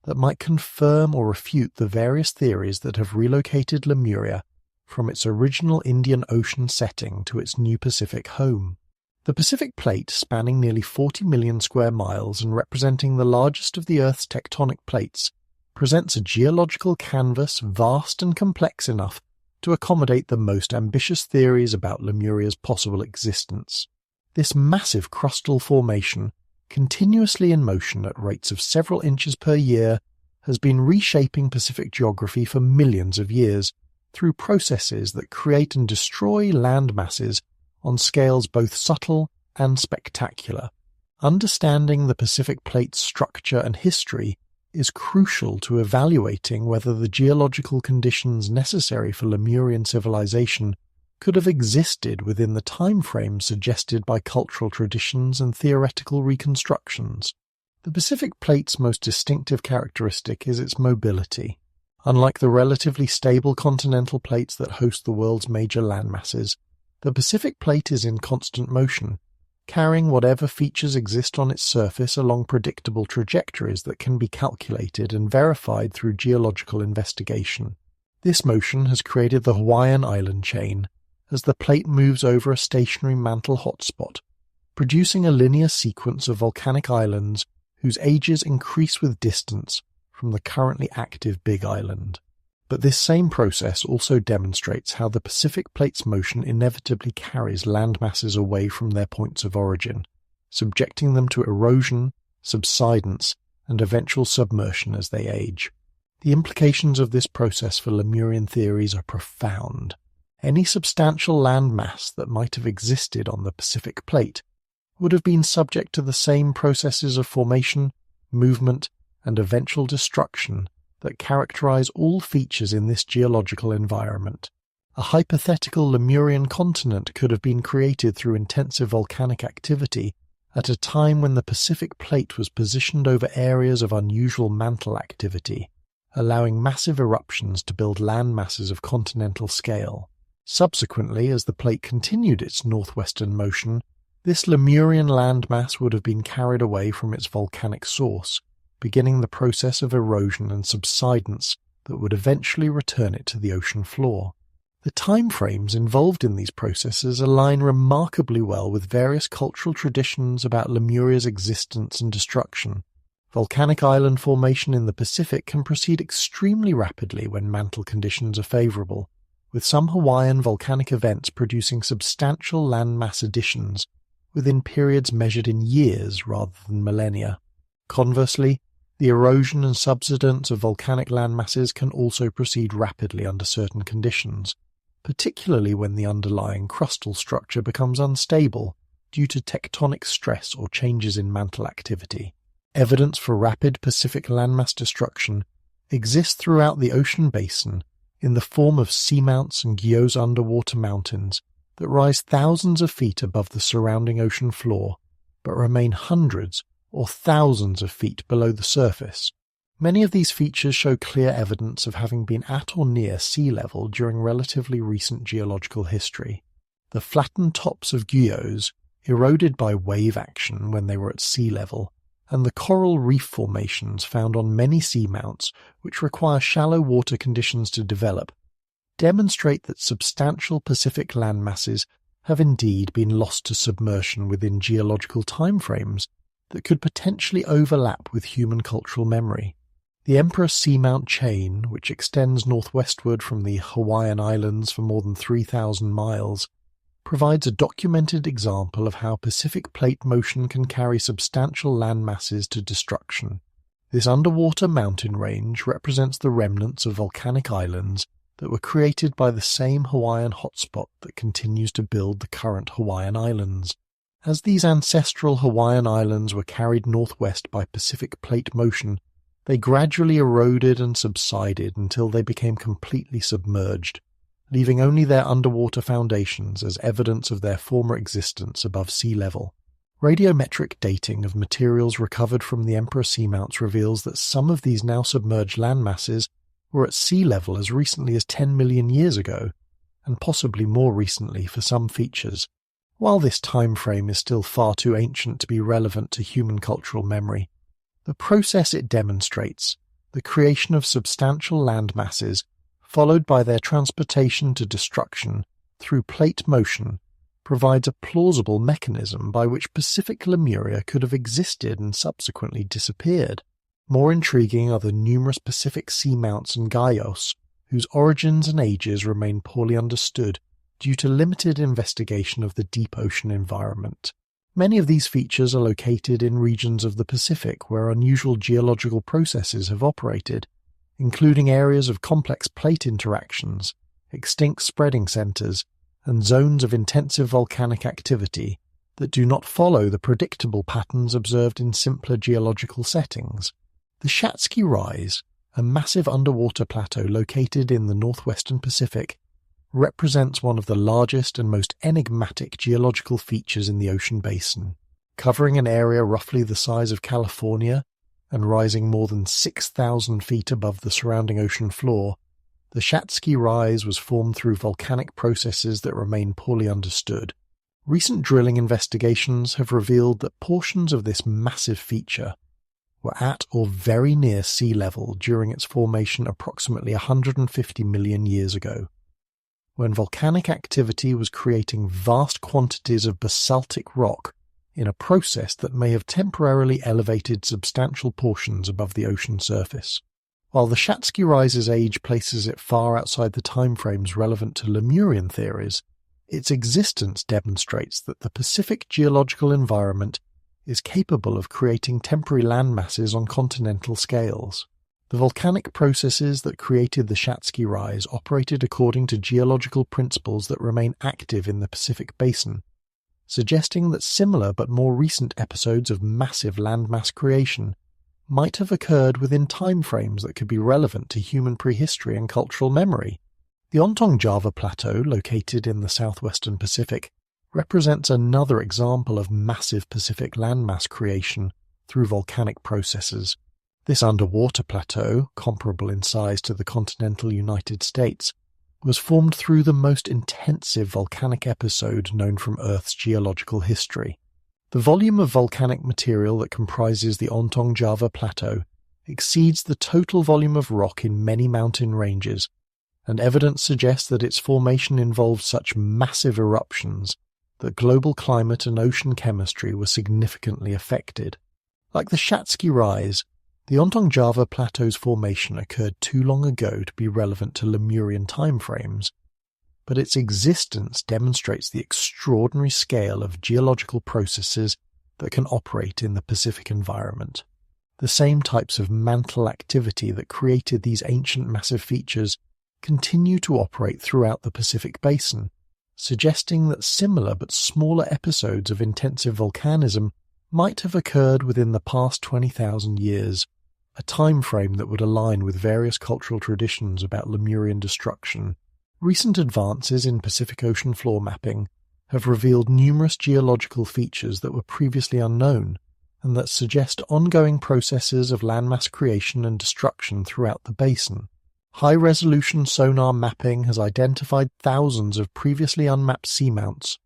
that might confirm or refute the various theories that have relocated Lemuria from its original Indian Ocean setting to its new Pacific home. The Pacific Plate, spanning nearly 40 million square miles and representing the largest of the Earth's tectonic plates, presents a geological canvas vast and complex enough to accommodate the most ambitious theories about Lemuria's possible existence. This massive crustal formation, continuously in motion at rates of several inches per year, has been reshaping Pacific geography for millions of years through processes that create and destroy land masses on scales both subtle and spectacular. Understanding the Pacific Plate's structure and history is crucial to evaluating whether the geological conditions necessary for Lemurian civilization could have existed within the time frame suggested by cultural traditions and theoretical reconstructions. The Pacific Plate's most distinctive characteristic is its mobility. Unlike the relatively stable continental plates that host the world's major landmasses, the Pacific Plate is in constant motion, carrying whatever features exist on its surface along predictable trajectories that can be calculated and verified through geological investigation. This motion has created the Hawaiian island chain, as the plate moves over a stationary mantle hotspot, producing a linear sequence of volcanic islands whose ages increase with distance from the currently active Big Island. But this same process also demonstrates how the Pacific Plate's motion inevitably carries landmasses away from their points of origin, subjecting them to erosion, subsidence, and eventual submersion as they age. The implications of this process for Lemurian theories are profound. Any substantial landmass that might have existed on the Pacific Plate would have been subject to the same processes of formation, movement, and eventual destruction that characterize all features in this geological environment. A hypothetical Lemurian continent could have been created through intensive volcanic activity at a time when the Pacific Plate was positioned over areas of unusual mantle activity, allowing massive eruptions to build land masses of continental scale. Subsequently, as the plate continued its northwestern motion, this Lemurian landmass would have been carried away from its volcanic source, beginning the process of erosion and subsidence that would eventually return it to the ocean floor. The timeframes involved in these processes align remarkably well with various cultural traditions about Lemuria's existence and destruction. Volcanic island formation in the Pacific can proceed extremely rapidly when mantle conditions are favorable, with some Hawaiian volcanic events producing substantial landmass additions within periods measured in years rather than millennia. Conversely, the erosion and subsidence of volcanic landmasses can also proceed rapidly under certain conditions, particularly when the underlying crustal structure becomes unstable due to tectonic stress or changes in mantle activity. Evidence for rapid Pacific landmass destruction exists throughout the ocean basin in the form of seamounts and guyot underwater mountains that rise thousands of feet above the surrounding ocean floor, but remain hundreds or thousands of feet below the surface. Many of these features show clear evidence of having been at or near sea level during relatively recent geological history. The flattened tops of guyots, eroded by wave action when they were at sea level, and the coral reef formations found on many seamounts which require shallow water conditions to develop, demonstrate that substantial Pacific landmasses have indeed been lost to submersion within geological timeframes that could potentially overlap with human cultural memory. The Emperor Seamount chain, which extends northwestward from the Hawaiian Islands for more than 3,000 miles, provides a documented example of how Pacific Plate motion can carry substantial land masses to destruction. This underwater mountain range represents the remnants of volcanic islands that were created by the same Hawaiian hotspot that continues to build the current Hawaiian Islands. As these ancestral Hawaiian islands were carried northwest by Pacific Plate motion, they gradually eroded and subsided until they became completely submerged, leaving only their underwater foundations as evidence of their former existence above sea level. Radiometric dating of materials recovered from the Emperor Seamounts reveals that some of these now submerged landmasses were at sea level as recently as 10 million years ago, and possibly more recently for some features. While this time frame is still far too ancient to be relevant to human cultural memory, the process it demonstrates, the creation of substantial land masses, followed by their transportation to destruction through plate motion, provides a plausible mechanism by which Pacific Lemuria could have existed and subsequently disappeared. More intriguing are the numerous Pacific seamounts and guyots, whose origins and ages remain poorly understood due to limited investigation of the deep ocean environment. Many of these features are located in regions of the Pacific where unusual geological processes have operated, including areas of complex plate interactions, extinct spreading centers, and zones of intensive volcanic activity that do not follow the predictable patterns observed in simpler geological settings. The Shatsky Rise, a massive underwater plateau located in the northwestern Pacific, represents one of the largest and most enigmatic geological features in the ocean basin. Covering an area roughly the size of California and rising more than 6,000 feet above the surrounding ocean floor, the Shatsky Rise was formed through volcanic processes that remain poorly understood. Recent drilling investigations have revealed that portions of this massive feature were at or very near sea level during its formation approximately 150 million years ago, when volcanic activity was creating vast quantities of basaltic rock in a process that may have temporarily elevated substantial portions above the ocean surface. While the Shatsky Rise's age places it far outside the timeframes relevant to Lemurian theories, its existence demonstrates that the Pacific geological environment is capable of creating temporary landmasses on continental scales. The volcanic processes that created the Shatsky Rise operated according to geological principles that remain active in the Pacific Basin, suggesting that similar but more recent episodes of massive landmass creation might have occurred within timeframes that could be relevant to human prehistory and cultural memory. The Ontong Java Plateau, located in the southwestern Pacific, represents another example of massive Pacific landmass creation through volcanic processes. This underwater plateau, comparable in size to the continental United States, was formed through the most intensive volcanic episode known from Earth's geological history. The volume of volcanic material that comprises the Ontong Java Plateau exceeds the total volume of rock in many mountain ranges, and evidence suggests that its formation involved such massive eruptions that global climate and ocean chemistry were significantly affected. Like the Shatsky Rise, the Ontong Java Plateau's formation occurred too long ago to be relevant to Lemurian timeframes, but its existence demonstrates the extraordinary scale of geological processes that can operate in the Pacific environment. The same types of mantle activity that created these ancient massive features continue to operate throughout the Pacific Basin, suggesting that similar but smaller episodes of intensive volcanism might have occurred within the past 20,000 years, a time frame that would align with various cultural traditions about Lemurian destruction. Recent advances in Pacific Ocean floor mapping have revealed numerous geological features that were previously unknown, and that suggest ongoing processes of landmass creation and destruction throughout the basin. High-resolution sonar mapping has identified thousands of previously unmapped seamounts,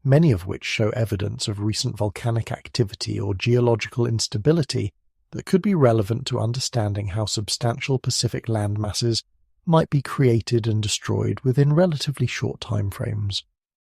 many of which show evidence of recent volcanic activity or geological instability that could be relevant to understanding how substantial Pacific landmasses might be created and destroyed within relatively short timeframes.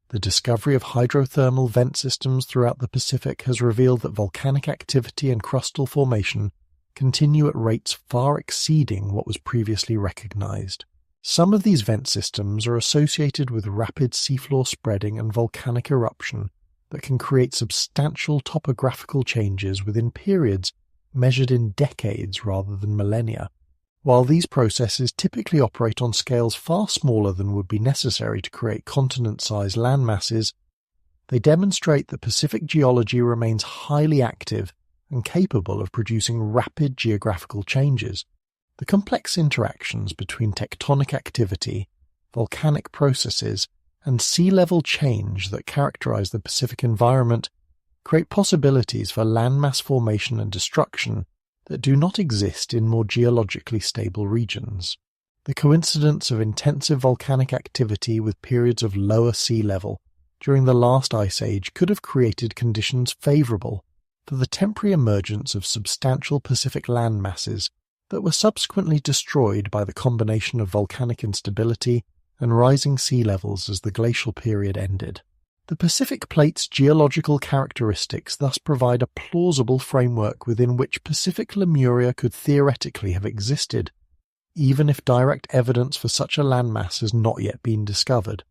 The discovery of hydrothermal vent systems throughout the Pacific has revealed that volcanic activity and crustal formation continue at rates far exceeding what was previously recognized. Some of these vent systems are associated with rapid seafloor spreading and volcanic eruption that can create substantial topographical changes within periods measured in decades rather than millennia. While these processes typically operate on scales far smaller than would be necessary to create continent-sized landmasses, they demonstrate that Pacific geology remains highly active and capable of producing rapid geographical changes. The complex interactions between tectonic activity, volcanic processes, and sea level change that characterize the Pacific environment create possibilities for landmass formation and destruction that do not exist in more geologically stable regions. The coincidence of intensive volcanic activity with periods of lower sea level during the last ice age could have created conditions favorable for the temporary emergence of substantial Pacific land masses that were subsequently destroyed by the combination of volcanic instability and rising sea levels as the glacial period ended. The Pacific Plate's geological characteristics thus provide a plausible framework within which Pacific Lemuria could theoretically have existed, even if direct evidence for such a landmass has not yet been discovered.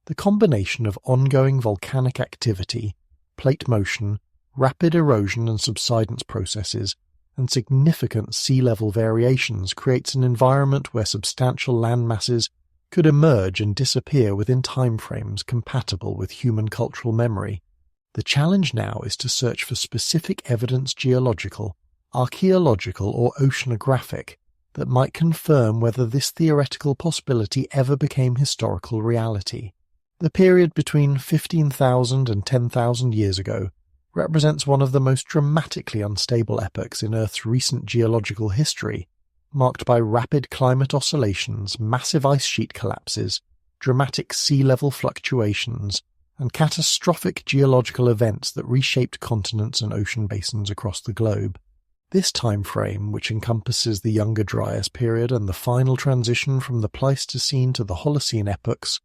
The combination of ongoing volcanic activity, plate motion, rapid erosion and subsidence processes, and significant sea level variations creates an environment where substantial land masses could emerge and disappear within timeframes compatible with human cultural memory. The challenge now is to search for specific evidence, geological, archaeological, or oceanographic, that might confirm whether this theoretical possibility ever became historical reality. The period between 15,000 and 10,000 years ago represents one of the most dramatically unstable epochs in Earth's recent geological history, marked by rapid climate oscillations, massive ice sheet collapses, dramatic sea level fluctuations, and catastrophic geological events that reshaped continents and ocean basins across the globe. This time frame, which encompasses the Younger Dryas period and the final transition from the Pleistocene to the Holocene epochs,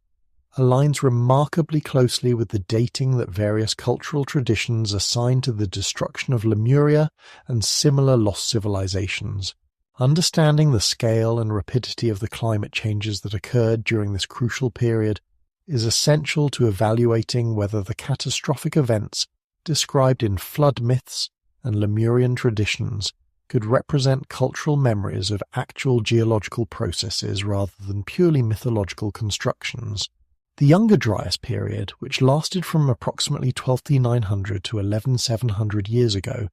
aligns remarkably closely with the dating that various cultural traditions assign to the destruction of Lemuria and similar lost civilizations. Understanding the scale and rapidity of the climate changes that occurred during this crucial period is essential to evaluating whether the catastrophic events described in flood myths and Lemurian traditions could represent cultural memories of actual geological processes rather than purely mythological constructions. The Younger Dryas period, which lasted from approximately 12,900 to 11,700 years ago,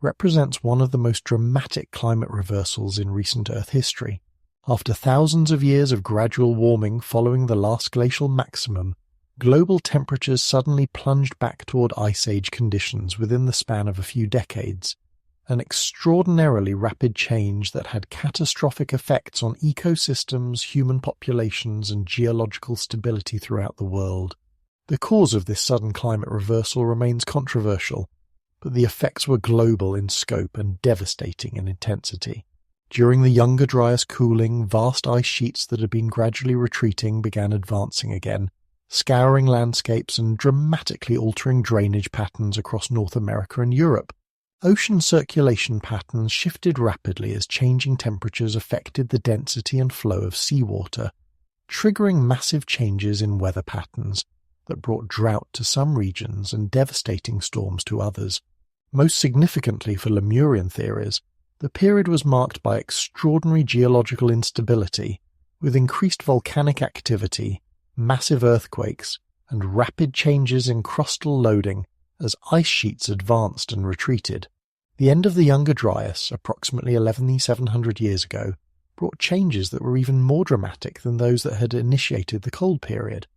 represents one of the most dramatic climate reversals in recent Earth history. After thousands of years of gradual warming following the last glacial maximum, global temperatures suddenly plunged back toward Ice Age conditions within the span of a few decades, an extraordinarily rapid change that had catastrophic effects on ecosystems, human populations, and geological stability throughout the world. The cause of this sudden climate reversal remains controversial, but the effects were global in scope and devastating in intensity. During the Younger Dryas cooling, vast ice sheets that had been gradually retreating began advancing again, scouring landscapes and dramatically altering drainage patterns across North America and Europe. Ocean circulation patterns shifted rapidly as changing temperatures affected the density and flow of seawater, triggering massive changes in weather patterns that brought drought to some regions and devastating storms to others. Most significantly for Lemurian theories, the period was marked by extraordinary geological instability, with increased volcanic activity, massive earthquakes, and rapid changes in crustal loading as ice sheets advanced and retreated. The end of the Younger Dryas, approximately 11,700 years ago, brought changes that were even more dramatic than those that had initiated the cold period.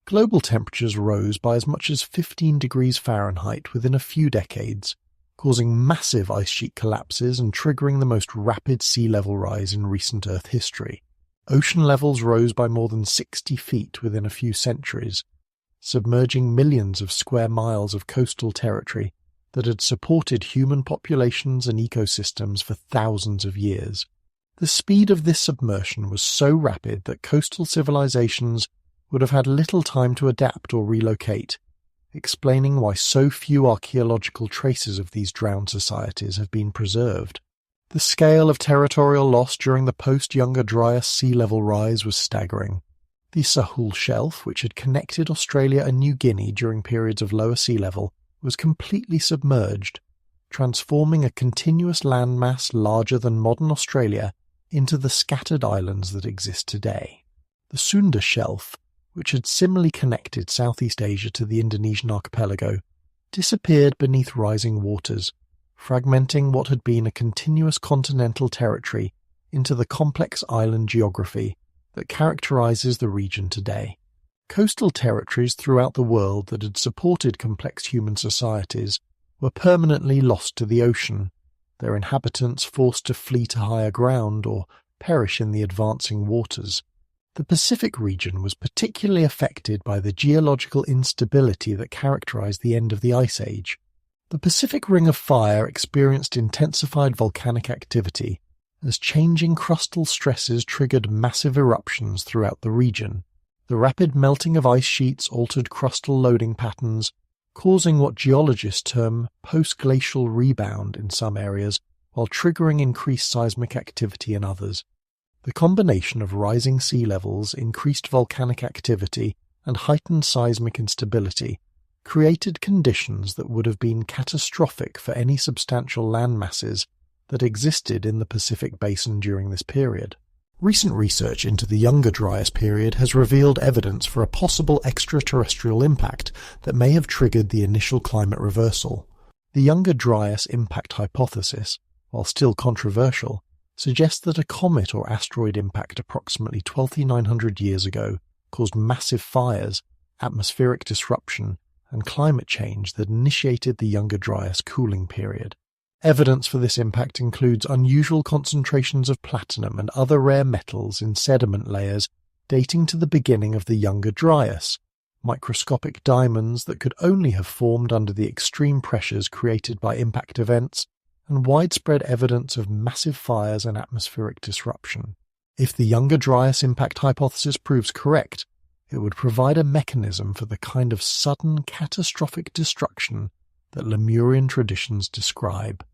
Global temperatures rose by as much as 15 degrees Fahrenheit within a few decades, causing massive ice sheet collapses and triggering the most rapid sea level rise in recent Earth history. Ocean levels rose by more than 60 feet within a few centuries, submerging millions of square miles of coastal territory that had supported human populations and ecosystems for thousands of years. The speed of this submersion was so rapid that coastal civilizations would have had little time to adapt or relocate, explaining why so few archaeological traces of these drowned societies have been preserved. The scale of territorial loss during the post-Younger Dryas sea level rise was staggering. The Sahul Shelf, which had connected Australia and New Guinea during periods of lower sea level, was completely submerged, transforming a continuous landmass larger than modern Australia into the scattered islands that exist today. The Sunda Shelf, which had similarly connected Southeast Asia to the Indonesian archipelago, disappeared beneath rising waters, fragmenting what had been a continuous continental territory into the complex island geography that characterizes the region today. Coastal territories throughout the world that had supported complex human societies were permanently lost to the ocean, their inhabitants forced to flee to higher ground or perish in the advancing waters. The Pacific region was particularly affected by the geological instability that characterized the end of the Ice Age. The Pacific Ring of Fire experienced intensified volcanic activity as changing crustal stresses triggered massive eruptions throughout the region. The rapid melting of ice sheets altered crustal loading patterns, causing what geologists term post-glacial rebound in some areas, while triggering increased seismic activity in others. The combination of rising sea levels, increased volcanic activity, and heightened seismic instability created conditions that would have been catastrophic for any substantial land masses that existed in the Pacific Basin during this period. Recent research into the Younger Dryas period has revealed evidence for a possible extraterrestrial impact that may have triggered the initial climate reversal. The Younger Dryas impact hypothesis, while still controversial, suggests that a comet or asteroid impact approximately 12,900 years ago caused massive fires, atmospheric disruption, and climate change that initiated the Younger Dryas cooling period. Evidence for this impact includes unusual concentrations of platinum and other rare metals in sediment layers dating to the beginning of the Younger Dryas, microscopic diamonds that could only have formed under the extreme pressures created by impact events, and widespread evidence of massive fires and atmospheric disruption. If the Younger Dryas impact hypothesis proves correct, it would provide a mechanism for the kind of sudden catastrophic destruction that Lemurian traditions describe.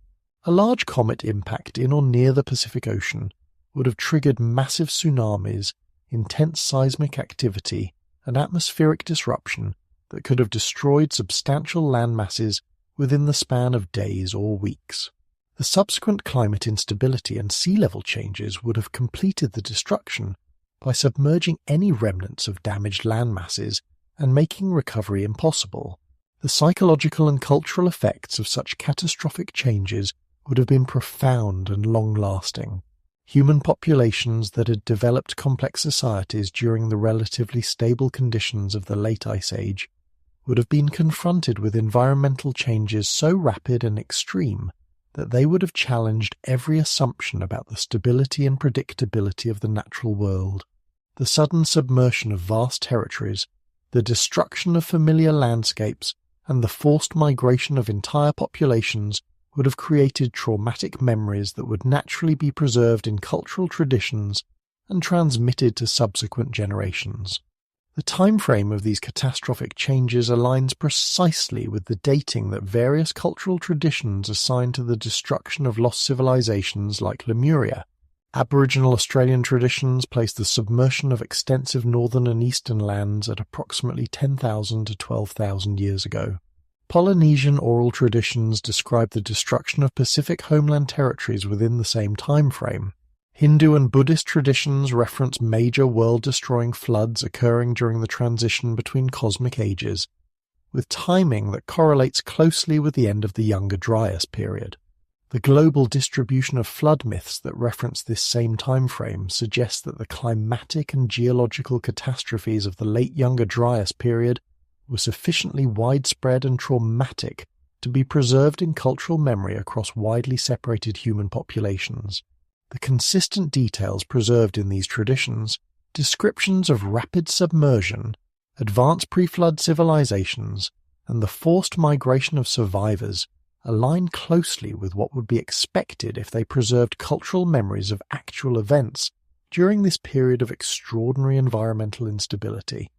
A large comet impact in or near the Pacific Ocean would have triggered massive tsunamis, intense seismic activity, and atmospheric disruption that could have destroyed substantial land masses within the span of days or weeks. The subsequent climate instability and sea level changes would have completed the destruction by submerging any remnants of damaged land masses and making recovery impossible. The psychological and cultural effects of such catastrophic changes would have been profound and long-lasting. Human populations that had developed complex societies during the relatively stable conditions of the late Ice Age would have been confronted with environmental changes so rapid and extreme that they would have challenged every assumption about the stability and predictability of the natural world. The sudden submersion of vast territories, the destruction of familiar landscapes, and the forced migration of entire populations would have created traumatic memories that would naturally be preserved in cultural traditions and transmitted to subsequent generations. The time frame of these catastrophic changes aligns precisely with the dating that various cultural traditions assign to the destruction of lost civilizations like Lemuria. Aboriginal Australian traditions place the submersion of extensive northern and eastern lands at approximately 10,000 to 12,000 years ago. Polynesian oral traditions describe the destruction of Pacific homeland territories within the same time frame. Hindu and Buddhist traditions reference major world-destroying floods occurring during the transition between cosmic ages, with timing that correlates closely with the end of the Younger Dryas period. The global distribution of flood myths that reference this same time frame suggests that the climatic and geological catastrophes of the late Younger Dryas period were sufficiently widespread and traumatic to be preserved in cultural memory across widely separated human populations. The consistent details preserved in these traditions, descriptions of rapid submersion, advanced pre-flood civilizations, and the forced migration of survivors align closely with what would be expected if they preserved cultural memories of actual events during this period of extraordinary environmental instability.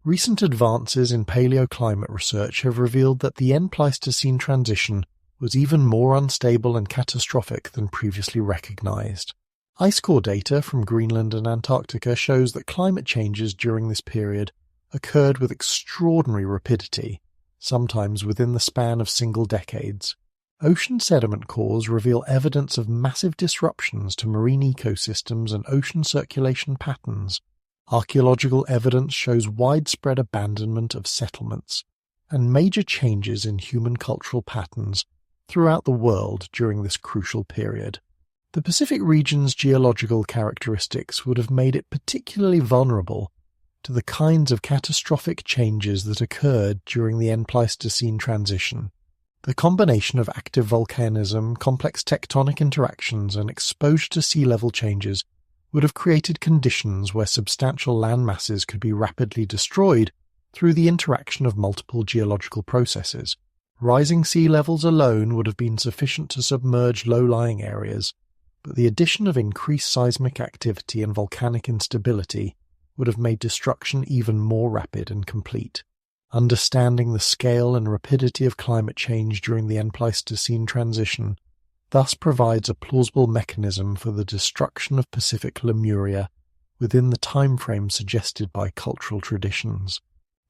Recent advances in paleoclimate research have revealed that the end-Pleistocene transition was even more unstable and catastrophic than previously recognized. Ice core data from Greenland and Antarctica shows that climate changes during this period occurred with extraordinary rapidity, sometimes within the span of single decades. Ocean sediment cores reveal evidence of massive disruptions to marine ecosystems and ocean circulation patterns. Archaeological evidence shows widespread abandonment of settlements and major changes in human cultural patterns throughout the world during this crucial period. The Pacific region's geological characteristics would have made it particularly vulnerable to the kinds of catastrophic changes that occurred during the end-Pleistocene transition. The combination of active volcanism, complex tectonic interactions, and exposure to sea level changes would have created conditions where substantial land masses could be rapidly destroyed through the interaction of multiple geological processes. Rising sea levels alone would have been sufficient to submerge low-lying areas, but the addition of increased seismic activity and volcanic instability would have made destruction even more rapid and complete. Understanding the scale and rapidity of climate change during the end-Pleistocene transition thus provides a plausible mechanism for the destruction of Pacific Lemuria within the time frame suggested by cultural traditions.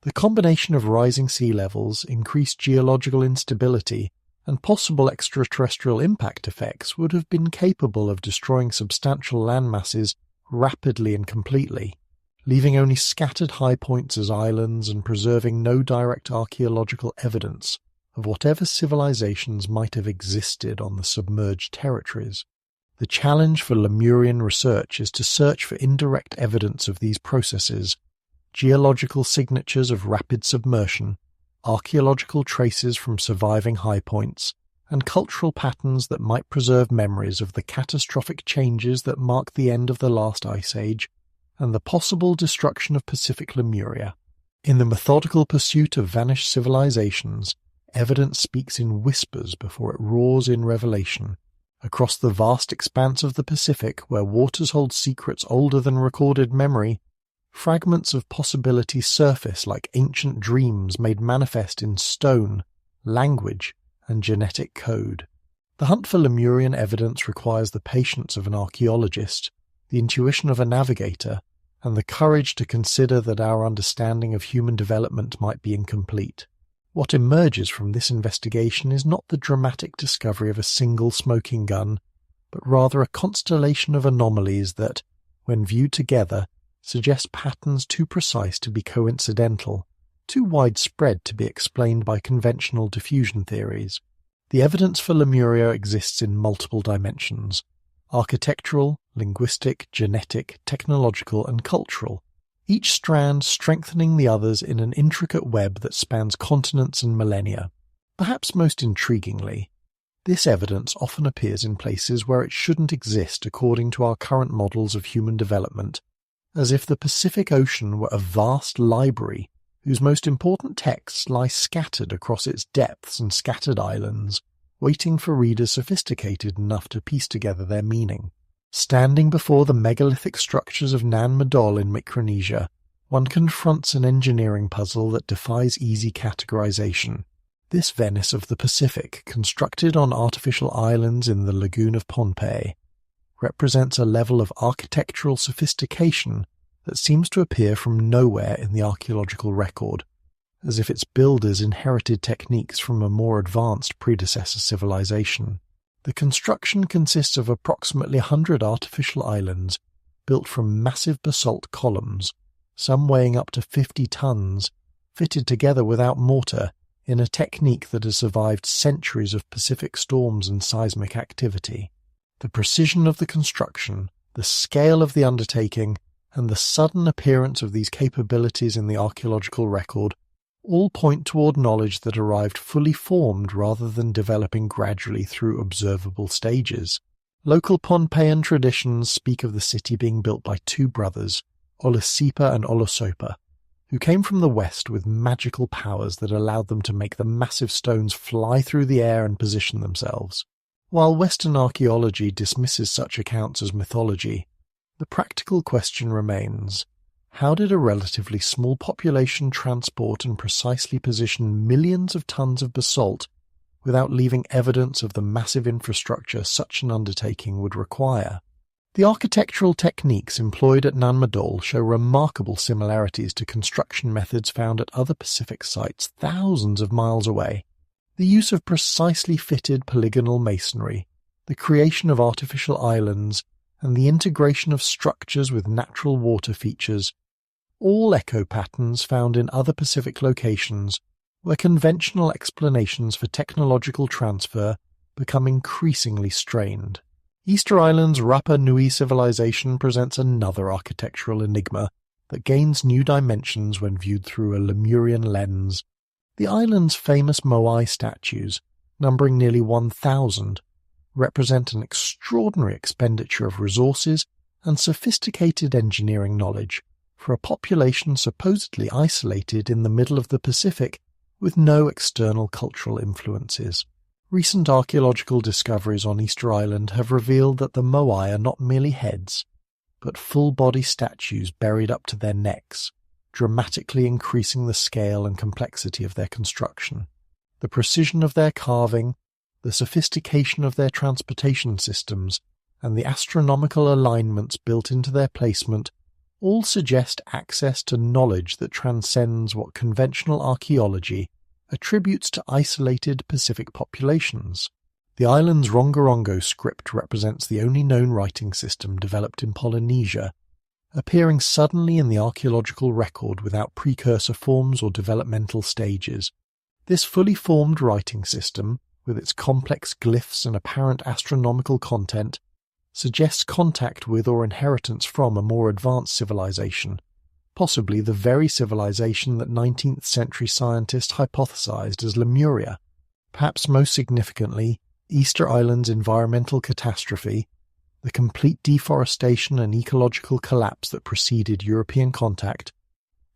The combination of rising sea levels, increased geological instability, and possible extraterrestrial impact effects would have been capable of destroying substantial land masses rapidly and completely, leaving only scattered high points as islands and preserving no direct archaeological evidence of whatever civilizations might have existed on the submerged territories. The challenge for Lemurian research is to search for indirect evidence of these processes, geological signatures of rapid submersion, archaeological traces from surviving high points, and cultural patterns that might preserve memories of the catastrophic changes that mark the end of the last ice age and the possible destruction of Pacific Lemuria. In the methodical pursuit of vanished civilizations, evidence speaks in whispers before it roars in revelation. Across the vast expanse of the Pacific, where waters hold secrets older than recorded memory, fragments of possibility surface like ancient dreams made manifest in stone, language, and genetic code. The hunt for Lemurian evidence requires the patience of an archaeologist, the intuition of a navigator, and the courage to consider that our understanding of human development might be incomplete. What emerges from this investigation is not the dramatic discovery of a single smoking gun, but rather a constellation of anomalies that, when viewed together, suggest patterns too precise to be coincidental, too widespread to be explained by conventional diffusion theories. The evidence for Lemuria exists in multiple dimensions: architectural, linguistic, genetic, technological, and cultural, each strand strengthening the others in an intricate web that spans continents and millennia. Perhaps most intriguingly, this evidence often appears in places where it shouldn't exist according to our current models of human development, as if the Pacific Ocean were a vast library whose most important texts lie scattered across its depths and scattered islands, waiting for readers sophisticated enough to piece together their meaning. Standing before the megalithic structures of Nan Madol in Micronesia, one confronts an engineering puzzle that defies easy categorization. This Venice of the Pacific, constructed on artificial islands in the lagoon of Pohnpei, represents a level of architectural sophistication that seems to appear from nowhere in the archaeological record, as if its builders inherited techniques from a more advanced predecessor civilization. The construction consists of approximately 100 artificial islands built from massive basalt columns, some weighing up to 50 tons, fitted together without mortar in a technique that has survived centuries of Pacific storms and seismic activity. The precision of the construction, the scale of the undertaking, and the sudden appearance of these capabilities in the archaeological record all point toward knowledge that arrived fully formed rather than developing gradually through observable stages. Local Pohnpeian traditions speak of the city being built by two brothers, Olisipa and Olosopa, who came from the west with magical powers that allowed them to make the massive stones fly through the air and position themselves. While Western archaeology dismisses such accounts as mythology, the practical question remains: how did a relatively small population transport and precisely position millions of tons of basalt without leaving evidence of the massive infrastructure such an undertaking would require? The architectural techniques employed at Nan Madol show remarkable similarities to construction methods found at other Pacific sites thousands of miles away. The use of precisely fitted polygonal masonry, the creation of artificial islands, and the integration of structures with natural water features, all echo patterns found in other Pacific locations where conventional explanations for technological transfer become increasingly strained. Easter Island's Rapa Nui civilization presents another architectural enigma that gains new dimensions when viewed through a Lemurian lens. The island's famous Moai statues, numbering nearly 1,000, represent an extraordinary expenditure of resources and sophisticated engineering knowledge for a population supposedly isolated in the middle of the Pacific with no external cultural influences. Recent archaeological discoveries on Easter Island have revealed that the Moai are not merely heads, but full-body statues buried up to their necks, dramatically increasing the scale and complexity of their construction. The precision of their carving, the sophistication of their transportation systems, and the astronomical alignments built into their placement all suggest access to knowledge that transcends what conventional archaeology attributes to isolated Pacific populations. The island's Rongorongo script represents the only known writing system developed in Polynesia, appearing suddenly in the archaeological record without precursor forms or developmental stages. This fully formed writing system, with its complex glyphs and apparent astronomical content, suggests contact with or inheritance from a more advanced civilization, possibly the very civilization that 19th century scientists hypothesized as Lemuria. Perhaps most significantly, Easter Island's environmental catastrophe, the complete deforestation and ecological collapse that preceded European contact,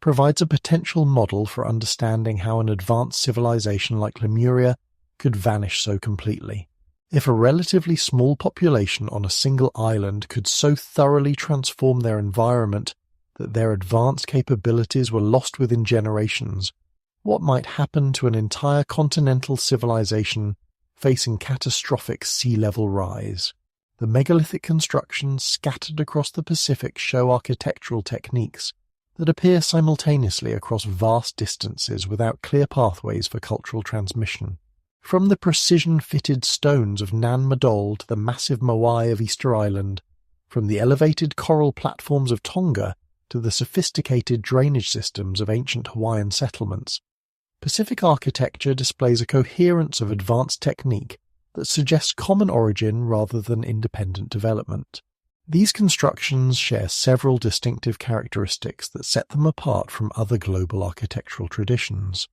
provides a potential model for understanding how an advanced civilization like Lemuria could vanish so completely. If a relatively small population on a single island could so thoroughly transform their environment that their advanced capabilities were lost within generations, what might happen to an entire continental civilization facing catastrophic sea level rise? The megalithic constructions scattered across the Pacific show architectural techniques that appear simultaneously across vast distances without clear pathways for cultural transmission. From the precision-fitted stones of Nan Madol to the massive Moai of Easter Island, from the elevated coral platforms of Tonga to the sophisticated drainage systems of ancient Hawaiian settlements, Pacific architecture displays a coherence of advanced technique that suggests common origin rather than independent development. These constructions share several distinctive characteristics that set them apart from other global architectural traditions.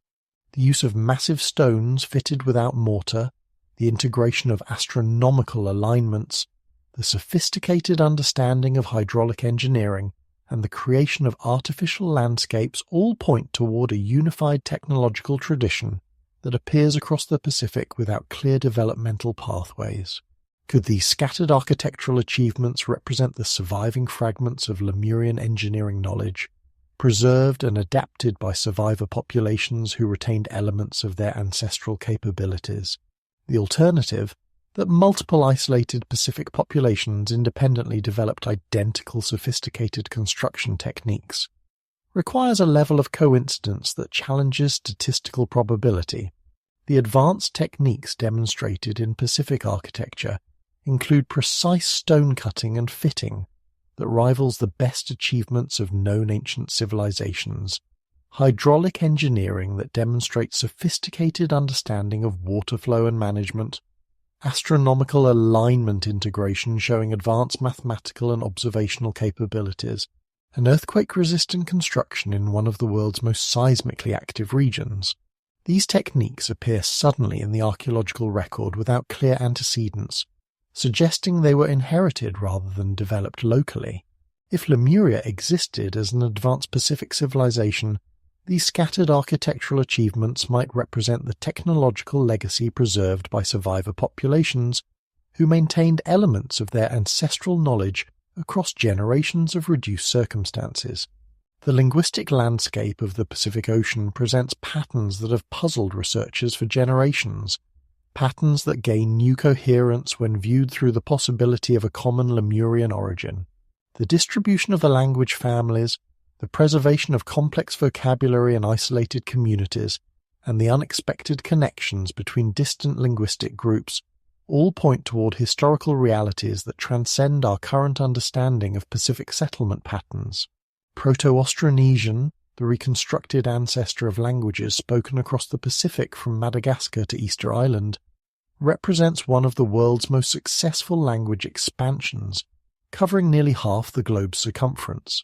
The use of massive stones fitted without mortar, the integration of astronomical alignments, the sophisticated understanding of hydraulic engineering, and the creation of artificial landscapes all point toward a unified technological tradition that appears across the Pacific without clear developmental pathways. Could these scattered architectural achievements represent the surviving fragments of Lemurian engineering knowledge, preserved and adapted by survivor populations who retained elements of their ancestral capabilities? The alternative, that multiple isolated Pacific populations independently developed identical sophisticated construction techniques, requires a level of coincidence that challenges statistical probability. The advanced techniques demonstrated in Pacific architecture include precise stone cutting and fitting that rivals the best achievements of known ancient civilizations, hydraulic engineering that demonstrates sophisticated understanding of water flow and management, astronomical alignment integration showing advanced mathematical and observational capabilities, and earthquake-resistant construction in one of the world's most seismically active regions. These techniques appear suddenly in the archaeological record without clear antecedents, suggesting they were inherited rather than developed locally. If Lemuria existed as an advanced Pacific civilization, these scattered architectural achievements might represent the technological legacy preserved by survivor populations who maintained elements of their ancestral knowledge across generations of reduced circumstances. The linguistic landscape of the Pacific Ocean presents patterns that have puzzled researchers for generations, patterns that gain new coherence when viewed through the possibility of a common Lemurian origin. The distribution of the language families, the preservation of complex vocabulary in isolated communities, and the unexpected connections between distant linguistic groups all point toward historical realities that transcend our current understanding of Pacific settlement patterns. Proto-Austronesian, the reconstructed ancestor of languages spoken across the Pacific from Madagascar to Easter Island, represents one of the world's most successful language expansions, covering nearly half the globe's circumference.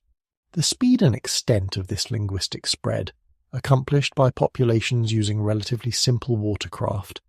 The speed and extent of this linguistic spread, accomplished by populations using relatively simple watercraft,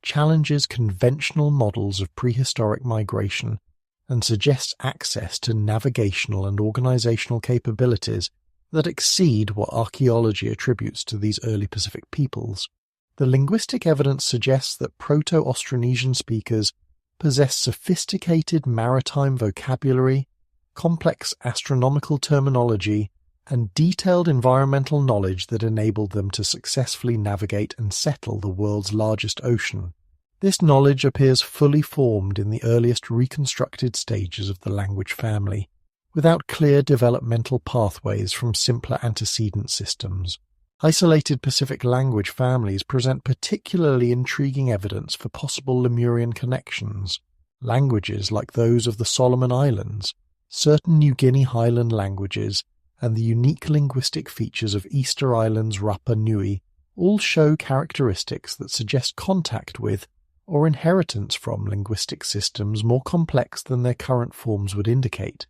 challenges conventional models of prehistoric migration and suggests access to navigational and organizational capabilities that exceed what archaeology attributes to these early Pacific peoples. The linguistic evidence suggests that Proto-Austronesian speakers possess sophisticated maritime vocabulary, complex astronomical terminology, and detailed environmental knowledge that enabled them to successfully navigate and settle the world's largest ocean. This knowledge appears fully formed in the earliest reconstructed stages of the language family, without clear developmental pathways from simpler antecedent systems. Isolated Pacific language families present particularly intriguing evidence for possible Lemurian connections. Languages like those of the Solomon Islands, certain New Guinea Highland languages, and the unique linguistic features of Easter Island's Rapa Nui all show characteristics that suggest contact with or inheritance from linguistic systems more complex than their current forms would indicate.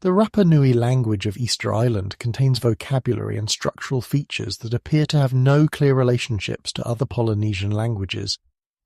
The Rapa Nui language of Easter Island contains vocabulary and structural features that appear to have no clear relationships to other Polynesian languages,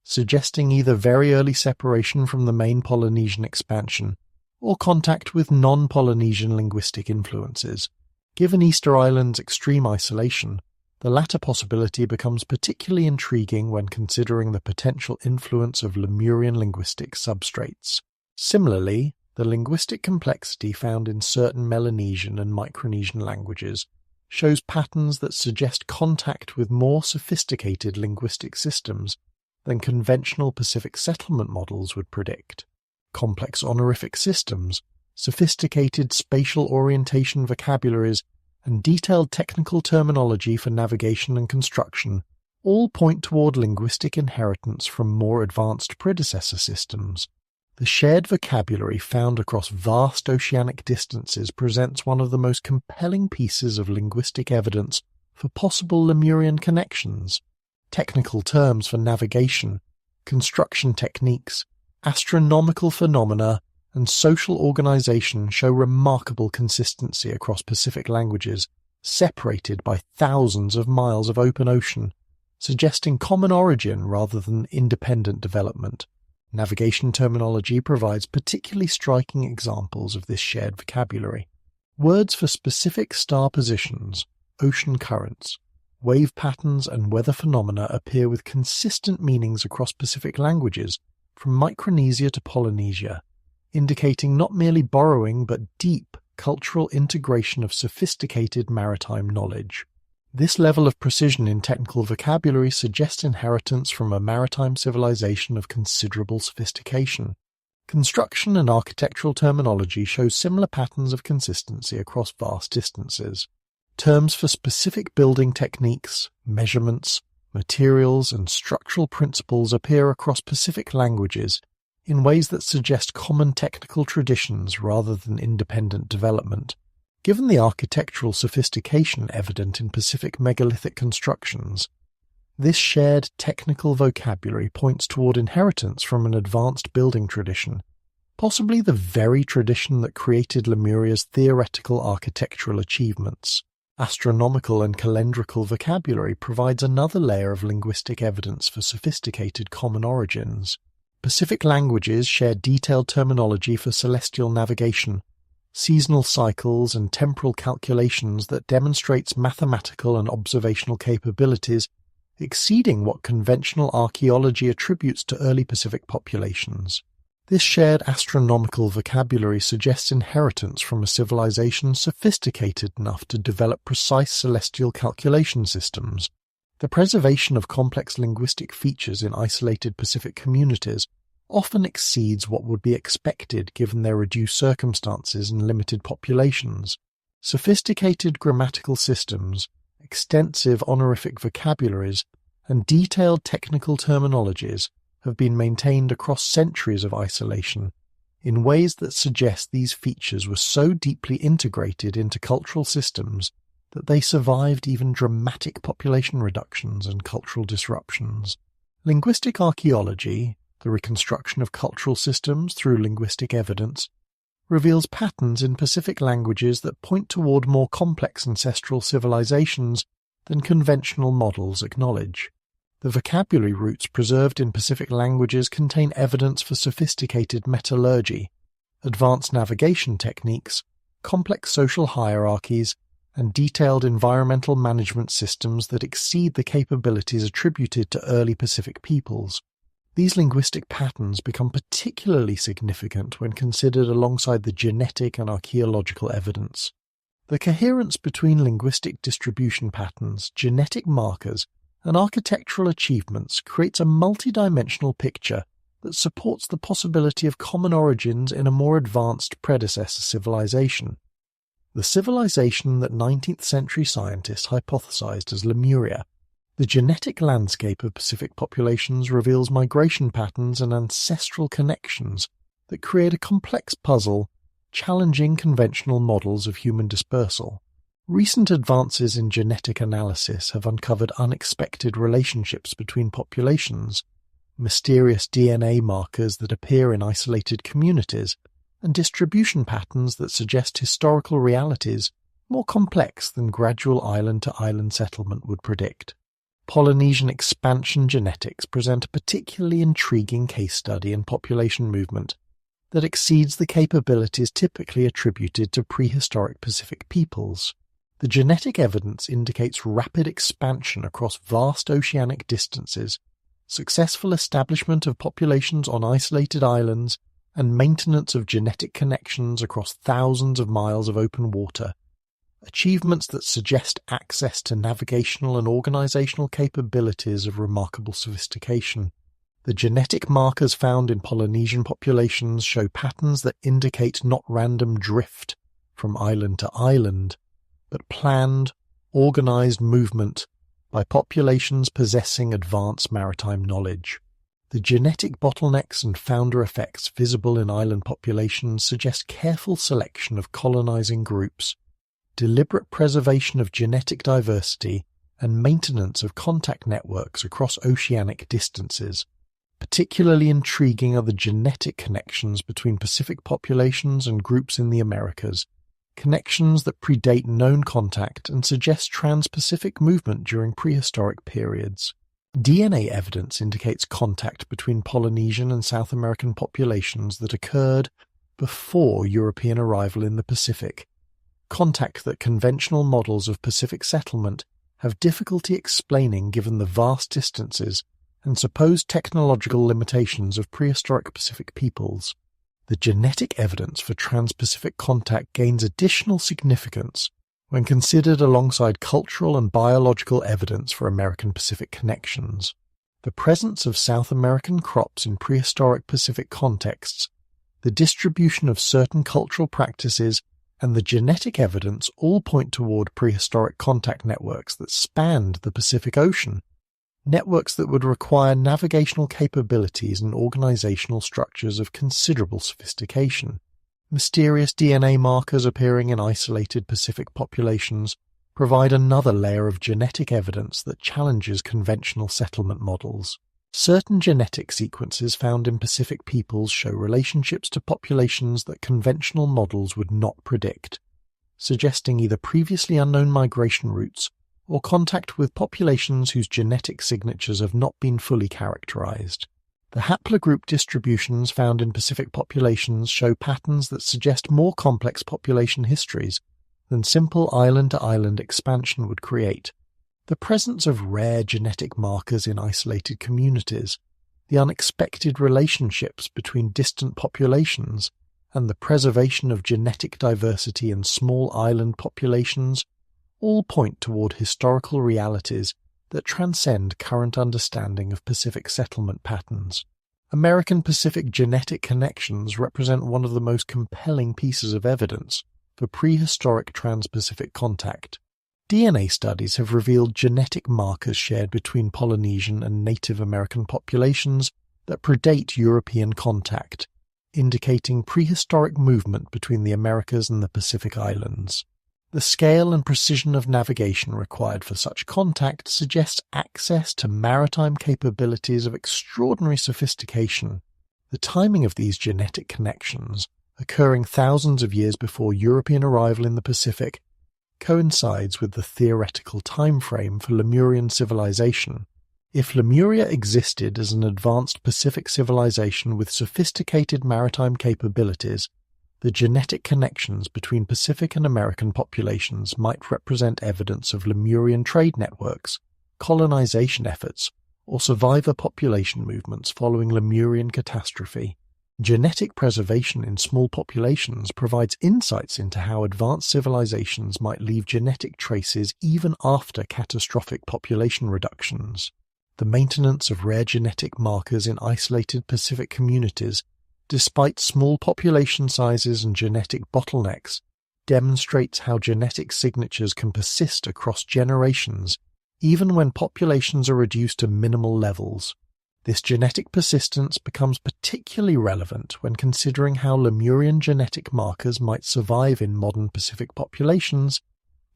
suggesting either very early separation from the main Polynesian expansion or contact with non-Polynesian linguistic influences. Given Easter Island's extreme isolation, the latter possibility becomes particularly intriguing when considering the potential influence of Lemurian linguistic substrates. Similarly, the linguistic complexity found in certain Melanesian and Micronesian languages shows patterns that suggest contact with more sophisticated linguistic systems than conventional Pacific settlement models would predict. Complex honorific systems, sophisticated spatial orientation vocabularies, and detailed technical terminology for navigation and construction all point toward linguistic inheritance from more advanced predecessor systems. The shared vocabulary found across vast oceanic distances presents one of the most compelling pieces of linguistic evidence for possible Lemurian connections. Technical terms for navigation, construction techniques, astronomical phenomena, and social organization show remarkable consistency across Pacific languages, separated by thousands of miles of open ocean, suggesting common origin rather than independent development. Navigation terminology provides particularly striking examples of this shared vocabulary. Words for specific star positions, ocean currents, wave patterns, and weather phenomena appear with consistent meanings across Pacific languages, from Micronesia to Polynesia, indicating not merely borrowing but deep cultural integration of sophisticated maritime knowledge. This level of precision in technical vocabulary suggests inheritance from a maritime civilization of considerable sophistication. Construction and architectural terminology show similar patterns of consistency across vast distances. Terms for specific building techniques, measurements, materials, and structural principles appear across Pacific languages in ways that suggest common technical traditions rather than independent development. Given the architectural sophistication evident in Pacific megalithic constructions, this shared technical vocabulary points toward inheritance from an advanced building tradition, possibly the very tradition that created Lemuria's theoretical architectural achievements. Astronomical and calendrical vocabulary provides another layer of linguistic evidence for sophisticated common origins. Pacific languages share detailed terminology for celestial navigation, seasonal cycles, and temporal calculations that demonstrates mathematical and observational capabilities exceeding what conventional archaeology attributes to early Pacific populations. This shared astronomical vocabulary suggests inheritance from a civilization sophisticated enough to develop precise celestial calculation systems. The preservation of complex linguistic features in isolated Pacific communities often exceeds what would be expected given their reduced circumstances and limited populations. Sophisticated grammatical systems, extensive honorific vocabularies, and detailed technical terminologies have been maintained across centuries of isolation in ways that suggest these features were so deeply integrated into cultural systems that they survived even dramatic population reductions and cultural disruptions. Linguistic archaeology, the reconstruction of cultural systems through linguistic evidence, reveals patterns in Pacific languages that point toward more complex ancestral civilizations than conventional models acknowledge. The vocabulary roots preserved in Pacific languages contain evidence for sophisticated metallurgy, advanced navigation techniques, complex social hierarchies, and detailed environmental management systems that exceed the capabilities attributed to early Pacific peoples. These linguistic patterns become particularly significant when considered alongside the genetic and archaeological evidence. The coherence between linguistic distribution patterns, genetic markers, and architectural achievements creates a multidimensional picture that supports the possibility of common origins in a more advanced predecessor civilization. The civilization that 19th century scientists hypothesized as Lemuria. The genetic landscape of Pacific populations reveals migration patterns and ancestral connections that create a complex puzzle, challenging conventional models of human dispersal. Recent advances in genetic analysis have uncovered unexpected relationships between populations, mysterious DNA markers that appear in isolated communities, and distribution patterns that suggest historical realities more complex than gradual island-to-island settlement would predict. Polynesian expansion genetics present a particularly intriguing case study in population movement that exceeds the capabilities typically attributed to prehistoric Pacific peoples. The genetic evidence indicates rapid expansion across vast oceanic distances, successful establishment of populations on isolated islands, and maintenance of genetic connections across thousands of miles of open water, achievements that suggest access to navigational and organizational capabilities of remarkable sophistication. The genetic markers found in Polynesian populations show patterns that indicate not random drift from island to island, but planned, organized movement by populations possessing advanced maritime knowledge. The genetic bottlenecks and founder effects visible in island populations suggest careful selection of colonizing groups, deliberate preservation of genetic diversity, and maintenance of contact networks across oceanic distances. Particularly intriguing are the genetic connections between Pacific populations and groups in the Americas, connections that predate known contact and suggest trans-Pacific movement during prehistoric periods. DNA evidence indicates contact between Polynesian and South American populations that occurred before European arrival in the Pacific, contact that conventional models of Pacific settlement have difficulty explaining given the vast distances and supposed technological limitations of prehistoric Pacific peoples. The genetic evidence for trans-Pacific contact gains additional significance when considered alongside cultural and biological evidence for American Pacific connections. The presence of South American crops in prehistoric Pacific contexts, the distribution of certain cultural practices, and the genetic evidence all point toward prehistoric contact networks that spanned the Pacific Ocean, networks that would require navigational capabilities and organizational structures of considerable sophistication. Mysterious DNA markers appearing in isolated Pacific populations provide another layer of genetic evidence that challenges conventional settlement models. Certain genetic sequences found in Pacific peoples show relationships to populations that conventional models would not predict, suggesting either previously unknown migration routes or contact with populations whose genetic signatures have not been fully characterized. The haplogroup distributions found in Pacific populations show patterns that suggest more complex population histories than simple island-to-island expansion would create. The presence of rare genetic markers in isolated communities, the unexpected relationships between distant populations, and the preservation of genetic diversity in small island populations all point toward historical realities that transcend current understanding of Pacific settlement patterns. American Pacific genetic connections represent one of the most compelling pieces of evidence for prehistoric trans-Pacific contact. DNA studies have revealed genetic markers shared between Polynesian and Native American populations that predate European contact, indicating prehistoric movement between the Americas and the Pacific Islands. The scale and precision of navigation required for such contact suggests access to maritime capabilities of extraordinary sophistication. The timing of these genetic connections, occurring thousands of years before European arrival in the Pacific, coincides with the theoretical time frame for Lemurian civilization. If Lemuria existed as an advanced Pacific civilization with sophisticated maritime capabilities, the genetic connections between Pacific and American populations might represent evidence of Lemurian trade networks, colonization efforts, or survivor population movements following Lemurian catastrophe. Genetic preservation in small populations provides insights into how advanced civilizations might leave genetic traces even after catastrophic population reductions. The maintenance of rare genetic markers in isolated Pacific communities, despite small population sizes and genetic bottlenecks, demonstrates how genetic signatures can persist across generations, even when populations are reduced to minimal levels. This genetic persistence becomes particularly relevant when considering how Lemurian genetic markers might survive in modern Pacific populations,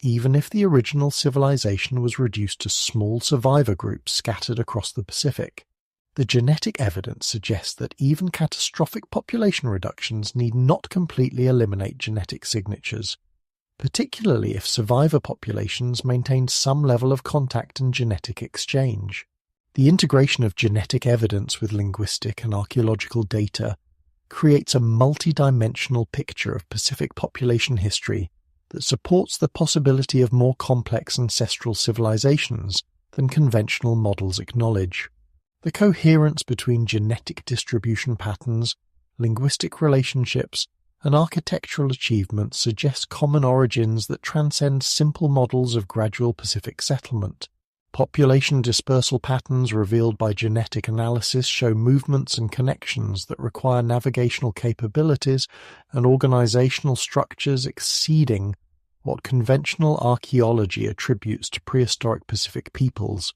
even if the original civilization was reduced to small survivor groups scattered across the Pacific. The genetic evidence suggests that even catastrophic population reductions need not completely eliminate genetic signatures, particularly if survivor populations maintain some level of contact and genetic exchange. The integration of genetic evidence with linguistic and archaeological data creates a multidimensional picture of Pacific population history that supports the possibility of more complex ancestral civilizations than conventional models acknowledge. The coherence between genetic distribution patterns, linguistic relationships, and architectural achievements suggests common origins that transcend simple models of gradual Pacific settlement. Population dispersal patterns revealed by genetic analysis show movements and connections that require navigational capabilities and organizational structures exceeding what conventional archaeology attributes to prehistoric Pacific peoples.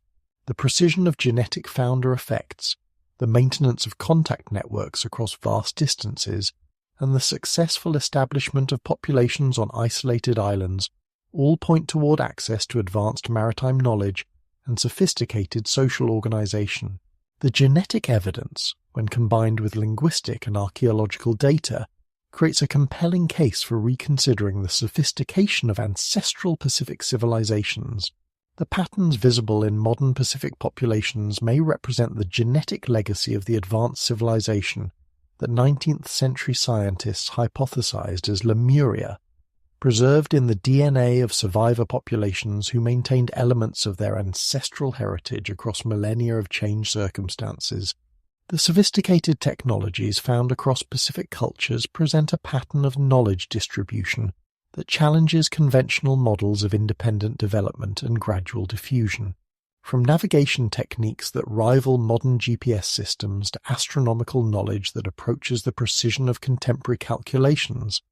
The precision of genetic founder effects, the maintenance of contact networks across vast distances, and the successful establishment of populations on isolated islands all point toward access to advanced maritime knowledge and sophisticated social organization. The genetic evidence, when combined with linguistic and archaeological data, creates a compelling case for reconsidering the sophistication of ancestral Pacific civilizations. The patterns visible in modern Pacific populations may represent the genetic legacy of the advanced civilization that 19th century scientists hypothesized as Lemuria, preserved in the DNA of survivor populations who maintained elements of their ancestral heritage across millennia of changed circumstances. The sophisticated technologies found across Pacific cultures present a pattern of knowledge distribution that challenges conventional models of independent development and gradual diffusion. From navigation techniques that rival modern GPS systems to astronomical knowledge that approaches the precision of contemporary calculations,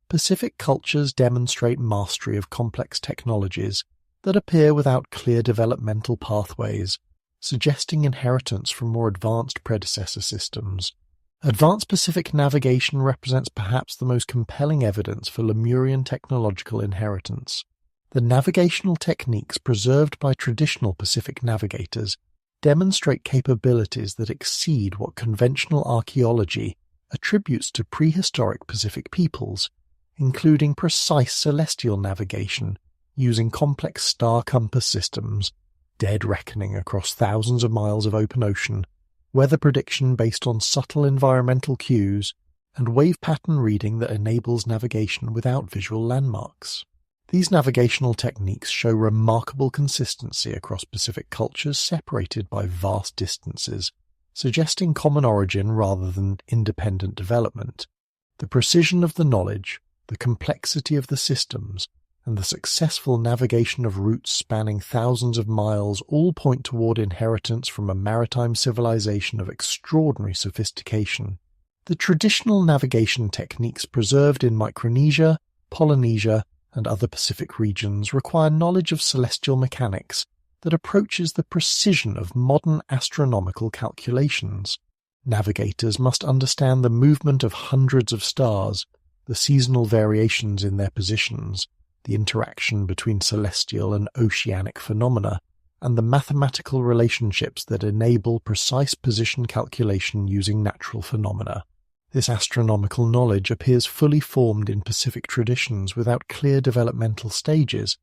Pacific cultures demonstrate mastery of complex technologies that appear without clear developmental pathways, suggesting inheritance from more advanced predecessor systems. Advanced Pacific navigation represents perhaps the most compelling evidence for Lemurian technological inheritance. The navigational techniques preserved by traditional Pacific navigators demonstrate capabilities that exceed what conventional archaeology attributes to prehistoric Pacific peoples, including precise celestial navigation using complex star compass systems, dead reckoning across thousands of miles of open ocean, weather prediction based on subtle environmental cues, and wave pattern reading that enables navigation without visual landmarks. These navigational techniques show remarkable consistency across Pacific cultures separated by vast distances, suggesting common origin rather than independent development. The precision of the knowledge, the complexity of the systems, and the successful navigation of routes spanning thousands of miles all point toward inheritance from a maritime civilization of extraordinary sophistication. The traditional navigation techniques preserved in Micronesia, Polynesia, and other Pacific regions require knowledge of celestial mechanics that approaches the precision of modern astronomical calculations. Navigators must understand the movement of hundreds of stars, the seasonal variations in their positions, the interaction between celestial and oceanic phenomena, and the mathematical relationships that enable precise position calculation using natural phenomena. This astronomical knowledge appears fully formed in Pacific traditions without clear developmental stages,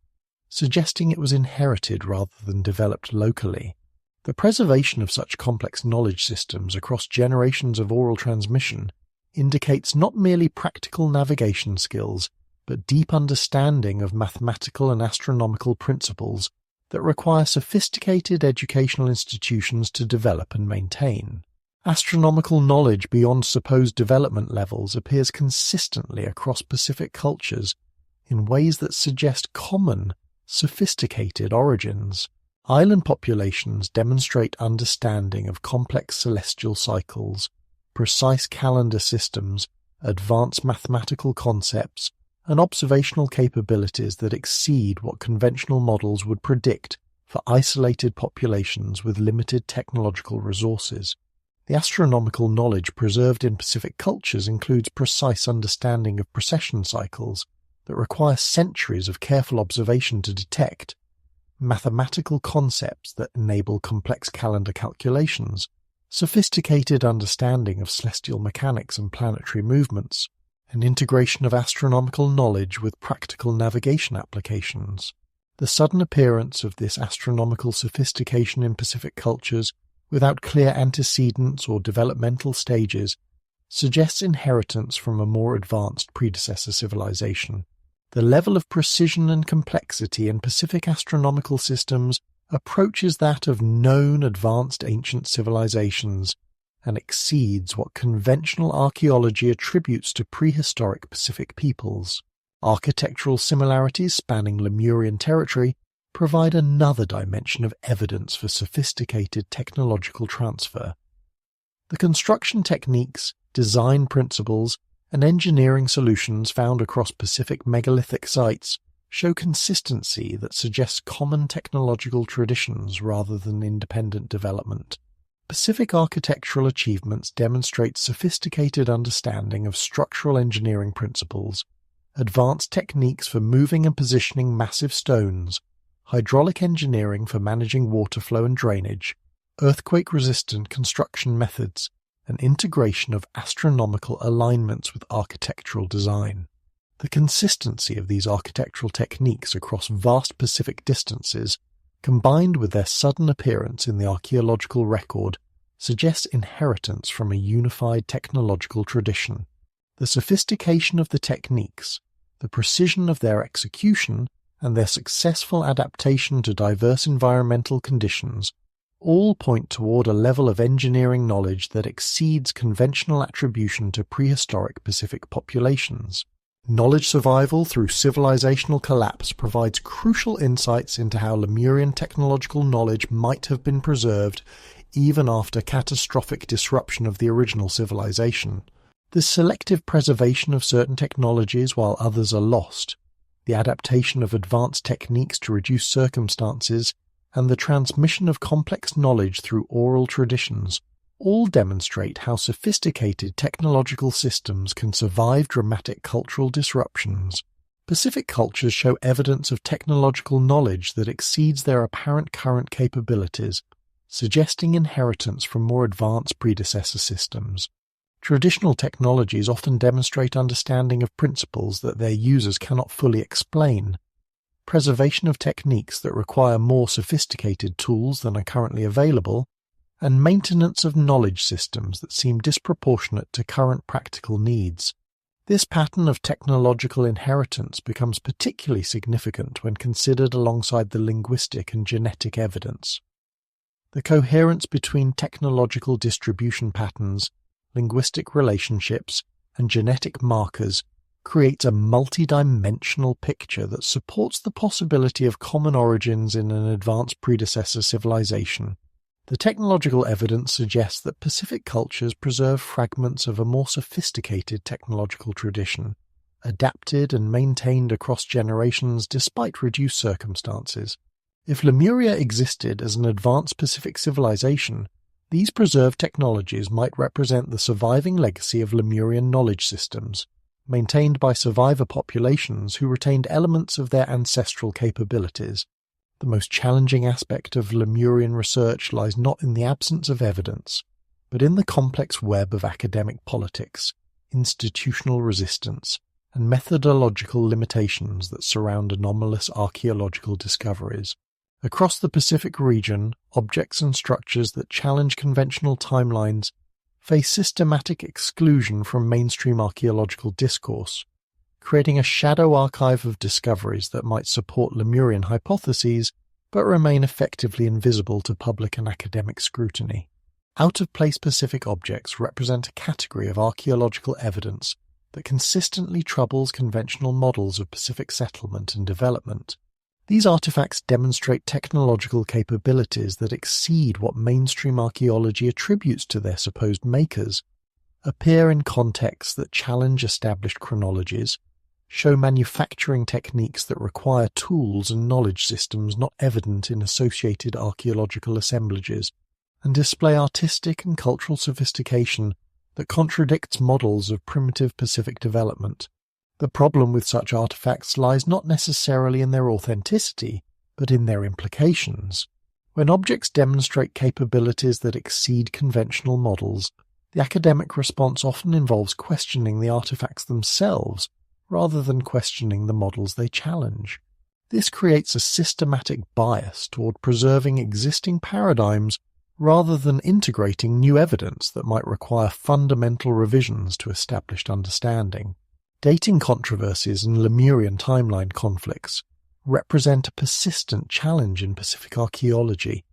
suggesting it was inherited rather than developed locally. The preservation of such complex knowledge systems across generations of oral transmission indicates not merely practical navigation skills, but deep understanding of mathematical and astronomical principles that require sophisticated educational institutions to develop and maintain. Astronomical knowledge beyond supposed development levels appears consistently across Pacific cultures in ways that suggest common, sophisticated origins. Island populations demonstrate understanding of complex celestial cycles, precise calendar systems, advanced mathematical concepts, and observational capabilities that exceed what conventional models would predict for isolated populations with limited technological resources. The astronomical knowledge preserved in Pacific cultures includes precise understanding of precession cycles that require centuries of careful observation to detect, mathematical concepts that enable complex calendar calculations, sophisticated understanding of celestial mechanics and planetary movements, and integration of astronomical knowledge with practical navigation applications. The sudden appearance of this astronomical sophistication in Pacific cultures without clear antecedents or developmental stages suggests inheritance from a more advanced predecessor civilization. The level of precision and complexity in Pacific astronomical systems approaches that of known advanced ancient civilizations and exceeds what conventional archaeology attributes to prehistoric Pacific peoples. Architectural similarities spanning Lemurian territory provide another dimension of evidence for sophisticated technological transfer. The construction techniques, design principles, and engineering solutions found across Pacific megalithic sites show consistency that suggests common technological traditions rather than independent development. Pacific architectural achievements demonstrate sophisticated understanding of structural engineering principles, advanced techniques for moving and positioning massive stones, hydraulic engineering for managing water flow and drainage, earthquake-resistant construction methods, and integration of astronomical alignments with architectural design. The consistency of these architectural techniques across vast Pacific distances, combined with their sudden appearance in the archaeological record, suggests inheritance from a unified technological tradition. The sophistication of the techniques, the precision of their execution, and their successful adaptation to diverse environmental conditions all point toward a level of engineering knowledge that exceeds conventional attribution to prehistoric Pacific populations. Knowledge survival through civilizational collapse provides crucial insights into how Lemurian technological knowledge might have been preserved even after catastrophic disruption of the original civilization. The selective preservation of certain technologies while others are lost, the adaptation of advanced techniques to reduce circumstances, and the transmission of complex knowledge through oral traditions all demonstrate how sophisticated technological systems can survive dramatic cultural disruptions. Pacific cultures show evidence of technological knowledge that exceeds their apparent current capabilities, suggesting inheritance from more advanced predecessor systems. Traditional technologies often demonstrate understanding of principles that their users cannot fully explain. Preservation of techniques that require more sophisticated tools than are currently available, and maintenance of knowledge systems that seem disproportionate to current practical needs. This pattern of technological inheritance becomes particularly significant when considered alongside the linguistic and genetic evidence. The coherence between technological distribution patterns, linguistic relationships, and genetic markers creates a multidimensional picture that supports the possibility of common origins in an advanced predecessor civilization. The technological evidence suggests that Pacific cultures preserve fragments of a more sophisticated technological tradition, adapted and maintained across generations despite reduced circumstances. If Lemuria existed as an advanced Pacific civilization, these preserved technologies might represent the surviving legacy of Lemurian knowledge systems, maintained by survivor populations who retained elements of their ancestral capabilities. The most challenging aspect of Lemurian research lies not in the absence of evidence, but in the complex web of academic politics, institutional resistance, and methodological limitations that surround anomalous archaeological discoveries. Across the Pacific region, objects and structures that challenge conventional timelines face systematic exclusion from mainstream archaeological discourse, creating a shadow archive of discoveries that might support Lemurian hypotheses but remain effectively invisible to public and academic scrutiny. Out-of-place Pacific objects represent a category of archaeological evidence that consistently troubles conventional models of Pacific settlement and development. These artifacts demonstrate technological capabilities that exceed what mainstream archaeology attributes to their supposed makers, appear in contexts that challenge established chronologies, show manufacturing techniques that require tools and knowledge systems not evident in associated archaeological assemblages, and display artistic and cultural sophistication that contradicts models of primitive Pacific development. The problem with such artifacts lies not necessarily in their authenticity, but in their implications. When objects demonstrate capabilities that exceed conventional models, the academic response often involves questioning the artifacts themselves, rather than questioning the models they challenge. This creates a systematic bias toward preserving existing paradigms rather than integrating new evidence that might require fundamental revisions to established understanding. Dating controversies and Lemurian timeline conflicts represent a persistent challenge in Pacific archaeology,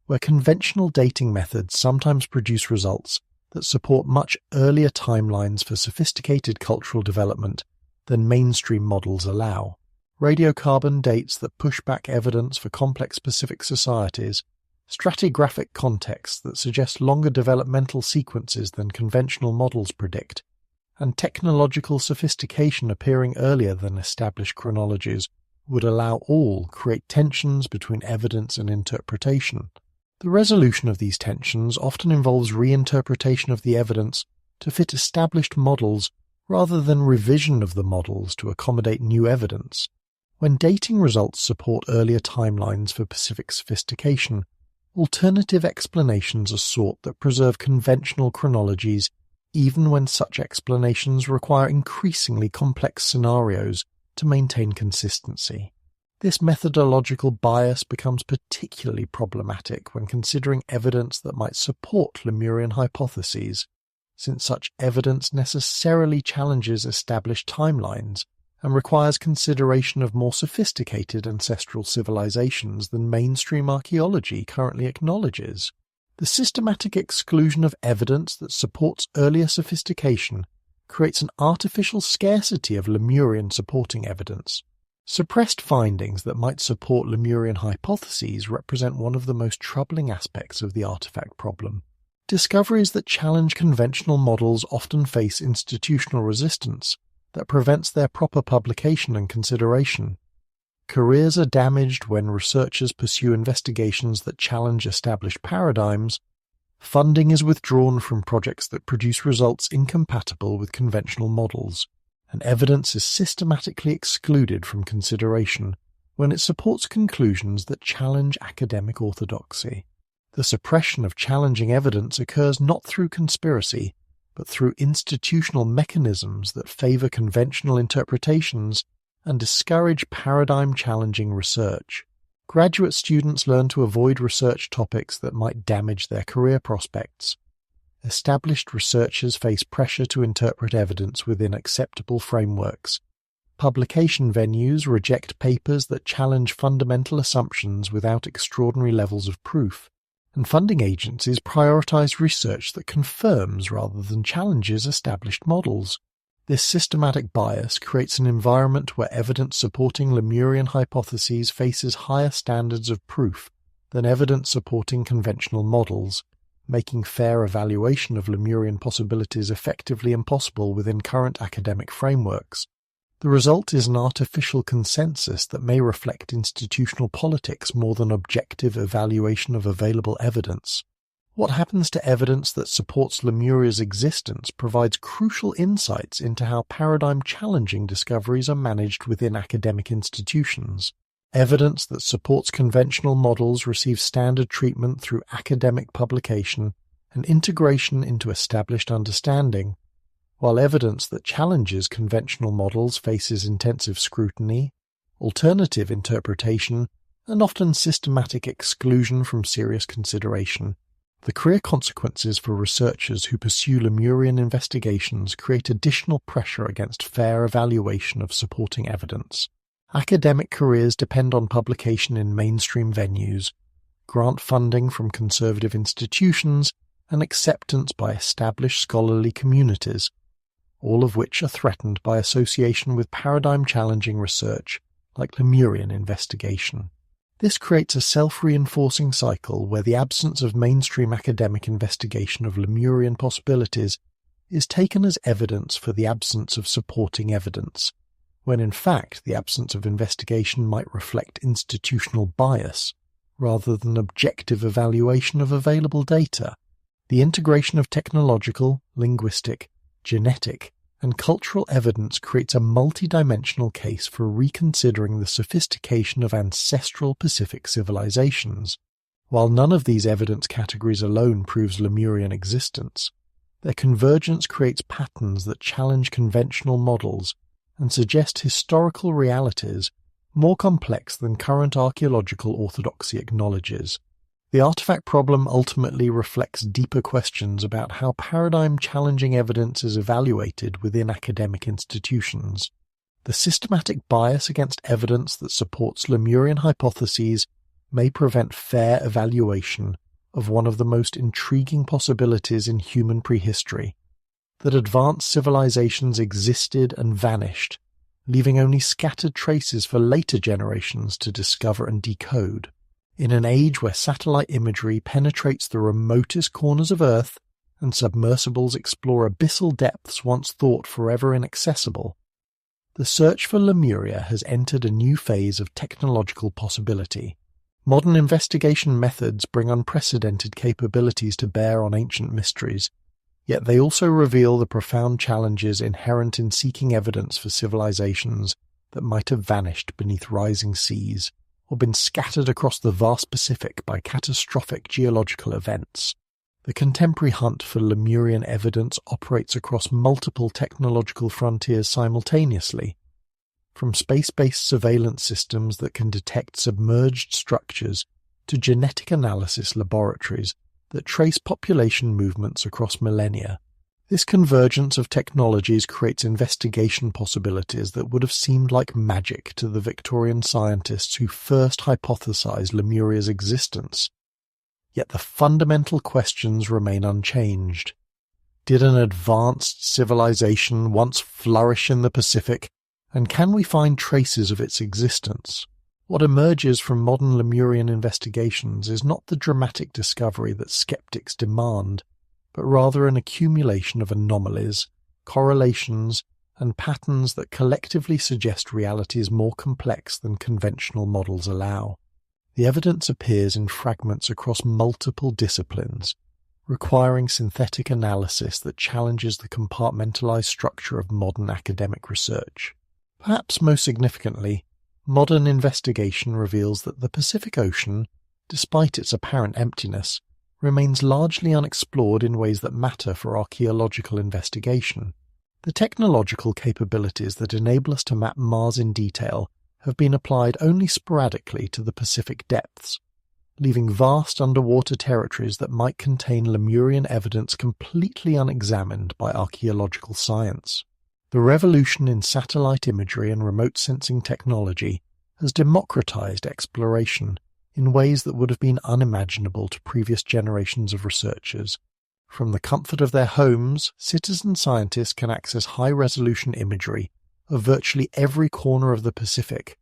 where conventional dating methods sometimes produce results that support much earlier timelines for sophisticated cultural development than mainstream models allow. Radiocarbon dates that push back evidence for complex Pacific societies, stratigraphic contexts that suggest longer developmental sequences than conventional models predict, and technological sophistication appearing earlier than established chronologies would allow all create tensions between evidence and interpretation. The resolution of these tensions often involves reinterpretation of the evidence to fit established models rather than revision of the models to accommodate new evidence. When dating results support earlier timelines for Pacific sophistication, alternative explanations are sought that preserve conventional chronologies even when such explanations require increasingly complex scenarios to maintain consistency. This methodological bias becomes particularly problematic when considering evidence that might support Lemurian hypotheses, since such evidence necessarily challenges established timelines and requires consideration of more sophisticated ancestral civilizations than mainstream archaeology currently acknowledges. The systematic exclusion of evidence that supports earlier sophistication creates an artificial scarcity of Lemurian supporting evidence. Suppressed findings that might support Lemurian hypotheses represent one of the most troubling aspects of the artifact problem. Discoveries that challenge conventional models often face institutional resistance that prevents their proper publication and consideration. Careers are damaged when researchers pursue investigations that challenge established paradigms. Funding is withdrawn from projects that produce results incompatible with conventional models, and evidence is systematically excluded from consideration when it supports conclusions that challenge academic orthodoxy. The suppression of challenging evidence occurs not through conspiracy, but through institutional mechanisms that favor conventional interpretations and discourage paradigm-challenging research. Graduate students learn to avoid research topics that might damage their career prospects. Established researchers face pressure to interpret evidence within acceptable frameworks. Publication venues reject papers that challenge fundamental assumptions without extraordinary levels of proof, and funding agencies prioritize research that confirms rather than challenges established models. This systematic bias creates an environment where evidence supporting Lemurian hypotheses faces higher standards of proof than evidence supporting conventional models, making fair evaluation of Lemurian possibilities effectively impossible within current academic frameworks. The result is an artificial consensus that may reflect institutional politics more than objective evaluation of available evidence. What happens to evidence that supports Lemuria's existence provides crucial insights into how paradigm-challenging discoveries are managed within academic institutions. Evidence that supports conventional models receives standard treatment through academic publication and integration into established understanding, while evidence that challenges conventional models faces intensive scrutiny, alternative interpretation, and often systematic exclusion from serious consideration. The career consequences for researchers who pursue Lemurian investigations create additional pressure against fair evaluation of supporting evidence. Academic careers depend on publication in mainstream venues, grant funding from conservative institutions, and acceptance by established scholarly communities, all of which are threatened by association with paradigm-challenging research like Lemurian investigation. This creates a self-reinforcing cycle where the absence of mainstream academic investigation of Lemurian possibilities is taken as evidence for the absence of supporting evidence, when in fact the absence of investigation might reflect institutional bias rather than objective evaluation of available data. The integration of technological, linguistic, genetic, and cultural evidence creates a multidimensional case for reconsidering the sophistication of ancestral Pacific civilizations. While none of these evidence categories alone proves Lemurian existence, their convergence creates patterns that challenge conventional models and suggest historical realities more complex than current archaeological orthodoxy acknowledges. The artifact problem ultimately reflects deeper questions about how paradigm-challenging evidence is evaluated within academic institutions. The systematic bias against evidence that supports Lemurian hypotheses may prevent fair evaluation of one of the most intriguing possibilities in human prehistory, that advanced civilizations existed and vanished, leaving only scattered traces for later generations to discover and decode. In an age where satellite imagery penetrates the remotest corners of Earth and submersibles explore abyssal depths once thought forever inaccessible, the search for Lemuria has entered a new phase of technological possibility. Modern investigation methods bring unprecedented capabilities to bear on ancient mysteries, Yet they also reveal the profound challenges inherent in seeking evidence for civilizations that might have vanished beneath rising seas or been scattered across the vast Pacific by catastrophic geological events. The contemporary hunt for Lemurian evidence operates across multiple technological frontiers simultaneously, from space-based surveillance systems that can detect submerged structures to genetic analysis laboratories that trace population movements across millennia. This convergence of technologies creates investigation possibilities that would have seemed like magic to the Victorian scientists who first hypothesized Lemuria's existence. Yet the fundamental questions remain unchanged. Did an advanced civilization once flourish in the Pacific, and can we find traces of its existence? What emerges from modern Lemurian investigations is not the dramatic discovery that skeptics demand, but rather an accumulation of anomalies, correlations, and patterns that collectively suggest realities more complex than conventional models allow. The evidence appears in fragments across multiple disciplines, requiring synthetic analysis that challenges the compartmentalized structure of modern academic research. Perhaps most significantly, modern investigation reveals that the Pacific Ocean, despite its apparent emptiness, remains largely unexplored in ways that matter for archaeological investigation. The technological capabilities that enable us to map Mars in detail have been applied only sporadically to the Pacific depths, leaving vast underwater territories that might contain Lemurian evidence completely unexamined by archaeological science. The revolution in satellite imagery and remote sensing technology has democratized exploration in ways that would have been unimaginable to previous generations of researchers. From the comfort of their homes, citizen scientists can access high-resolution imagery of virtually every corner of the Pacific,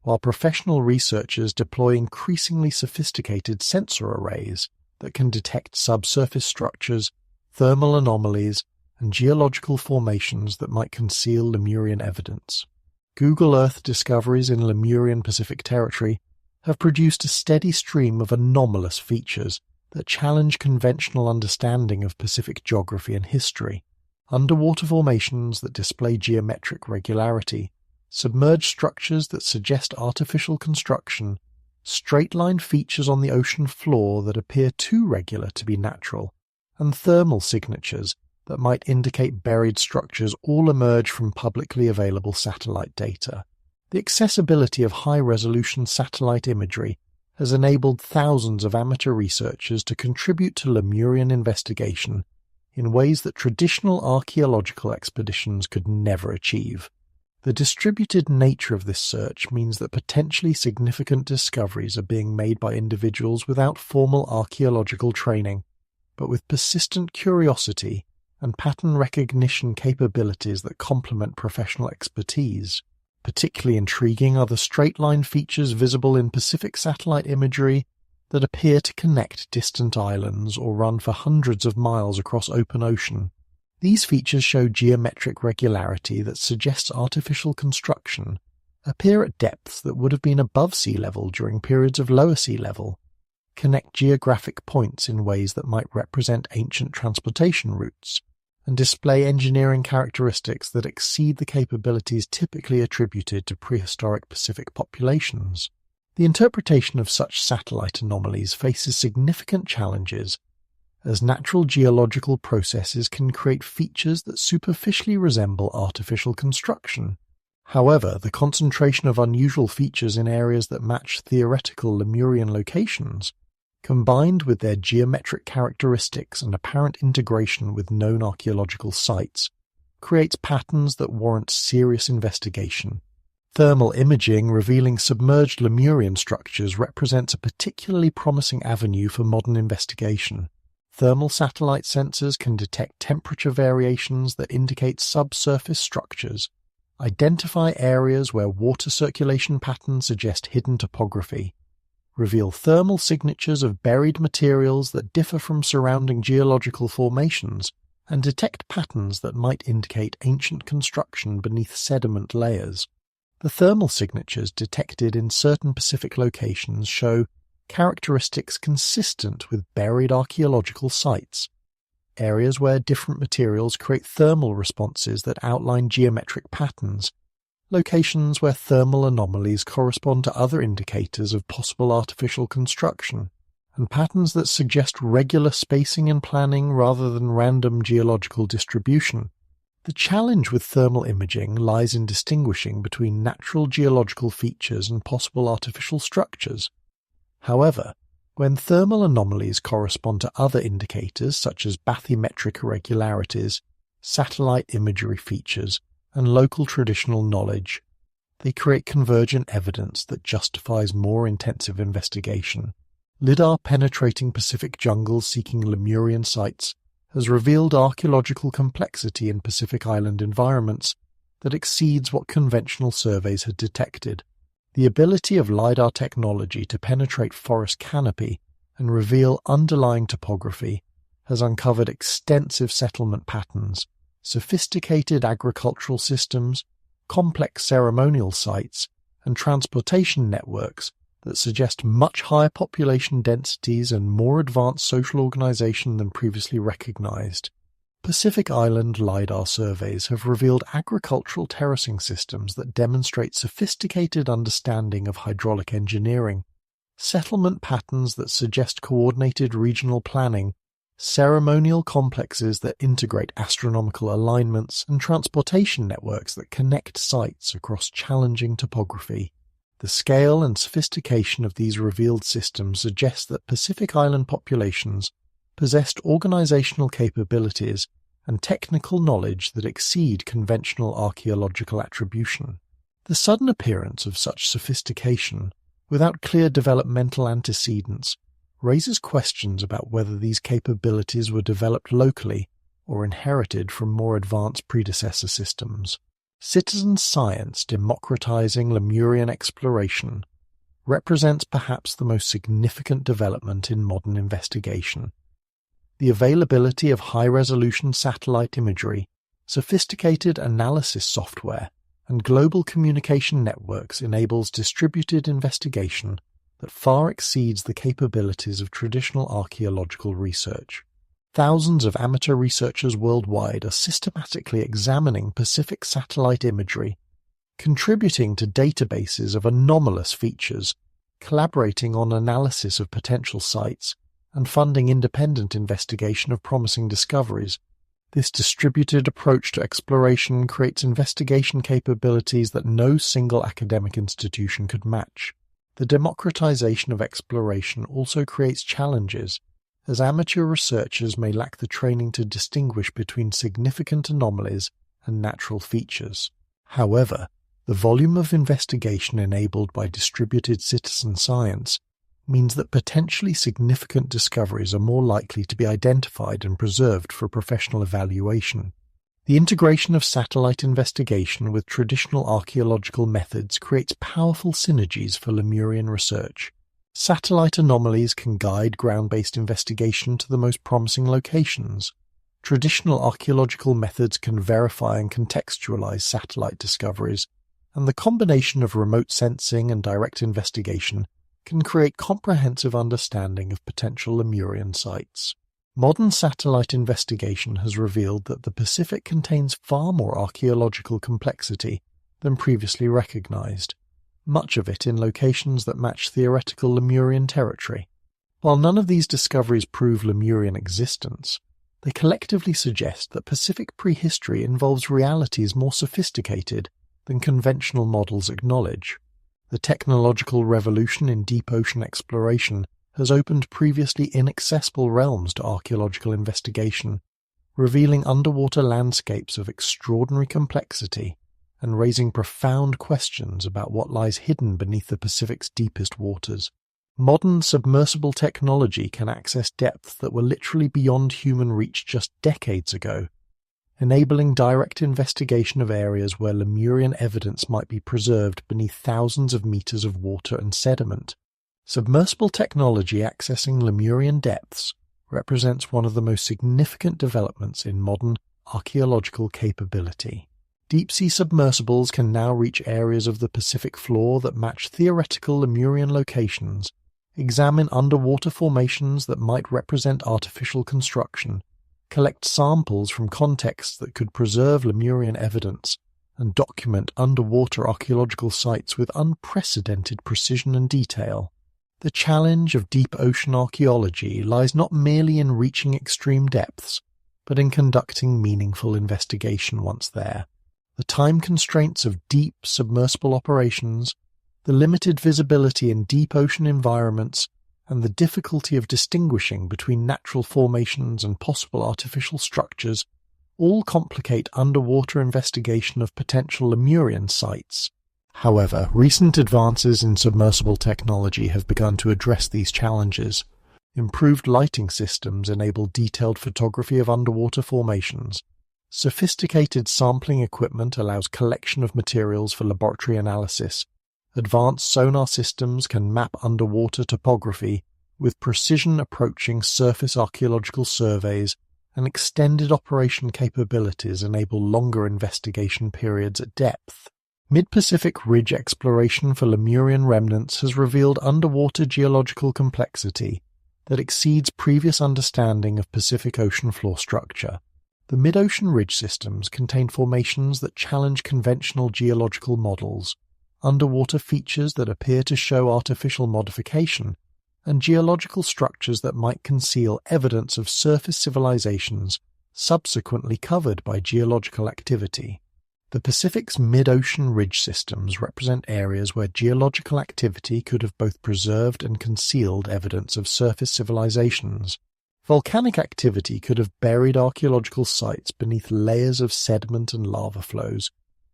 while professional researchers deploy increasingly sophisticated sensor arrays that can detect subsurface structures, thermal anomalies, and geological formations that might conceal Lemurian evidence. Google Earth discoveries in Lemurian Pacific territory have produced a steady stream of anomalous features that challenge conventional understanding of Pacific geography and history. Underwater formations that display geometric regularity, submerged structures that suggest artificial construction, straight-line features on the ocean floor that appear too regular to be natural, and thermal signatures that might indicate buried structures all emerge from publicly available satellite data. The accessibility of high-resolution satellite imagery has enabled thousands of amateur researchers to contribute to Lemurian investigation in ways that traditional archaeological expeditions could never achieve. The distributed nature of this search means that potentially significant discoveries are being made by individuals without formal archaeological training, but with persistent curiosity and pattern recognition capabilities that complement professional expertise. Particularly intriguing are the straight-line features visible in Pacific satellite imagery that appear to connect distant islands or run for hundreds of miles across open ocean. These features show geometric regularity that suggests artificial construction, appear at depths that would have been above sea level during periods of lower sea level, connect geographic points in ways that might represent ancient transportation routes, and display engineering characteristics that exceed the capabilities typically attributed to prehistoric Pacific populations. The interpretation of such satellite anomalies faces significant challenges, as natural geological processes can create features that superficially resemble artificial construction. However, the concentration of unusual features in areas that match theoretical Lemurian locations, combined with their geometric characteristics and apparent integration with known archaeological sites, creates patterns that warrant serious investigation. Thermal imaging revealing submerged Lemurian structures represents a particularly promising avenue for modern investigation. Thermal satellite sensors can detect temperature variations that indicate subsurface structures, identify areas where water circulation patterns suggest hidden topography, reveal thermal signatures of buried materials that differ from surrounding geological formations, and detect patterns that might indicate ancient construction beneath sediment layers. The thermal signatures detected in certain Pacific locations show characteristics consistent with buried archaeological sites. areas where different materials create thermal responses that outline geometric patterns, locations where thermal anomalies correspond to other indicators of possible artificial construction, and patterns that suggest regular spacing and planning rather than random geological distribution. The challenge with thermal imaging lies in distinguishing between natural geological features and possible artificial structures. However, when thermal anomalies correspond to other indicators such as bathymetric irregularities, satellite imagery features, and local traditional knowledge, they create convergent evidence that justifies more intensive investigation. LIDAR penetrating Pacific jungles seeking Lemurian sites has revealed archaeological complexity in Pacific Island environments that exceeds what conventional surveys had detected. The ability of LIDAR technology to penetrate forest canopy and reveal underlying topography has uncovered extensive settlement patterns, sophisticated agricultural systems, complex ceremonial sites, and transportation networks that suggest much higher population densities and more advanced social organization than previously recognized. Pacific Island LIDAR surveys have revealed agricultural terracing systems that demonstrate sophisticated understanding of hydraulic engineering, settlement patterns that suggest coordinated regional planning, ceremonial complexes that integrate astronomical alignments, and transportation networks that connect sites across challenging topography. The scale and sophistication of these revealed systems suggests that Pacific Island populations possessed organizational capabilities and technical knowledge that exceed conventional archaeological attribution. The sudden appearance of such sophistication, without clear developmental antecedents, raises questions about whether these capabilities were developed locally or inherited from more advanced predecessor systems. Citizen science democratizing Lemurian exploration represents perhaps the most significant development in modern investigation. The availability of high-resolution satellite imagery, sophisticated analysis software, and global communication networks enables distributed investigation that far exceeds the capabilities of traditional archaeological research. Thousands of amateur researchers worldwide are systematically examining Pacific satellite imagery, contributing to databases of anomalous features, collaborating on analysis of potential sites, and funding independent investigation of promising discoveries. This distributed approach to exploration creates investigation capabilities that no single academic institution could match. The democratization of exploration also creates challenges, as amateur researchers may lack the training to distinguish between significant anomalies and natural features. However, the volume of investigation enabled by distributed citizen science means that potentially significant discoveries are more likely to be identified and preserved for professional evaluation. The integration of satellite investigation with traditional archaeological methods creates powerful synergies for Lemurian research. Satellite anomalies can guide ground-based investigation to the most promising locations. Traditional archaeological methods can verify and contextualize satellite discoveries, and the combination of remote sensing and direct investigation can create comprehensive understanding of potential Lemurian sites. Modern satellite investigation has revealed that the Pacific contains far more archaeological complexity than previously recognized, much of it in locations that match theoretical Lemurian territory. While none of these discoveries prove Lemurian existence, they collectively suggest that Pacific prehistory involves realities more sophisticated than conventional models acknowledge. The technological revolution in deep ocean exploration has opened previously inaccessible realms to archaeological investigation, revealing underwater landscapes of extraordinary complexity and raising profound questions about what lies hidden beneath the Pacific's deepest waters. Modern submersible technology can access depths that were literally beyond human reach just decades ago, enabling direct investigation of areas where Lemurian evidence might be preserved beneath thousands of meters of water and sediment. Submersible technology accessing Lemurian depths represents one of the most significant developments in modern archaeological capability. Deep-sea submersibles can now reach areas of the Pacific floor that match theoretical Lemurian locations, examine underwater formations that might represent artificial construction, collect samples from contexts that could preserve Lemurian evidence, and document underwater archaeological sites with unprecedented precision and detail. The challenge of deep ocean archaeology lies not merely in reaching extreme depths, but in conducting meaningful investigation once there. The time constraints of deep submersible operations, the limited visibility in deep ocean environments, and the difficulty of distinguishing between natural formations and possible artificial structures all complicate underwater investigation of potential Lemurian sites. However, recent advances in submersible technology have begun to address these challenges. Improved lighting systems enable detailed photography of underwater formations. Sophisticated sampling equipment allows collection of materials for laboratory analysis. Advanced sonar systems can map underwater topography, with precision approaching surface archaeological surveys, and extended operation capabilities enable longer investigation periods at depth. Mid-Pacific Ridge exploration for Lemurian remnants has revealed underwater geological complexity that exceeds previous understanding of Pacific Ocean floor structure. The mid-ocean ridge systems contain formations that challenge conventional geological models, underwater features that appear to show artificial modification, and geological structures that might conceal evidence of surface civilizations subsequently covered by geological activity. The Pacific's mid-ocean ridge systems represent areas where geological activity could have both preserved and concealed evidence of surface civilizations. Volcanic activity could have buried archaeological sites beneath layers of sediment and lava flows,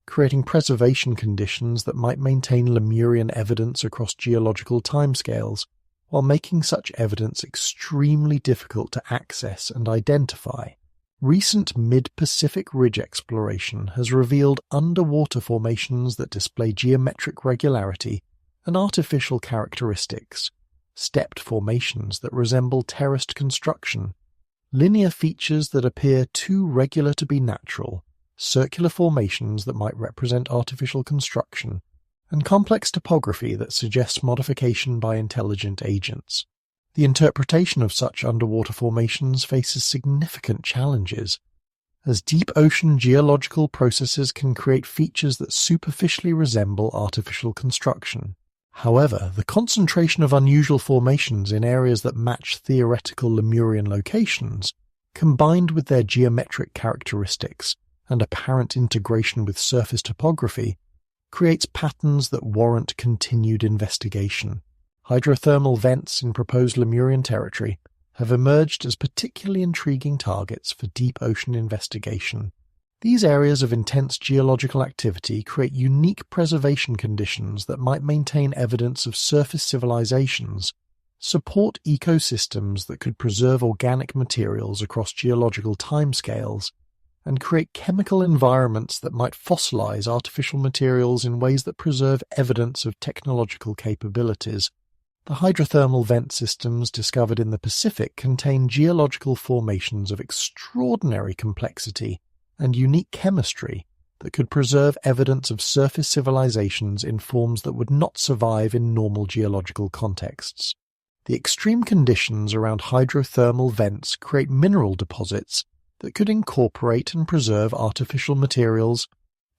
creating preservation conditions that might maintain Lemurian evidence across geological timescales, while making such evidence extremely difficult to access and identify. Recent mid-Pacific Ridge exploration has revealed underwater formations that display geometric regularity and artificial characteristics, stepped formations that resemble terraced construction, linear features that appear too regular to be natural, circular formations that might represent artificial construction, and complex topography that suggests modification by intelligent agents. The interpretation of such underwater formations faces significant challenges, as deep ocean geological processes can create features that superficially resemble artificial construction. However, the concentration of unusual formations in areas that match theoretical Lemurian locations, combined with their geometric characteristics and apparent integration with surface topography, creates patterns that warrant continued investigation. Hydrothermal vents in proposed Lemurian territory have emerged as particularly intriguing targets for deep ocean investigation. These areas of intense geological activity create unique preservation conditions that might maintain evidence of surface civilizations, support ecosystems that could preserve organic materials across geological timescales, and create chemical environments that might fossilize artificial materials in ways that preserve evidence of technological capabilities. The hydrothermal vent systems discovered in the Pacific contain geological formations of extraordinary complexity and unique chemistry that could preserve evidence of surface civilizations in forms that would not survive in normal geological contexts. The extreme conditions around hydrothermal vents create mineral deposits that could incorporate and preserve artificial materials,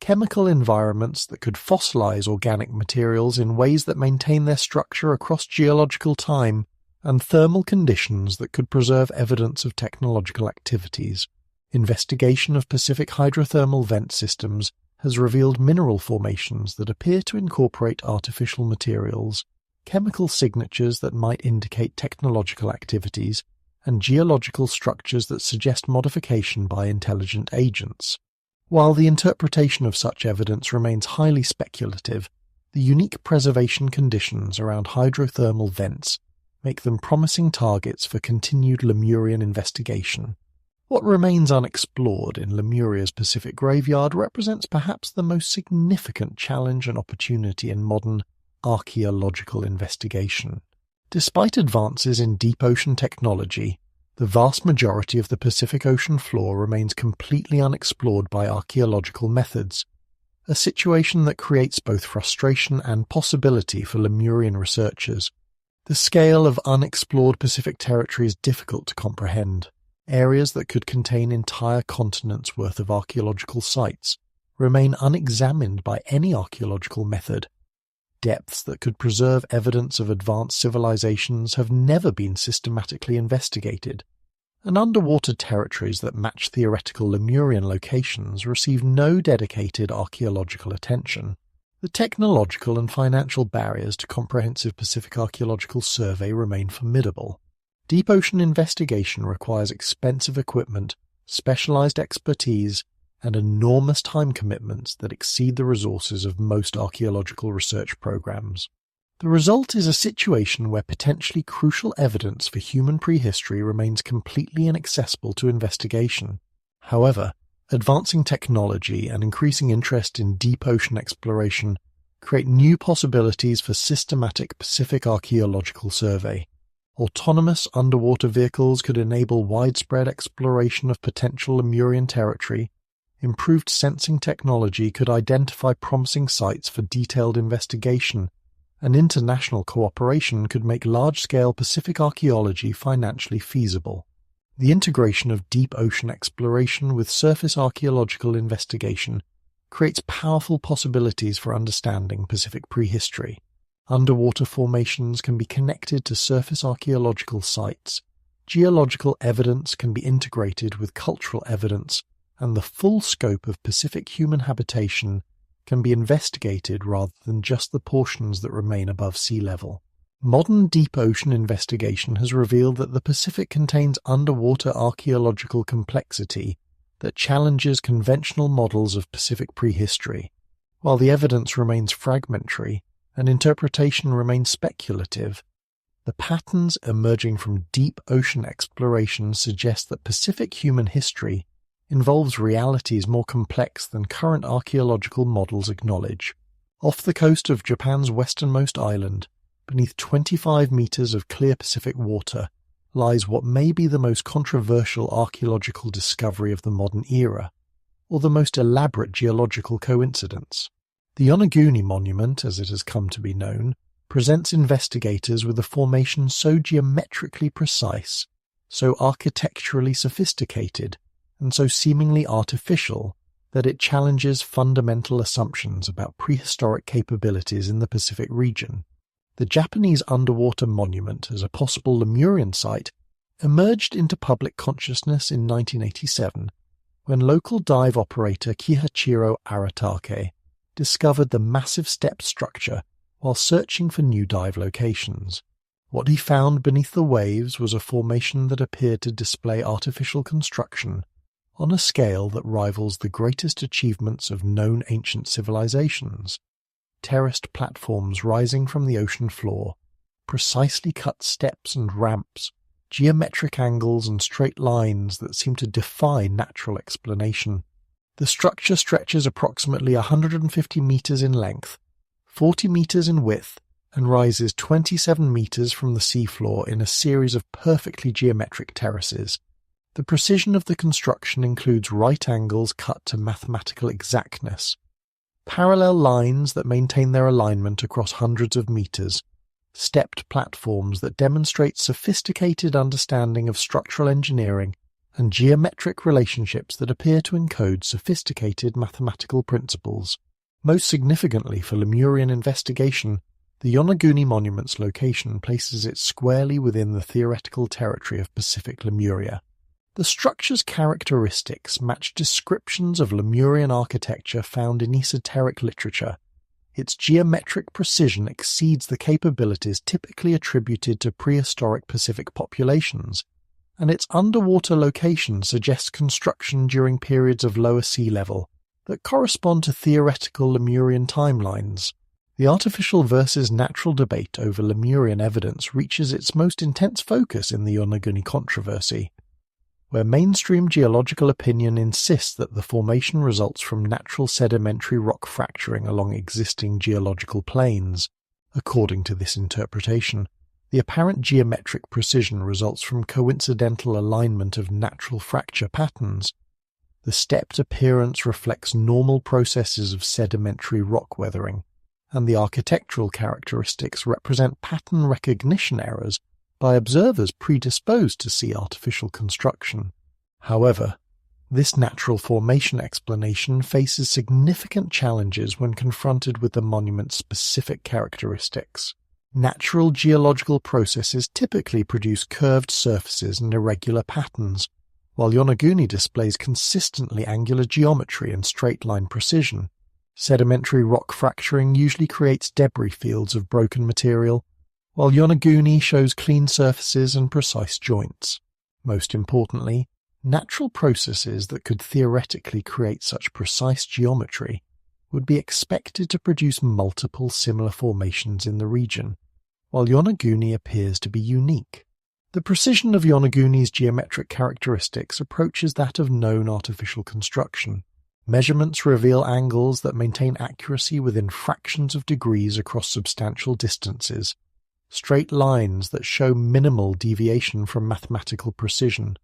chemical environments that could fossilize organic materials in ways that maintain their structure across geological time, and thermal conditions that could preserve evidence of technological activities. Investigation of Pacific hydrothermal vent systems has revealed mineral formations that appear to incorporate artificial materials, chemical signatures that might indicate technological activities, and geological structures that suggest modification by intelligent agents. While the interpretation of such evidence remains highly speculative, the unique preservation conditions around hydrothermal vents make them promising targets for continued Lemurian investigation. What remains unexplored in Lemuria's Pacific graveyard represents perhaps the most significant challenge and opportunity in modern archaeological investigation. Despite advances in deep ocean technology, the vast majority of the Pacific Ocean floor remains completely unexplored by archaeological methods, a situation that creates both frustration and possibility for Lemurian researchers. The scale of unexplored Pacific territory is difficult to comprehend. areas that could contain entire continents' worth of archaeological sites remain unexamined by any archaeological method. Depths that could preserve evidence of advanced civilizations have never been systematically investigated, and underwater territories that match theoretical Lemurian locations receive no dedicated archaeological attention. The technological and financial barriers to comprehensive Pacific archaeological survey remain formidable. Deep ocean investigation requires expensive equipment, specialized expertise, and enormous time commitments that exceed the resources of most archaeological research programs. The result is a situation where potentially crucial evidence for human prehistory remains completely inaccessible to investigation. However, advancing technology and increasing interest in deep ocean exploration create new possibilities for systematic Pacific archaeological survey. Autonomous underwater vehicles could enable widespread exploration of potential Lemurian territory. Improved sensing technology could identify promising sites for detailed investigation, and international cooperation could make large-scale Pacific archaeology financially feasible. The integration of deep ocean exploration with surface archaeological investigation creates powerful possibilities for understanding Pacific prehistory. Underwater formations can be connected to surface archaeological sites, geological evidence can be integrated with cultural evidence, and the full scope of Pacific human habitation can be investigated rather than just the portions that remain above sea level. Modern deep ocean investigation has revealed that the Pacific contains underwater archaeological complexity that challenges conventional models of Pacific prehistory. While the evidence remains fragmentary and interpretation remains speculative, the patterns emerging from deep ocean exploration suggest that Pacific human history involves realities more complex than current archaeological models acknowledge. Off the coast of Japan's westernmost island, beneath 25 meters of clear Pacific water, lies what may be the most controversial archaeological discovery of the modern era, or the most elaborate geological coincidence. The Yonaguni Monument, as it has come to be known, presents investigators with a formation so geometrically precise, so architecturally sophisticated, and so seemingly artificial that it challenges fundamental assumptions about prehistoric capabilities in the Pacific region. The Japanese underwater monument as a possible Lemurian site emerged into public consciousness in 1987 when local dive operator Kihachiro Aratake discovered the massive step structure while searching for new dive locations. What he found beneath the waves was a formation that appeared to display artificial construction on a scale that rivals the greatest achievements of known ancient civilizations. Terraced platforms rising from the ocean floor, precisely cut steps and ramps, geometric angles and straight lines that seem to defy natural explanation. The structure stretches approximately 150 meters in length, 40 meters in width, and rises 27 meters from the seafloor in a series of perfectly geometric terraces. The precision of the construction includes right angles cut to mathematical exactness, parallel lines that maintain their alignment across hundreds of meters, stepped platforms that demonstrate sophisticated understanding of structural engineering, and geometric relationships that appear to encode sophisticated mathematical principles. Most significantly for Lemurian investigation, the Yonaguni Monument's location places it squarely within the theoretical territory of Pacific Lemuria. The structure's characteristics match descriptions of Lemurian architecture found in esoteric literature. Its geometric precision exceeds the capabilities typically attributed to prehistoric Pacific populations, and its underwater location suggests construction during periods of lower sea level that correspond to theoretical Lemurian timelines. The artificial versus natural debate over Lemurian evidence reaches its most intense focus in the Yonaguni controversy, where mainstream geological opinion insists that the formation results from natural sedimentary rock fracturing along existing geological planes. According to this interpretation, the apparent geometric precision results from coincidental alignment of natural fracture patterns. The stepped appearance reflects normal processes of sedimentary rock weathering, and the architectural characteristics represent pattern recognition errors by observers predisposed to see artificial construction. However, this natural formation explanation faces significant challenges when confronted with the monument's specific characteristics. Natural geological processes typically produce curved surfaces and irregular patterns, while Yonaguni displays consistently angular geometry and straight-line precision. Sedimentary rock fracturing usually creates debris fields of broken material, while Yonaguni shows clean surfaces and precise joints. Most importantly, natural processes that could theoretically create such precise geometry would be expected to produce multiple similar formations in the region, while Yonaguni appears to be unique. The precision of Yonaguni's geometric characteristics approaches that of known artificial construction. Measurements reveal angles that maintain accuracy within fractions of degrees across substantial distances, straight lines that show minimal deviation from mathematical precision,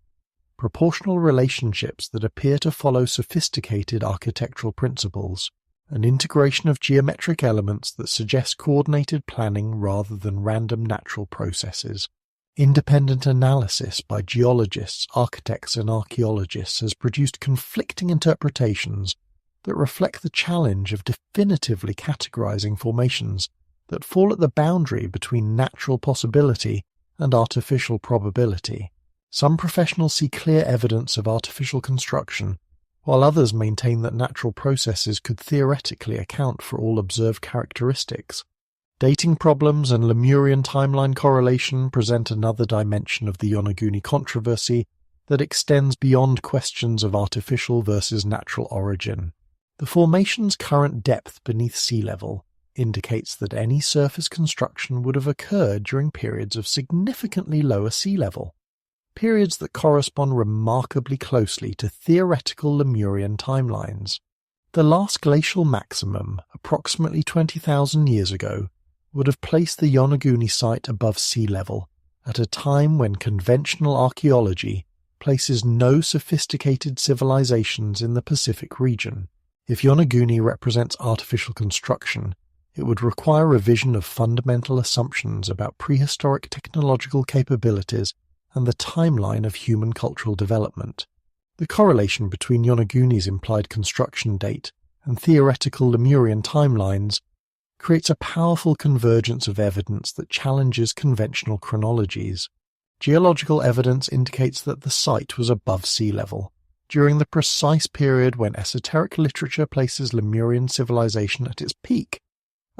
proportional relationships that appear to follow sophisticated architectural principles, an integration of geometric elements that suggest coordinated planning rather than random natural processes. Independent analysis by geologists, architects, and archaeologists has produced conflicting interpretations that reflect the challenge of definitively categorizing formations that fall at the boundary between natural possibility and artificial probability. Some professionals see clear evidence of artificial construction, while others maintain that natural processes could theoretically account for all observed characteristics. Dating problems and Lemurian timeline correlation present another dimension of the Yonaguni controversy that extends beyond questions of artificial versus natural origin. The formation's current depth beneath sea level indicates that any surface construction would have occurred during periods of significantly lower sea level, periods that correspond remarkably closely to theoretical Lemurian timelines. The last glacial maximum, approximately 20,000 years ago, would have placed the Yonaguni site above sea level, at a time when conventional archaeology places no sophisticated civilizations in the Pacific region. If Yonaguni represents artificial construction, it would require revision of fundamental assumptions about prehistoric technological capabilities and the timeline of human cultural development. The correlation between Yonaguni's implied construction date and theoretical Lemurian timelines creates a powerful convergence of evidence that challenges conventional chronologies. Geological evidence indicates that the site was above sea level, during the precise period when esoteric literature places Lemurian civilization at its peak.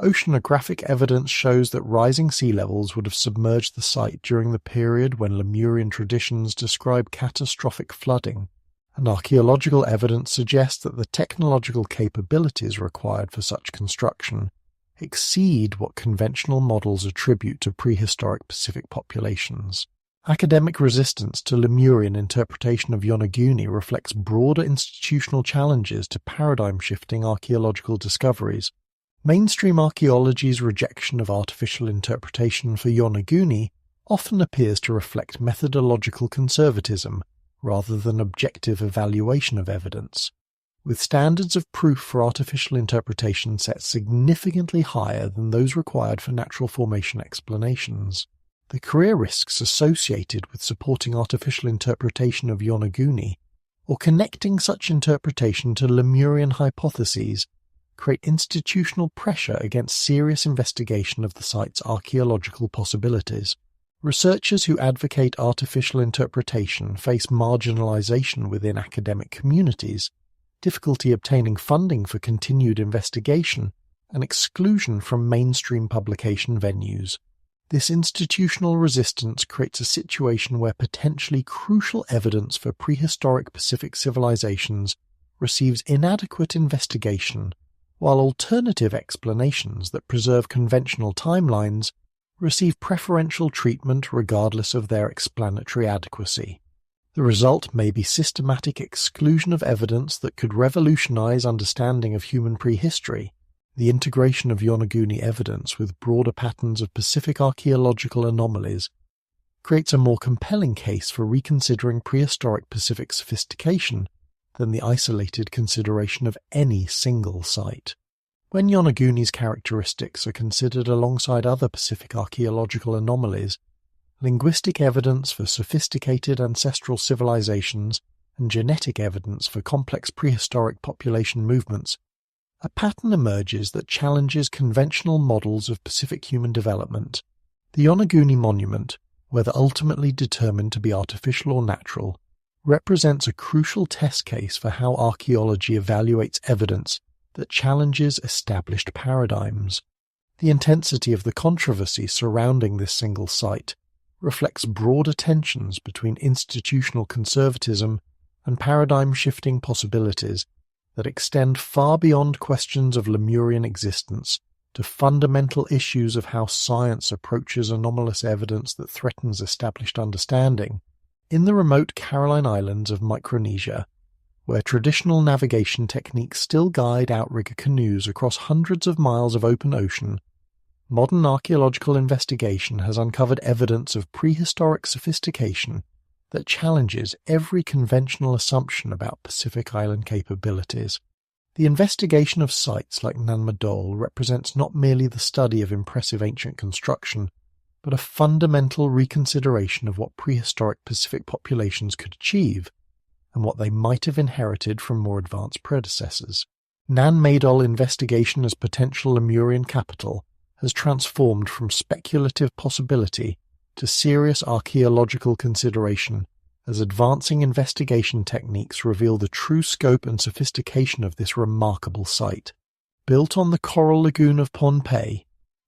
Oceanographic evidence shows that rising sea levels would have submerged the site during the period when Lemurian traditions describe catastrophic flooding, and archaeological evidence suggests that the technological capabilities required for such construction exceed what conventional models attribute to prehistoric Pacific populations. Academic resistance to Lemurian interpretation of Yonaguni reflects broader institutional challenges to paradigm-shifting archaeological discoveries. Mainstream archaeology's rejection of artificial interpretation for Yonaguni often appears to reflect methodological conservatism rather than objective evaluation of evidence, with standards of proof for artificial interpretation set significantly higher than those required for natural formation explanations. The career risks associated with supporting artificial interpretation of Yonaguni, or connecting such interpretation to Lemurian hypotheses, create institutional pressure against serious investigation of the site's archaeological possibilities. Researchers who advocate artificial interpretation face marginalization within academic communities, difficulty obtaining funding for continued investigation, and exclusion from mainstream publication venues. This institutional resistance creates a situation where potentially crucial evidence for prehistoric Pacific civilizations receives inadequate investigation, while alternative explanations that preserve conventional timelines receive preferential treatment regardless of their explanatory adequacy. The result may be systematic exclusion of evidence that could revolutionize understanding of human prehistory. The integration of Yonaguni evidence with broader patterns of Pacific archaeological anomalies creates a more compelling case for reconsidering prehistoric Pacific sophistication than the isolated consideration of any single site. When Yonaguni's characteristics are considered alongside other Pacific archaeological anomalies, linguistic evidence for sophisticated ancestral civilizations and genetic evidence for complex prehistoric population movements, a pattern emerges that challenges conventional models of Pacific human development. The Yonaguni Monument, whether ultimately determined to be artificial or natural, represents a crucial test case for how archaeology evaluates evidence that challenges established paradigms. The intensity of the controversy surrounding this single site reflects broader tensions between institutional conservatism and paradigm-shifting possibilities that extend far beyond questions of Lemurian existence to fundamental issues of how science approaches anomalous evidence that threatens established understanding. In the remote Caroline Islands of Micronesia, where traditional navigation techniques still guide outrigger canoes across hundreds of miles of open ocean, modern archaeological investigation has uncovered evidence of prehistoric sophistication that challenges every conventional assumption about Pacific Island capabilities. The investigation of sites like Nan Madol represents not merely the study of impressive ancient construction, but a fundamental reconsideration of what prehistoric Pacific populations could achieve and what they might have inherited from more advanced predecessors. Nan Madol investigation as potential Lemurian capital has transformed from speculative possibility to serious archaeological consideration as advancing investigation techniques reveal the true scope and sophistication of this remarkable site. Built on the coral lagoon of Pohnpei,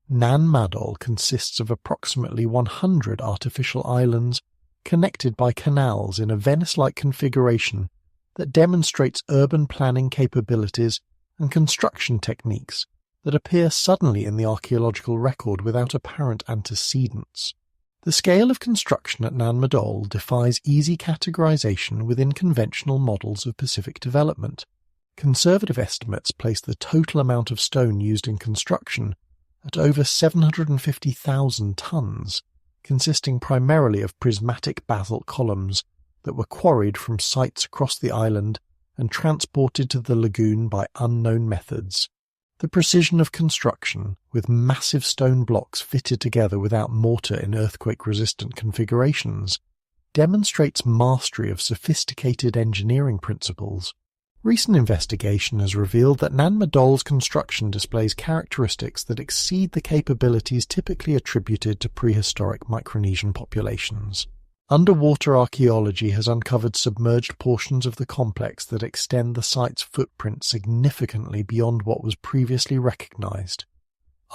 Nan Madol consists of approximately 100 artificial islands connected by canals in a Venice-like configuration that demonstrates urban planning capabilities and construction techniques that appear suddenly in the archaeological record without apparent antecedents. The scale of construction at Nan Madol defies easy categorization within conventional models of Pacific development. Conservative estimates place the total amount of stone used in construction at over 750,000 tons, consisting primarily of prismatic basalt columns that were quarried from sites across the island and transported to the lagoon by unknown methods. The precision of construction, with massive stone blocks fitted together without mortar in earthquake-resistant configurations, demonstrates mastery of sophisticated engineering principles. Recent investigation has revealed that Nan Madol's construction displays characteristics that exceed the capabilities typically attributed to prehistoric Micronesian populations. Underwater archaeology has uncovered submerged portions of the complex that extend the site's footprint significantly beyond what was previously recognized.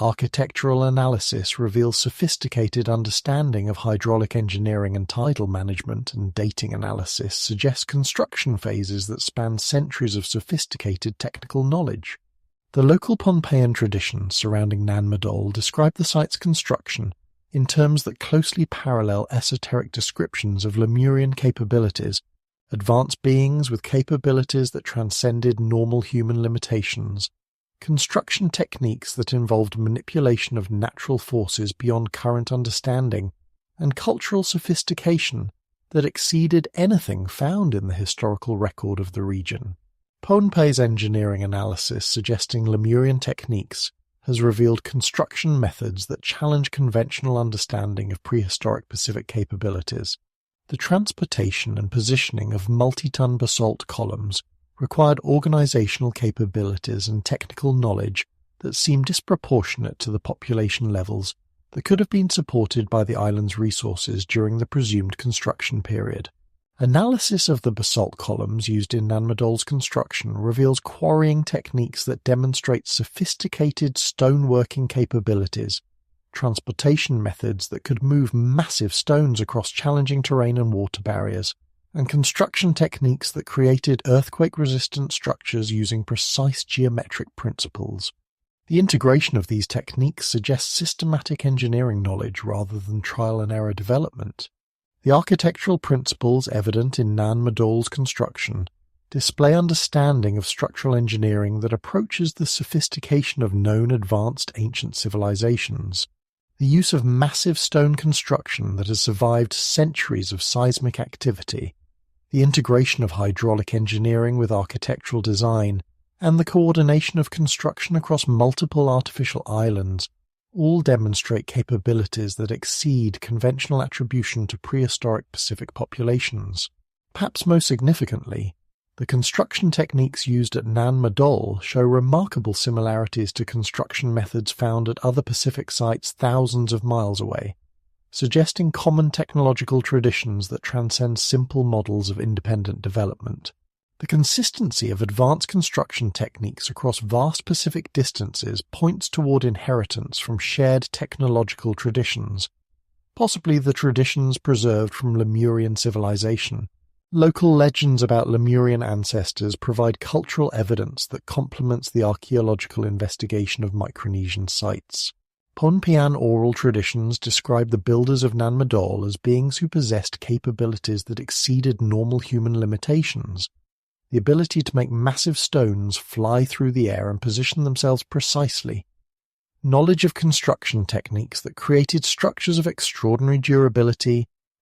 Architectural analysis reveals sophisticated understanding of hydraulic engineering and tidal management, and dating analysis suggests construction phases that span centuries of sophisticated technical knowledge. The local Pohnpeian traditions surrounding Nan Madol describe the site's construction in terms that closely parallel esoteric descriptions of Lemurian capabilities, advanced beings with capabilities that transcended normal human limitations, construction techniques that involved manipulation of natural forces beyond current understanding, and cultural sophistication that exceeded anything found in the historical record of the region. Pohnpei's engineering analysis suggesting Lemurian techniques has revealed construction methods that challenge conventional understanding of prehistoric Pacific capabilities. The transportation and positioning of multi-ton basalt columns required organizational capabilities and technical knowledge that seem disproportionate to the population levels that could have been supported by the island's resources during the presumed construction period. Analysis of the basalt columns used in Nan Madol's construction reveals quarrying techniques that demonstrate sophisticated stoneworking capabilities, transportation methods that could move massive stones across challenging terrain and water barriers, and construction techniques that created earthquake-resistant structures using precise geometric principles. The integration of these techniques suggests systematic engineering knowledge rather than trial-and-error development. The architectural principles evident in Nan Madol's construction display understanding of structural engineering that approaches the sophistication of known advanced ancient civilizations. The use of massive stone construction that has survived centuries of seismic activity, the integration of hydraulic engineering with architectural design, and the coordination of construction across multiple artificial islands all demonstrate capabilities that exceed conventional attribution to prehistoric Pacific populations. Perhaps most significantly, the construction techniques used at Nan Madol show remarkable similarities to construction methods found at other Pacific sites thousands of miles away, suggesting common technological traditions that transcend simple models of independent development. The consistency of advanced construction techniques across vast Pacific distances points toward inheritance from shared technological traditions, possibly the traditions preserved from Lemurian civilization. Local legends about Lemurian ancestors provide cultural evidence that complements the archaeological investigation of Micronesian sites. Ponpian oral traditions describe the builders of Nan Madol as beings who possessed capabilities that exceeded normal human limitations. The ability to make massive stones fly through the air and position themselves precisely. Knowledge of construction techniques that created structures of extraordinary durability,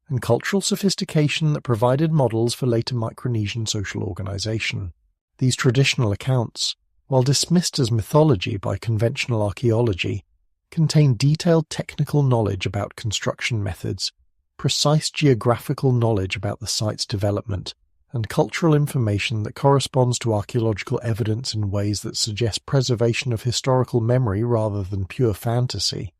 and cultural sophistication that provided models for later Micronesian social organization. These traditional accounts, while dismissed as mythology by conventional archaeology, contain detailed technical knowledge about construction methods, precise geographical knowledge about the site's development, and cultural information that corresponds to archaeological evidence in ways that suggest preservation of historical memory rather than pure fantasy.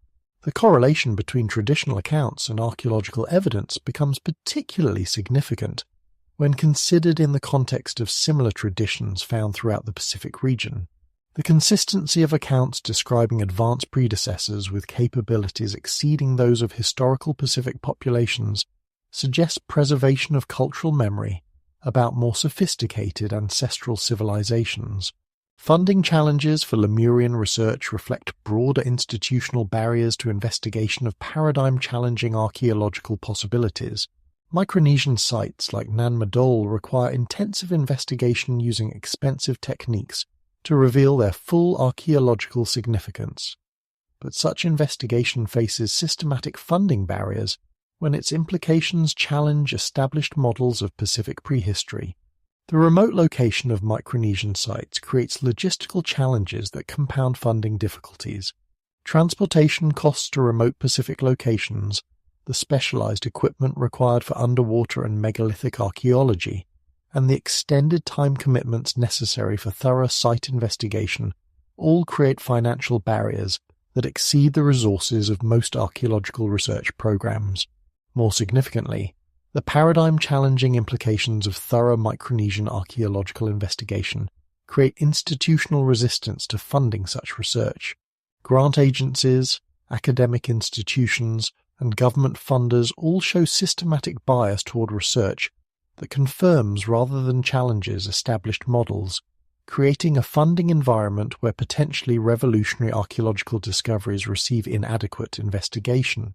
The correlation between traditional accounts and archaeological evidence becomes particularly significant when considered in the context of similar traditions found throughout the Pacific region. The consistency of accounts describing advanced predecessors with capabilities exceeding those of historical Pacific populations suggests preservation of cultural memory about more sophisticated ancestral civilizations. Funding challenges for Lemurian research reflect broader institutional barriers to investigation of paradigm-challenging archaeological possibilities. Micronesian sites like Nan Madol require intensive investigation using expensive techniques to reveal their full archaeological significance. But such investigation faces systematic funding barriers when its implications challenge established models of Pacific prehistory. The remote location of Micronesian sites creates logistical challenges that compound funding difficulties. Transportation costs to remote Pacific locations, the specialized equipment required for underwater and megalithic archaeology, and the extended time commitments necessary for thorough site investigation all create financial barriers that exceed the resources of most archaeological research programs. More significantly, the paradigm-challenging implications of thorough Micronesian archaeological investigation create institutional resistance to funding such research. Grant agencies, academic institutions, and government funders all show systematic bias toward research that confirms rather than challenges established models, creating a funding environment where potentially revolutionary archaeological discoveries receive inadequate investigation.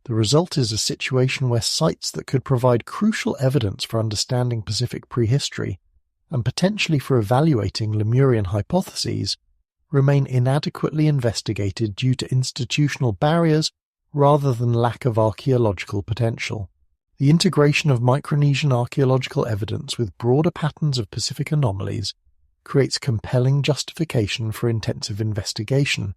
The result is a situation where sites that could provide crucial evidence for understanding Pacific prehistory and potentially for evaluating Lemurian hypotheses remain inadequately investigated due to institutional barriers rather than lack of archaeological potential. The integration of Micronesian archaeological evidence with broader patterns of Pacific anomalies creates compelling justification for intensive investigation,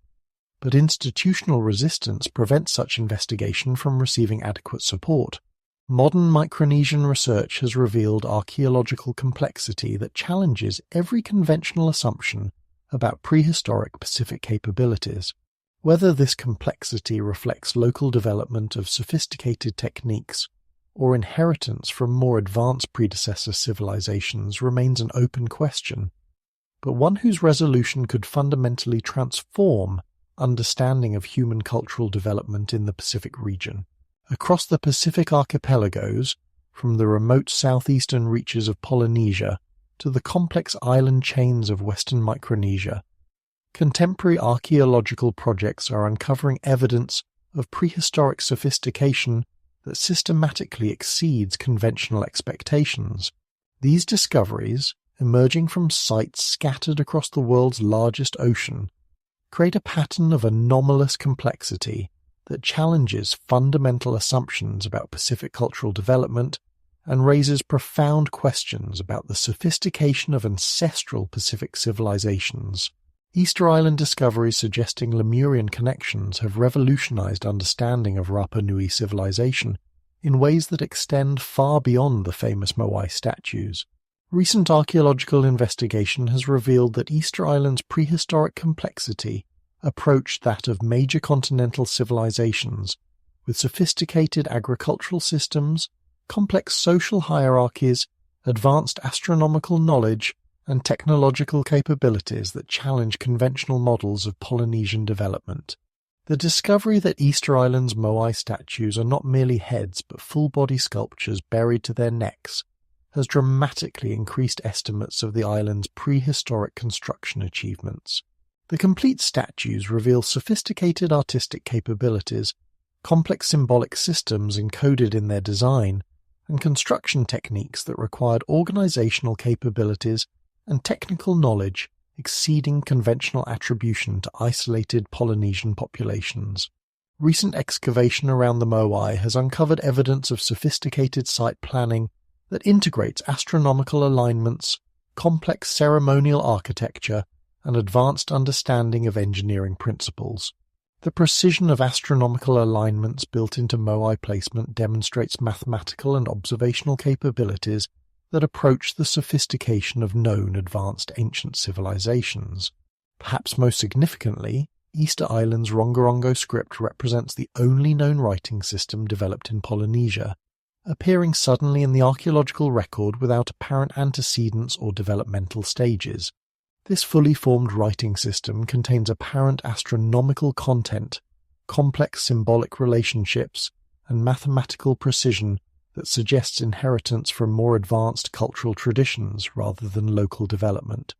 but institutional resistance prevents such investigation from receiving adequate support. Modern Micronesian research has revealed archaeological complexity that challenges every conventional assumption about prehistoric Pacific capabilities. Whether this complexity reflects local development of sophisticated techniques or inheritance from more advanced predecessor civilizations remains an open question, but one whose resolution could fundamentally transform understanding of human cultural development in the Pacific region. Across the Pacific archipelagos, from the remote southeastern reaches of Polynesia to the complex island chains of Western Micronesia, contemporary archaeological projects are uncovering evidence of prehistoric sophistication that systematically exceeds conventional expectations. These discoveries, emerging from sites scattered across the world's largest ocean, create a pattern of anomalous complexity that challenges fundamental assumptions about Pacific cultural development and raises profound questions about the sophistication of ancestral Pacific civilizations. Easter Island discoveries suggesting Lemurian connections have revolutionized understanding of Rapa Nui civilization in ways that extend far beyond the famous Moai statues. Recent archaeological investigation has revealed that Easter Island's prehistoric complexity approached that of major continental civilizations, with sophisticated agricultural systems, complex social hierarchies, advanced astronomical knowledge, and technological capabilities that challenge conventional models of Polynesian development. The discovery that Easter Island's Moai statues are not merely heads but full-body sculptures buried to their necks has dramatically increased estimates of the island's prehistoric construction achievements. The complete statues reveal sophisticated artistic capabilities, complex symbolic systems encoded in their design, and construction techniques that required organizational capabilities and technical knowledge exceeding conventional attribution to isolated Polynesian populations. Recent excavation around the Moai has uncovered evidence of sophisticated site planning that integrates astronomical alignments, complex ceremonial architecture, and advanced understanding of engineering principles. The precision of astronomical alignments built into Moai placement demonstrates mathematical and observational capabilities that approach the sophistication of known advanced ancient civilizations. Perhaps most significantly, Easter Island's Rongorongo script represents the only known writing system developed in Polynesia, appearing suddenly in the archaeological record without apparent antecedents or developmental stages. This fully formed writing system contains apparent astronomical content, complex symbolic relationships, and mathematical precision that suggests inheritance from more advanced cultural traditions rather than local development.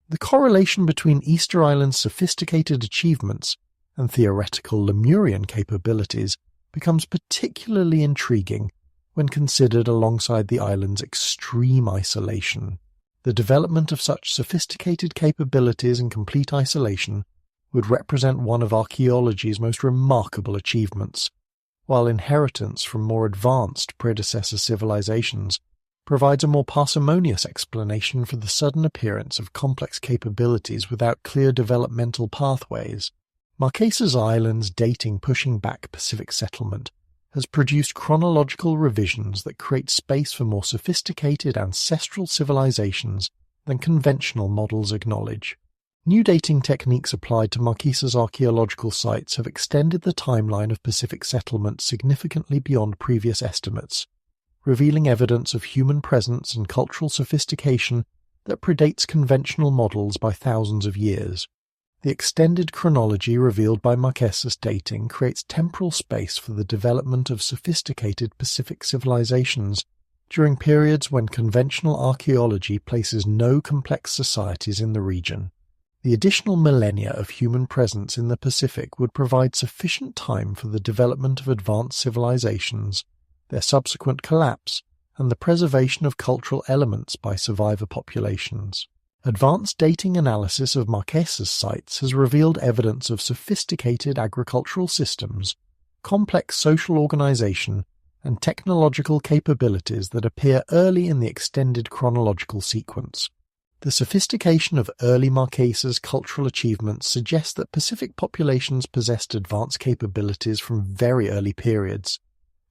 The correlation between Easter Island's sophisticated achievements and theoretical Lemurian capabilities becomes particularly intriguing when considered alongside the island's extreme isolation. The development of such sophisticated capabilities in complete isolation would represent one of archaeology's most remarkable achievements, while inheritance from more advanced predecessor civilizations provides a more parsimonious explanation for the sudden appearance of complex capabilities without clear developmental pathways. Marquesas Island's dating pushing back Pacific settlement has produced chronological revisions that create space for more sophisticated ancestral civilizations than conventional models acknowledge. New dating techniques applied to Marquesas archaeological sites have extended the timeline of Pacific settlement significantly beyond previous estimates, revealing evidence of human presence and cultural sophistication that predates conventional models by thousands of years. The extended chronology revealed by Marquesas dating creates temporal space for the development of sophisticated Pacific civilizations during periods when conventional archaeology places no complex societies in the region. The additional millennia of human presence in the Pacific would provide sufficient time for the development of advanced civilizations, their subsequent collapse, and the preservation of cultural elements by survivor populations. Advanced dating analysis of Marquesas sites has revealed evidence of sophisticated agricultural systems, complex social organization, and technological capabilities that appear early in the extended chronological sequence. The sophistication of early Marquesas cultural achievements suggests that Pacific populations possessed advanced capabilities from very early periods,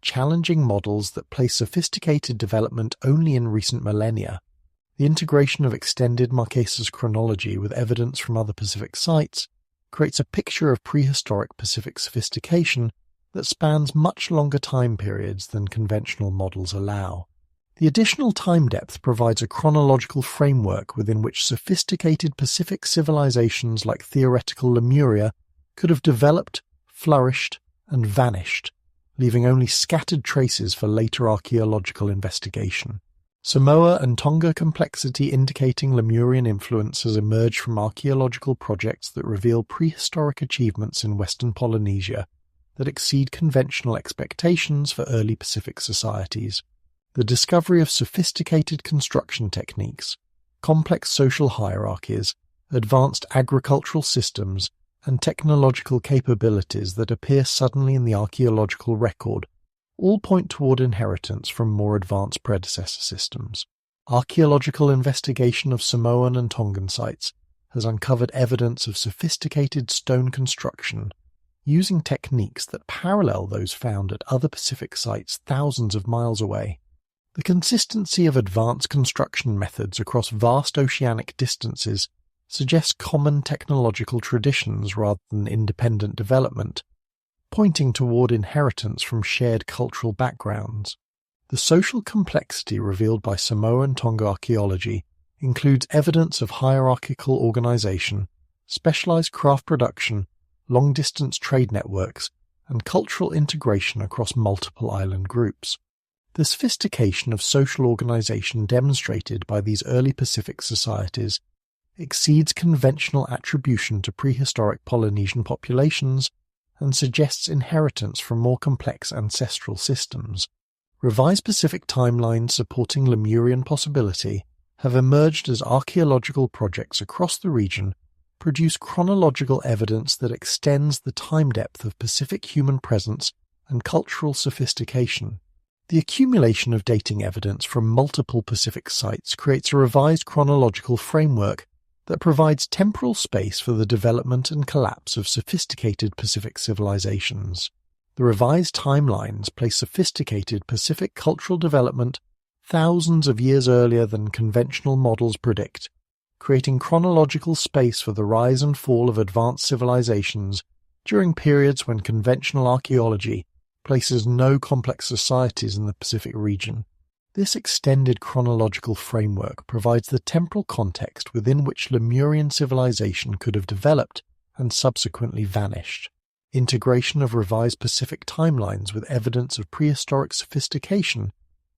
challenging models that place sophisticated development only in recent millennia. The integration of extended Marquesas chronology with evidence from other Pacific sites creates a picture of prehistoric Pacific sophistication that spans much longer time periods than conventional models allow. The additional time depth provides a chronological framework within which sophisticated Pacific civilizations like theoretical Lemuria could have developed, flourished, and vanished, leaving only scattered traces for later archaeological investigation. Samoa and Tonga complexity indicating Lemurian influence has emerged from archaeological projects that reveal prehistoric achievements in Western Polynesia that exceed conventional expectations for early Pacific societies. The discovery of sophisticated construction techniques, complex social hierarchies, advanced agricultural systems, and technological capabilities that appear suddenly in the archaeological record all point toward inheritance from more advanced predecessor systems. Archaeological investigation of Samoan and Tongan sites has uncovered evidence of sophisticated stone construction, using techniques that parallel those found at other Pacific sites thousands of miles away. The consistency of advanced construction methods across vast oceanic distances suggests common technological traditions rather than independent development, pointing toward inheritance from shared cultural backgrounds. The social complexity revealed by Samoa and Tonga archaeology includes evidence of hierarchical organization, specialized craft production, long-distance trade networks, and cultural integration across multiple island groups. The sophistication of social organization demonstrated by these early Pacific societies exceeds conventional attribution to prehistoric Polynesian populations and suggests inheritance from more complex ancestral systems. Revised Pacific timelines supporting Lemurian possibility have emerged as archaeological projects across the region produce chronological evidence that extends the time depth of Pacific human presence and cultural sophistication. The accumulation of dating evidence from multiple Pacific sites creates a revised chronological framework that provides temporal space for the development and collapse of sophisticated Pacific civilizations. The revised timelines place sophisticated Pacific cultural development thousands of years earlier than conventional models predict, creating chronological space for the rise and fall of advanced civilizations during periods when conventional archaeology places no complex societies in the Pacific region. This extended chronological framework provides the temporal context within which Lemurian civilization could have developed and subsequently vanished. Integration of revised Pacific timelines with evidence of prehistoric sophistication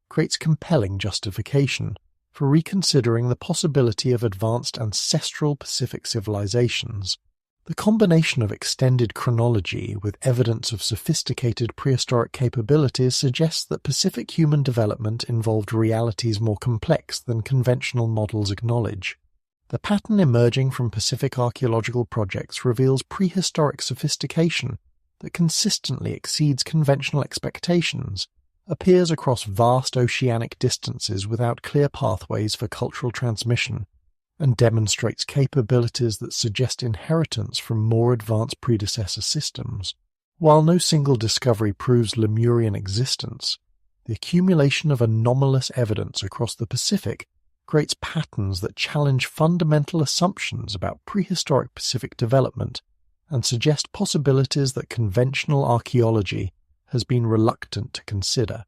creates compelling justification for reconsidering the possibility of advanced ancestral Pacific civilizations. The combination of extended chronology with evidence of sophisticated prehistoric capabilities suggests that Pacific human development involved realities more complex than conventional models acknowledge. The pattern emerging from Pacific archaeological projects reveals prehistoric sophistication that consistently exceeds conventional expectations, appears across vast oceanic distances without clear pathways for cultural transmission, and demonstrates capabilities that suggest inheritance from more advanced predecessor systems. While no single discovery proves Lemurian existence, the accumulation of anomalous evidence across the Pacific creates patterns that challenge fundamental assumptions about prehistoric Pacific development and suggest possibilities that conventional archaeology has been reluctant to consider.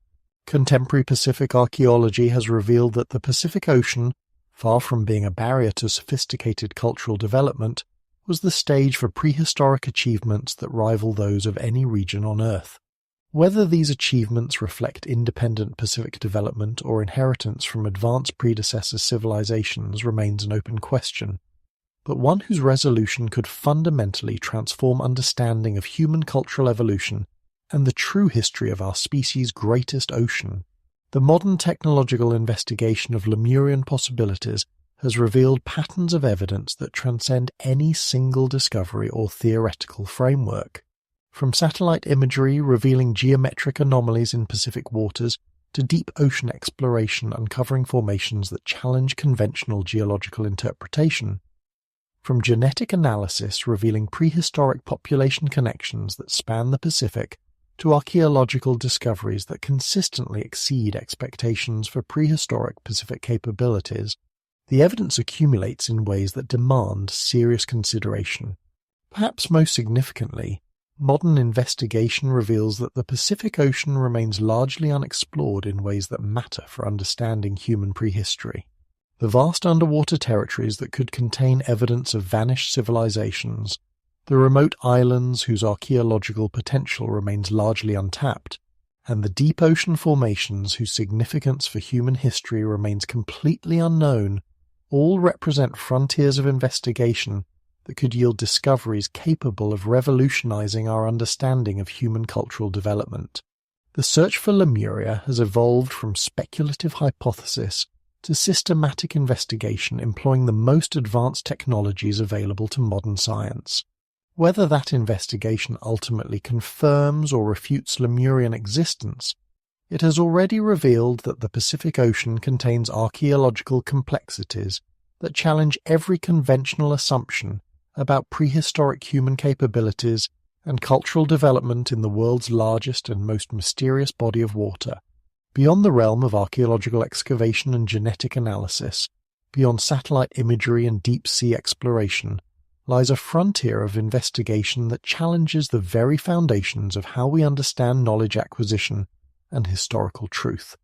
Contemporary Pacific archaeology has revealed that the Pacific Ocean, far from being a barrier to sophisticated cultural development, was the stage for prehistoric achievements that rival those of any region on Earth. Whether these achievements reflect independent Pacific development or inheritance from advanced predecessor civilizations remains an open question, but one whose resolution could fundamentally transform understanding of human cultural evolution and the true history of our species' greatest ocean. The modern technological investigation of Lemurian possibilities has revealed patterns of evidence that transcend any single discovery or theoretical framework. From satellite imagery revealing geometric anomalies in Pacific waters to deep ocean exploration uncovering formations that challenge conventional geological interpretation. From genetic analysis revealing prehistoric population connections that span the Pacific to archaeological discoveries that consistently exceed expectations for prehistoric Pacific capabilities, the evidence accumulates in ways that demand serious consideration. Perhaps most significantly, modern investigation reveals that the Pacific Ocean remains largely unexplored in ways that matter for understanding human prehistory. The vast underwater territories that could contain evidence of vanished civilizations, the remote islands whose archaeological potential remains largely untapped, and the deep ocean formations whose significance for human history remains completely unknown, all represent frontiers of investigation that could yield discoveries capable of revolutionizing our understanding of human cultural development. The search for Lemuria has evolved from speculative hypothesis to systematic investigation employing the most advanced technologies available to modern science. Whether that investigation ultimately confirms or refutes Lemurian existence, it has already revealed that the Pacific Ocean contains archaeological complexities that challenge every conventional assumption about prehistoric human capabilities and cultural development in the world's largest and most mysterious body of water. Beyond the realm of archaeological excavation and genetic analysis, beyond satellite imagery and deep-sea exploration, lies a frontier of investigation that challenges the very foundations of how we understand knowledge acquisition and historical truth.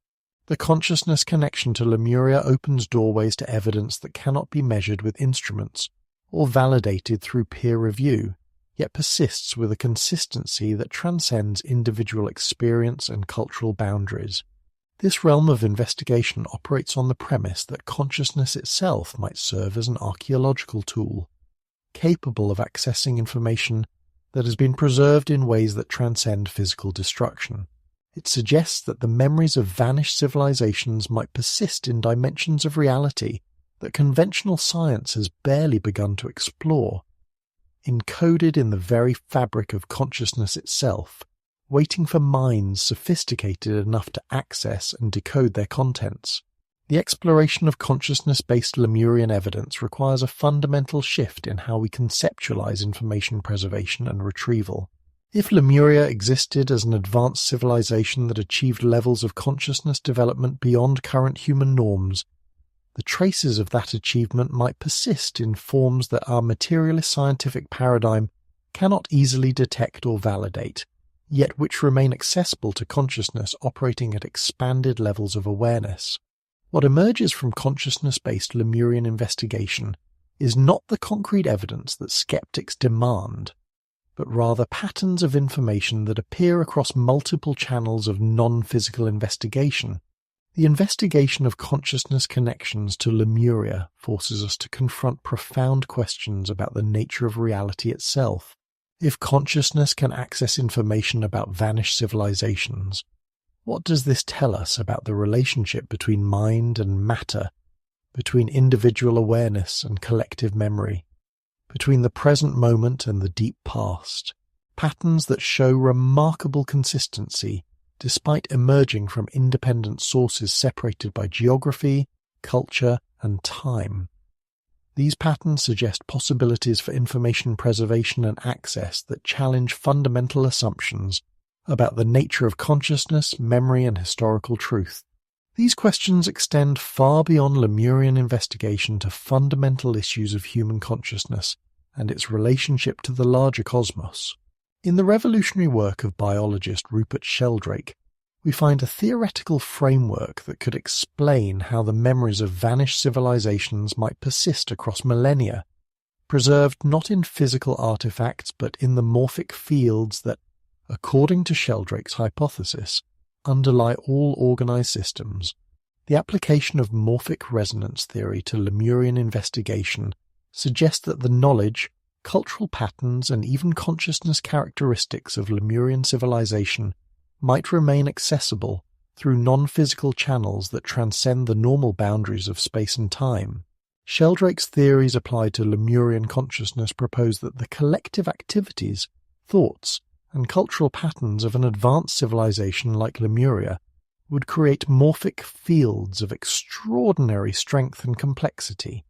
The consciousness connection to Lemuria opens doorways to evidence that cannot be measured with instruments or validated through peer review, yet persists with a consistency that transcends individual experience and cultural boundaries. This realm of investigation operates on the premise that consciousness itself might serve as an archaeological tool, capable of accessing information that has been preserved in ways that transcend physical destruction. It suggests that the memories of vanished civilizations might persist in dimensions of reality that conventional science has barely begun to explore, encoded in the very fabric of consciousness itself, waiting for minds sophisticated enough to access and decode their contents. The exploration of consciousness-based Lemurian evidence requires a fundamental shift in how we conceptualize information preservation and retrieval. If Lemuria existed as an advanced civilization that achieved levels of consciousness development beyond current human norms, the traces of that achievement might persist in forms that our materialist scientific paradigm cannot easily detect or validate, yet which remain accessible to consciousness operating at expanded levels of awareness. What emerges from consciousness-based Lemurian investigation is not the concrete evidence that skeptics demand, but rather patterns of information that appear across multiple channels of non-physical investigation. The investigation of consciousness connections to Lemuria forces us to confront profound questions about the nature of reality itself. If consciousness can access information about vanished civilizations, what does this tell us about the relationship between mind and matter, between individual awareness and collective memory, between the present moment and the deep past? Patterns that show remarkable consistency despite emerging from independent sources separated by geography, culture, and time. These patterns suggest possibilities for information preservation and access that challenge fundamental assumptions about the nature of consciousness, memory, and historical truth. These questions extend far beyond Lemurian investigation to fundamental issues of human consciousness and its relationship to the larger cosmos. In the revolutionary work of biologist Rupert Sheldrake, we find a theoretical framework that could explain how the memories of vanished civilizations might persist across millennia, preserved not in physical artifacts but in the morphic fields that, according to Sheldrake's hypothesis, underlie all organized systems. The application of morphic resonance theory to Lemurian investigation suggests that the knowledge, cultural patterns, and even consciousness characteristics of Lemurian civilization might remain accessible through non-physical channels that transcend the normal boundaries of space and time. Sheldrake's theories applied to Lemurian consciousness propose that the collective activities, thoughts, and cultural patterns of an advanced civilization like Lemuria would create morphic fields of extraordinary strength and complexity.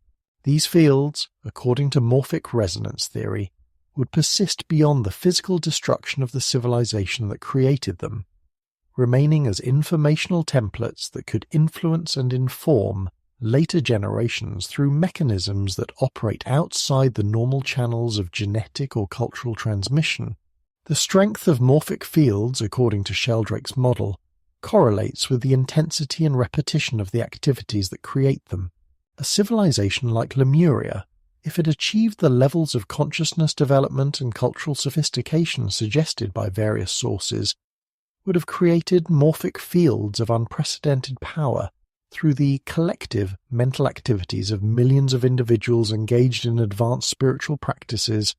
These fields, according to morphic resonance theory, would persist beyond the physical destruction of the civilization that created them, remaining as informational templates that could influence and inform later generations through mechanisms that operate outside the normal channels of genetic or cultural transmission. The strength of morphic fields, according to Sheldrake's model, correlates with the intensity and repetition of the activities that create them. A civilization like Lemuria, if it achieved the levels of consciousness development and cultural sophistication suggested by various sources, would have created morphic fields of unprecedented power through the collective mental activities of millions of individuals engaged in advanced spiritual practices,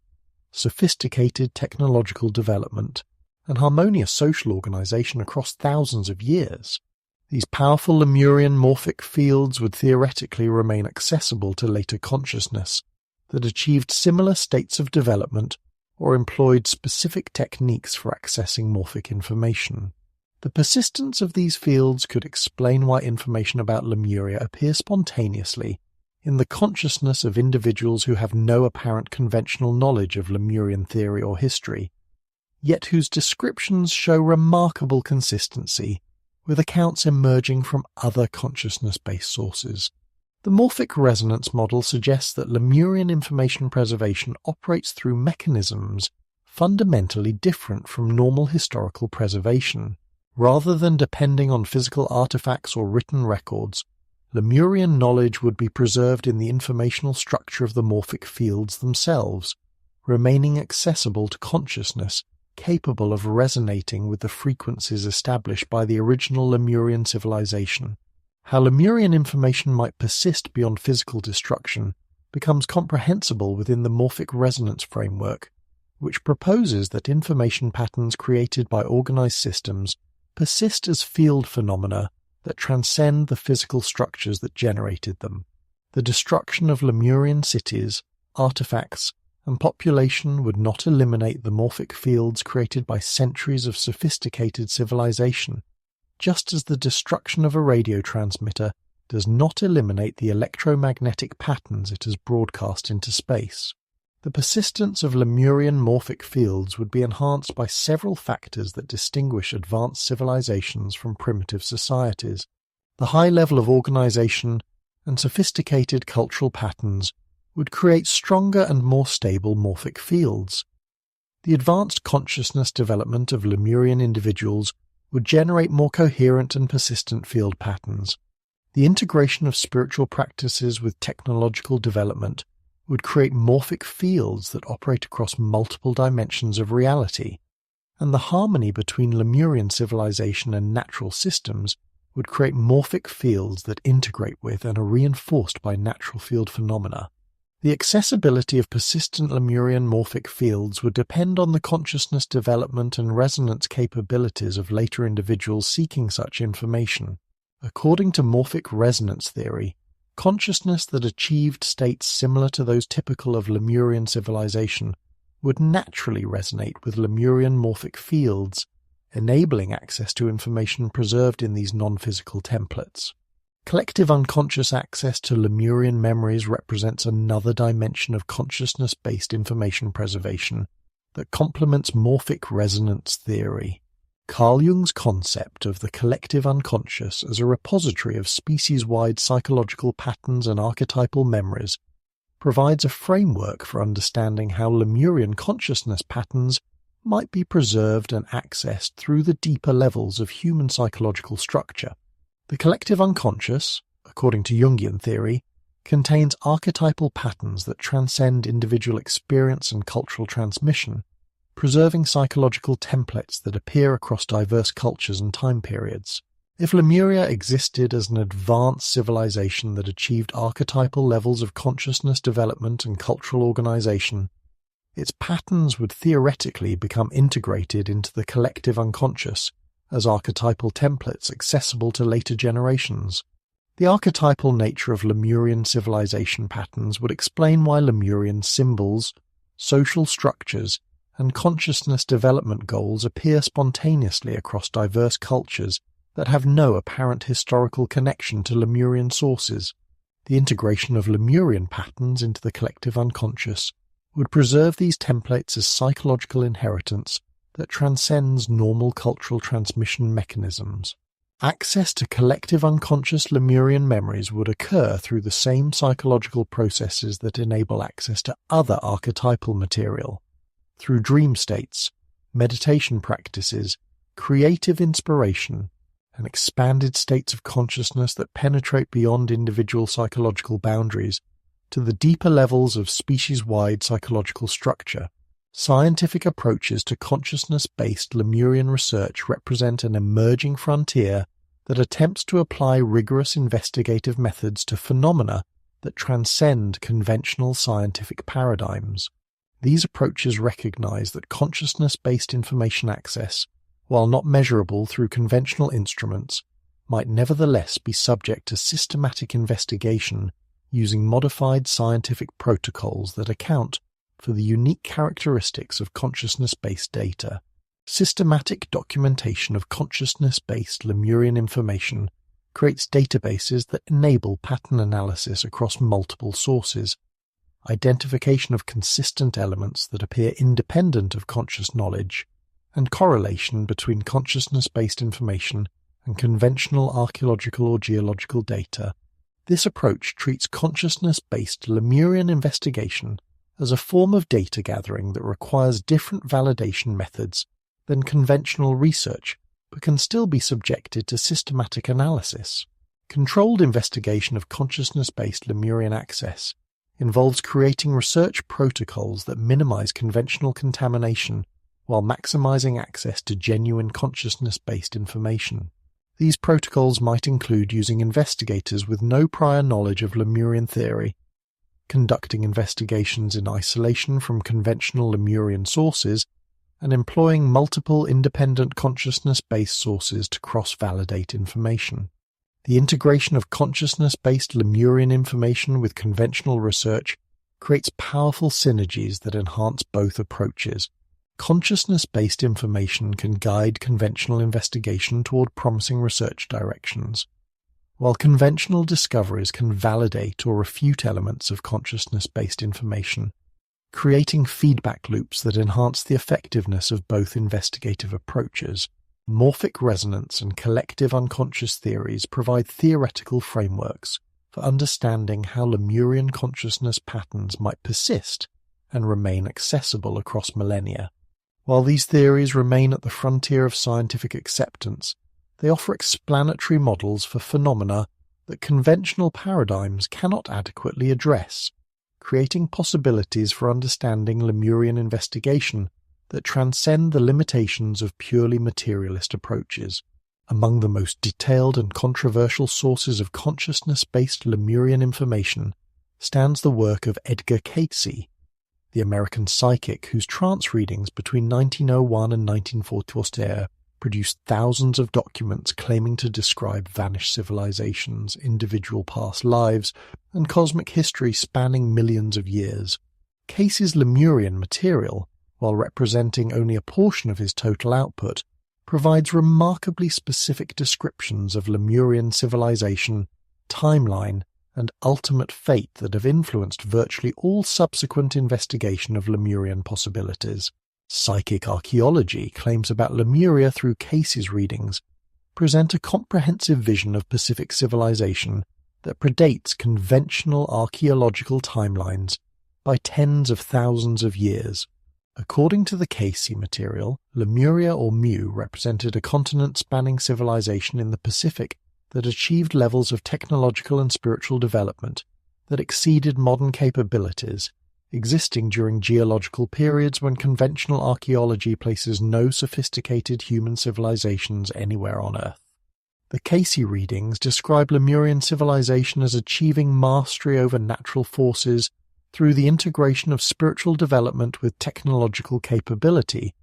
sophisticated technological development, and harmonious social organization across thousands of years. These powerful Lemurian morphic fields would theoretically remain accessible to later consciousness that achieved similar states of development or employed specific techniques for accessing morphic information. The persistence of these fields could explain why information about Lemuria appears spontaneously in the consciousness of individuals who have no apparent conventional knowledge of Lemurian theory or history, yet whose descriptions show remarkable consistency, with accounts emerging from other consciousness-based sources. The morphic resonance model suggests that Lemurian information preservation operates through mechanisms fundamentally different from normal historical preservation. Rather than depending on physical artifacts or written records, Lemurian knowledge would be preserved in the informational structure of the morphic fields themselves, remaining accessible to consciousness capable of resonating with the frequencies established by the original Lemurian civilization. How Lemurian information might persist beyond physical destruction becomes comprehensible within the morphic resonance framework, which proposes that information patterns created by organized systems persist as field phenomena that transcend the physical structures that generated them. The destruction of Lemurian cities, artifacts, and population would not eliminate the morphic fields created by centuries of sophisticated civilization, just as the destruction of a radio transmitter does not eliminate the electromagnetic patterns it has broadcast into space. The persistence of Lemurian morphic fields would be enhanced by several factors that distinguish advanced civilizations from primitive societies. The high level of organization and sophisticated cultural patterns would create stronger and more stable morphic fields. The advanced consciousness development of Lemurian individuals would generate more coherent and persistent field patterns. The integration of spiritual practices with technological development would create morphic fields that operate across multiple dimensions of reality, and the harmony between Lemurian civilization and natural systems would create morphic fields that integrate with and are reinforced by natural field phenomena. The accessibility of persistent Lemurian morphic fields would depend on the consciousness development and resonance capabilities of later individuals seeking such information. According to morphic resonance theory, consciousness that achieved states similar to those typical of Lemurian civilization would naturally resonate with Lemurian morphic fields, enabling access to information preserved in these non-physical templates. Collective unconscious access to Lemurian memories represents another dimension of consciousness-based information preservation that complements morphic resonance theory. Carl Jung's concept of the collective unconscious as a repository of species-wide psychological patterns and archetypal memories provides a framework for understanding how Lemurian consciousness patterns might be preserved and accessed through the deeper levels of human psychological structure. The collective unconscious, according to Jungian theory, contains archetypal patterns that transcend individual experience and cultural transmission, preserving psychological templates that appear across diverse cultures and time periods. If Lemuria existed as an advanced civilization that achieved archetypal levels of consciousness development and cultural organization, its patterns would theoretically become integrated into the collective unconscious as archetypal templates accessible to later generations. The archetypal nature of Lemurian civilization patterns would explain why Lemurian symbols, social structures, and consciousness development goals appear spontaneously across diverse cultures that have no apparent historical connection to Lemurian sources. The integration of Lemurian patterns into the collective unconscious would preserve these templates as psychological inheritance that transcends normal cultural transmission mechanisms. Access to collective unconscious Lemurian memories would occur through the same psychological processes that enable access to other archetypal material, through dream states, meditation practices, creative inspiration, and expanded states of consciousness that penetrate beyond individual psychological boundaries to the deeper levels of species-wide psychological structure. Scientific approaches to consciousness-based Lemurian research represent an emerging frontier that attempts to apply rigorous investigative methods to phenomena that transcend conventional scientific paradigms. These approaches recognize that consciousness-based information access, while not measurable through conventional instruments, might nevertheless be subject to systematic investigation using modified scientific protocols that account for the unique characteristics of consciousness-based data. Systematic documentation of consciousness-based Lemurian information creates databases that enable pattern analysis across multiple sources, identification of consistent elements that appear independent of conscious knowledge, and correlation between consciousness-based information and conventional archaeological or geological data. This approach treats consciousness-based Lemurian investigation as a form of data gathering that requires different validation methods than conventional research, but can still be subjected to systematic analysis. Controlled investigation of consciousness-based Lemurian access involves creating research protocols that minimize conventional contamination while maximizing access to genuine consciousness-based information. These protocols might include using investigators with no prior knowledge of Lemurian theory, conducting investigations in isolation from conventional Lemurian sources, and employing multiple independent consciousness-based sources to cross-validate information. The integration of consciousness-based Lemurian information with conventional research creates powerful synergies that enhance both approaches. Consciousness-based information can guide conventional investigation toward promising research directions, while conventional discoveries can validate or refute elements of consciousness-based information, creating feedback loops that enhance the effectiveness of both investigative approaches. Morphic resonance and collective unconscious theories provide theoretical frameworks for understanding how Lemurian consciousness patterns might persist and remain accessible across millennia. While these theories remain at the frontier of scientific acceptance, they offer explanatory models for phenomena that conventional paradigms cannot adequately address, creating possibilities for understanding Lemurian investigation that transcend the limitations of purely materialist approaches. Among the most detailed and controversial sources of consciousness-based Lemurian information stands the work of Edgar Cayce, the American psychic whose trance readings between 1901 and 1944 produced thousands of documents claiming to describe vanished civilizations, individual past lives, and cosmic history spanning millions of years. Cayce's Lemurian material, while representing only a portion of his total output, provides remarkably specific descriptions of Lemurian civilization, timeline, and ultimate fate that have influenced virtually all subsequent investigation of Lemurian possibilities. Psychic archaeology claims about Lemuria through Cayce's readings present a comprehensive vision of Pacific civilization that predates conventional archaeological timelines by tens of thousands of years. According to the Cayce material, Lemuria or Mu represented a continent-spanning civilization in the Pacific that achieved levels of technological and spiritual development that exceeded modern capabilities, existing during geological periods when conventional archaeology places no sophisticated human civilizations anywhere on Earth. The Cayce readings describe Lemurian civilization as achieving mastery over natural forces through the integration of spiritual development with technological capability,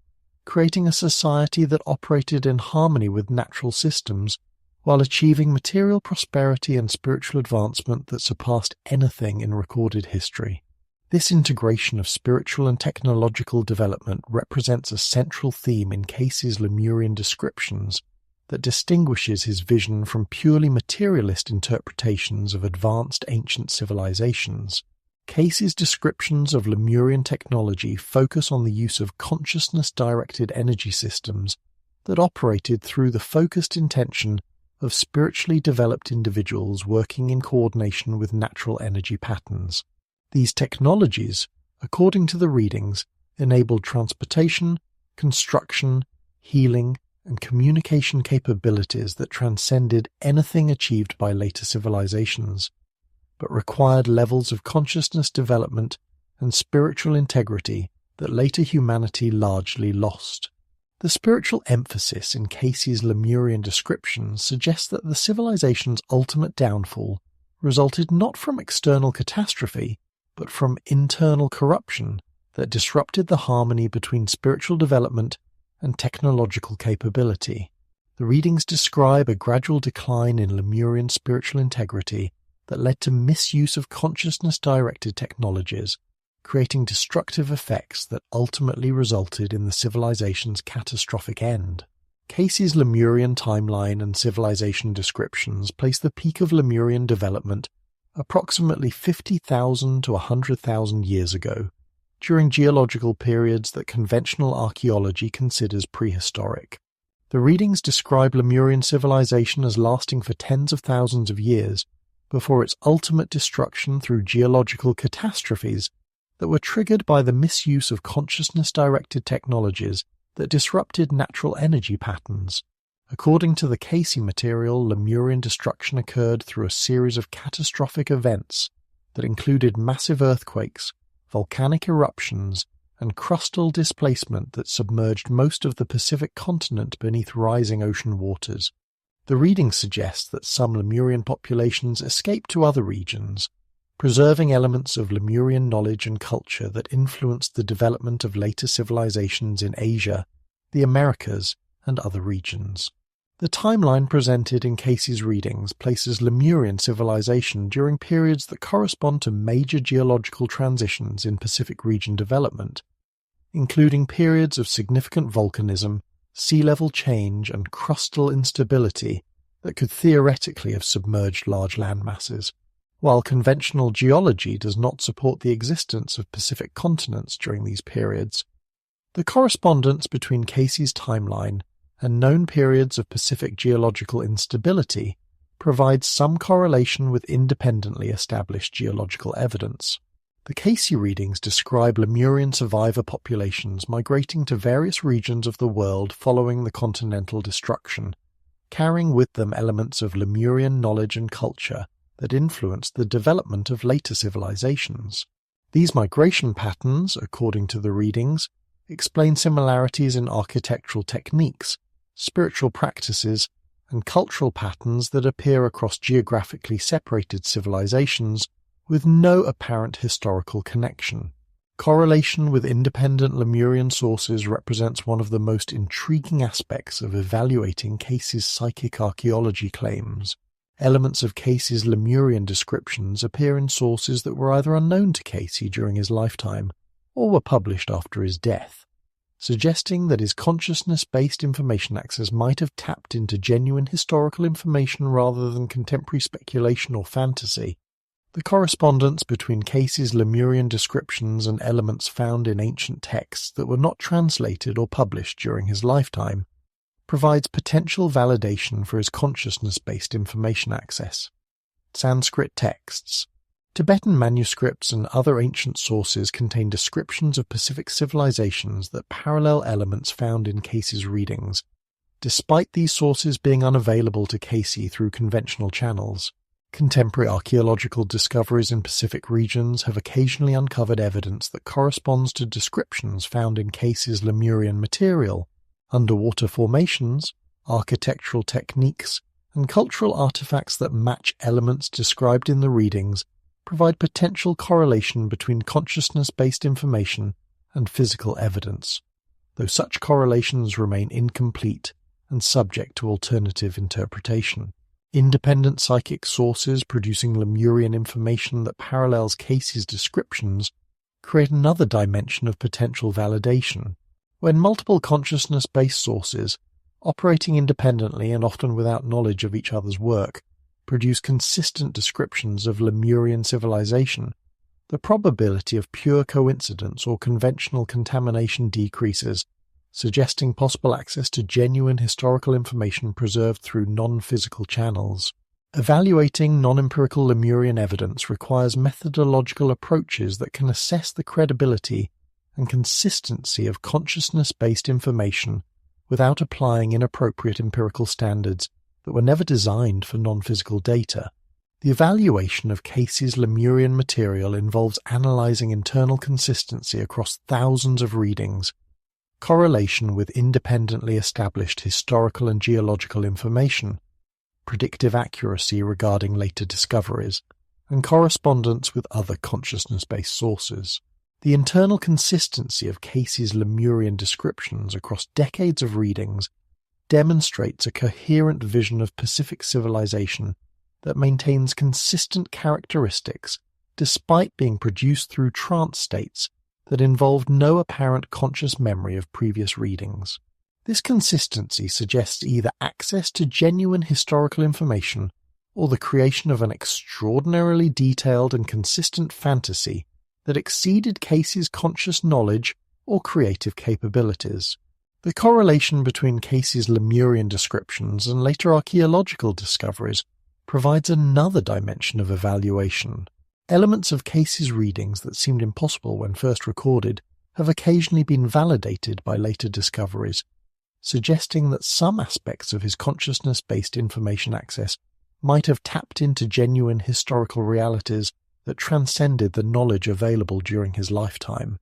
creating a society that operated in harmony with natural systems while achieving material prosperity and spiritual advancement that surpassed anything in recorded history. This integration of spiritual and technological development represents a central theme in Cayce's Lemurian descriptions that distinguishes his vision from purely materialist interpretations of advanced ancient civilizations. Cayce's descriptions of Lemurian technology focus on the use of consciousness-directed energy systems that operated through the focused intention of spiritually developed individuals working in coordination with natural energy patterns. These technologies, according to the readings, enabled transportation, construction, healing, and communication capabilities that transcended anything achieved by later civilizations, but required levels of consciousness development and spiritual integrity that later humanity largely lost. The spiritual emphasis in Cayce's Lemurian descriptions suggests that the civilization's ultimate downfall resulted not from external catastrophe, but from internal corruption that disrupted the harmony between spiritual development and technological capability. The readings describe a gradual decline in Lemurian spiritual integrity that led to misuse of consciousness-directed technologies, creating destructive effects that ultimately resulted in the civilization's catastrophic end. Cayce's Lemurian timeline and civilization descriptions place the peak of Lemurian development approximately 50,000 to 100,000 years ago, during geological periods that conventional archaeology considers prehistoric. The readings describe Lemurian civilization as lasting for tens of thousands of years before its ultimate destruction through geological catastrophes that were triggered by the misuse of consciousness-directed technologies that disrupted natural energy patterns. According to the Cayce material, Lemurian destruction occurred through a series of catastrophic events that included massive earthquakes, volcanic eruptions, and crustal displacement that submerged most of the Pacific continent beneath rising ocean waters. The reading suggests that some Lemurian populations escaped to other regions, preserving elements of Lemurian knowledge and culture that influenced the development of later civilizations in Asia, the Americas, and other regions. The timeline presented in Cayce's readings places Lemurian civilization during periods that correspond to major geological transitions in Pacific region development, including periods of significant volcanism, sea level change, and crustal instability that could theoretically have submerged large landmasses. While conventional geology does not support the existence of Pacific continents during these periods, the correspondence between Cayce's timeline and known periods of Pacific geological instability provides some correlation with independently established geological evidence. The Cayce readings describe Lemurian survivor populations migrating to various regions of the world following the continental destruction, carrying with them elements of Lemurian knowledge and culture that influenced the development of later civilizations. These migration patterns, according to the readings, explain similarities in architectural techniques, spiritual practices, and cultural patterns that appear across geographically separated civilizations with no apparent historical connection. Correlation with independent Lemurian sources represents one of the most intriguing aspects of evaluating Cayce's psychic archaeology claims. Elements of Cayce's Lemurian descriptions appear in sources that were either unknown to Cayce during his lifetime or were published after his death, suggesting that his consciousness-based information access might have tapped into genuine historical information rather than contemporary speculation or fantasy. The correspondence between Cayce's Lemurian descriptions and elements found in ancient texts that were not translated or published during his lifetime provides potential validation for his consciousness-based information access. Sanskrit texts. Tibetan manuscripts and other ancient sources contain descriptions of Pacific civilizations that parallel elements found in Cayce's readings, despite these sources being unavailable to Cayce through conventional channels. Contemporary archaeological discoveries in Pacific regions have occasionally uncovered evidence that corresponds to descriptions found in Cayce's Lemurian material. Underwater formations, architectural techniques, and cultural artifacts that match elements described in the readings provide potential correlation between consciousness-based information and physical evidence, though such correlations remain incomplete and subject to alternative interpretation. Independent psychic sources producing Lemurian information that parallels Cayce's descriptions create another dimension of potential validation. When multiple consciousness-based sources, operating independently and often without knowledge of each other's work, produce consistent descriptions of Lemurian civilization, the probability of pure coincidence or conventional contamination decreases, suggesting possible access to genuine historical information preserved through non-physical channels. Evaluating non-empirical Lemurian evidence requires methodological approaches that can assess the credibility and consistency of consciousness-based information without applying inappropriate empirical standards that were never designed for non-physical data. The evaluation of Cayce's Lemurian material involves analyzing internal consistency across thousands of readings, correlation with independently established historical and geological information, predictive accuracy regarding later discoveries, and correspondence with other consciousness-based sources. The internal consistency of Cayce's Lemurian descriptions across decades of readings demonstrates a coherent vision of Pacific civilization that maintains consistent characteristics despite being produced through trance states that involved no apparent conscious memory of previous readings. This consistency suggests either access to genuine historical information or the creation of an extraordinarily detailed and consistent fantasy that exceeded Cayce's conscious knowledge or creative capabilities. The correlation between Cayce's Lemurian descriptions and later archaeological discoveries provides another dimension of evaluation. Elements of Cayce's readings that seemed impossible when first recorded have occasionally been validated by later discoveries, suggesting that some aspects of his consciousness-based information access might have tapped into genuine historical realities that transcended the knowledge available during his lifetime.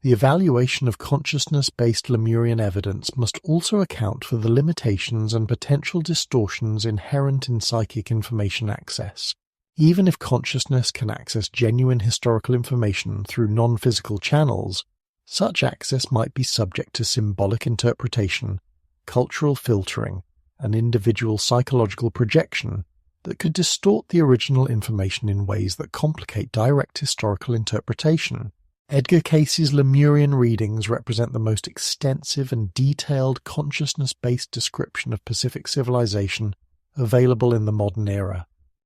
The evaluation of consciousness-based Lemurian evidence must also account for the limitations and potential distortions inherent in psychic information access. Even if consciousness can access genuine historical information through non-physical channels, such access might be subject to symbolic interpretation, cultural filtering, and individual psychological projection that could distort the original information in ways that complicate direct historical interpretation. Edgar Cayce's Lemurian readings represent the most extensive and detailed consciousness-based description of Pacific civilization available in the modern era.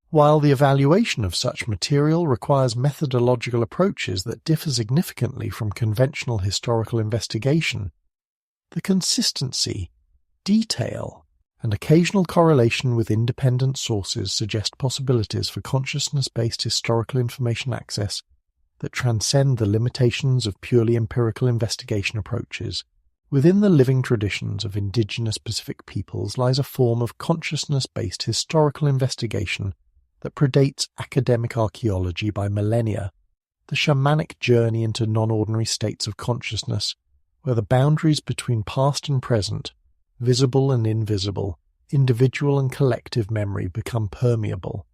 While the evaluation of such material requires methodological approaches that differ significantly from conventional historical investigation, the consistency, detail, and occasional correlation with independent sources suggest possibilities for consciousness-based historical information access that transcend the limitations of purely empirical investigation approaches. Within the living traditions of indigenous Pacific peoples lies a form of consciousness-based historical investigation that predates academic archaeology by millennia, the shamanic journey into non-ordinary states of consciousness, where the boundaries between past and present, visible and invisible, individual and collective memory become permeable.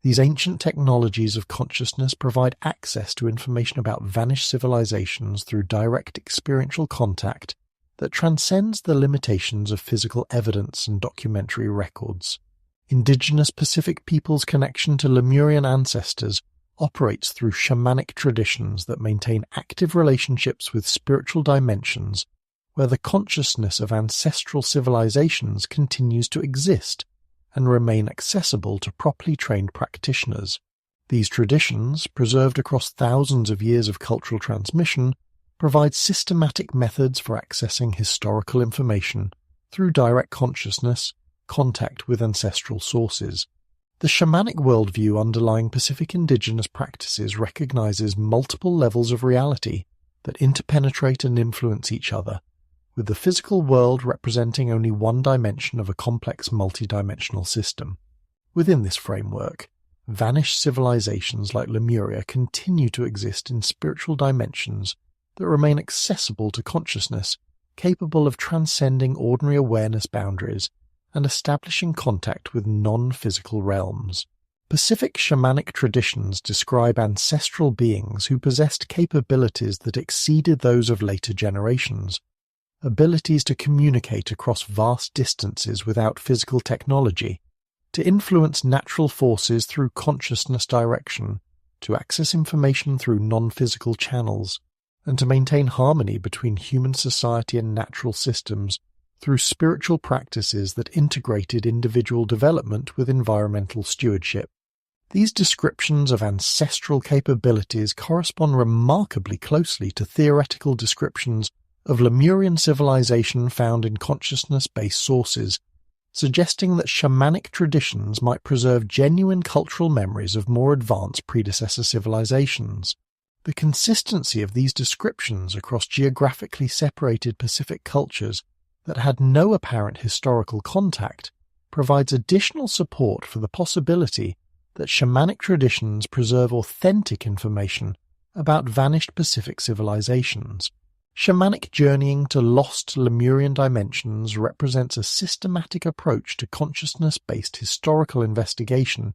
These ancient technologies of consciousness provide access to information about vanished civilizations through direct experiential contact that transcends the limitations of physical evidence and documentary records. Indigenous Pacific peoples' connection to Lemurian ancestors operates through shamanic traditions that maintain active relationships with spiritual dimensions, where the consciousness of ancestral civilizations continues to exist and remain accessible to properly trained practitioners. These traditions, preserved across thousands of years of cultural transmission, provide systematic methods for accessing historical information through direct consciousness, contact with ancestral sources. The shamanic worldview underlying Pacific indigenous practices recognizes multiple levels of reality that interpenetrate and influence each other, with the physical world representing only one dimension of a complex multidimensional system. Within this framework, vanished civilizations like Lemuria continue to exist in spiritual dimensions that remain accessible to consciousness, capable of transcending ordinary awareness boundaries and establishing contact with non-physical realms. Pacific shamanic traditions describe ancestral beings who possessed capabilities that exceeded those of later generations, abilities to communicate across vast distances without physical technology, to influence natural forces through consciousness direction, to access information through non-physical channels, and to maintain harmony between human society and natural systems through spiritual practices that integrated individual development with environmental stewardship. These descriptions of ancestral capabilities correspond remarkably closely to theoretical descriptions of Lemurian civilization found in consciousness-based sources, suggesting that shamanic traditions might preserve genuine cultural memories of more advanced predecessor civilizations. The consistency of these descriptions across geographically separated Pacific cultures that had no apparent historical contact provides additional support for the possibility that shamanic traditions preserve authentic information about vanished Pacific civilizations. Shamanic journeying to lost Lemurian dimensions represents a systematic approach to consciousness-based historical investigation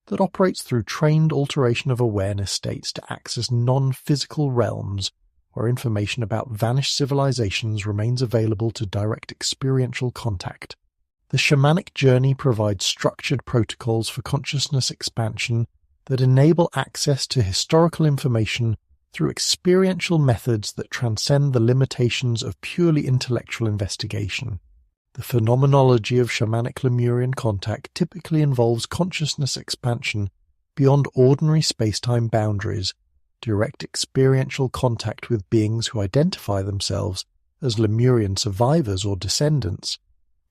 that operates through trained alteration of awareness states to access non-physical realms where information about vanished civilizations remains available to direct experiential contact. The shamanic journey provides structured protocols for consciousness expansion that enable access to historical information through experiential methods that transcend the limitations of purely intellectual investigation. The phenomenology of shamanic Lemurian contact typically involves consciousness expansion beyond ordinary space-time boundaries direct experiential contact with beings who identify themselves as Lemurian survivors or descendants,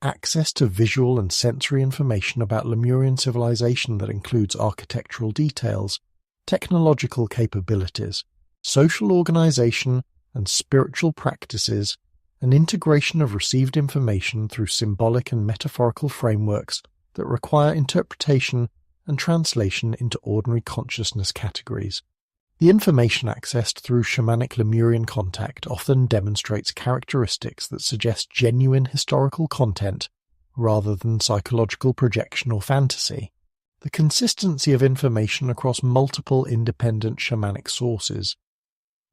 access to visual and sensory information about Lemurian civilization that includes architectural details, technological capabilities, social organization, and spiritual practices, an integration of received information through symbolic and metaphorical frameworks that require interpretation and translation into ordinary consciousness categories. The information accessed through shamanic Lemurian contact often demonstrates characteristics that suggest genuine historical content rather than psychological projection or fantasy. The consistency of information across multiple independent shamanic sources,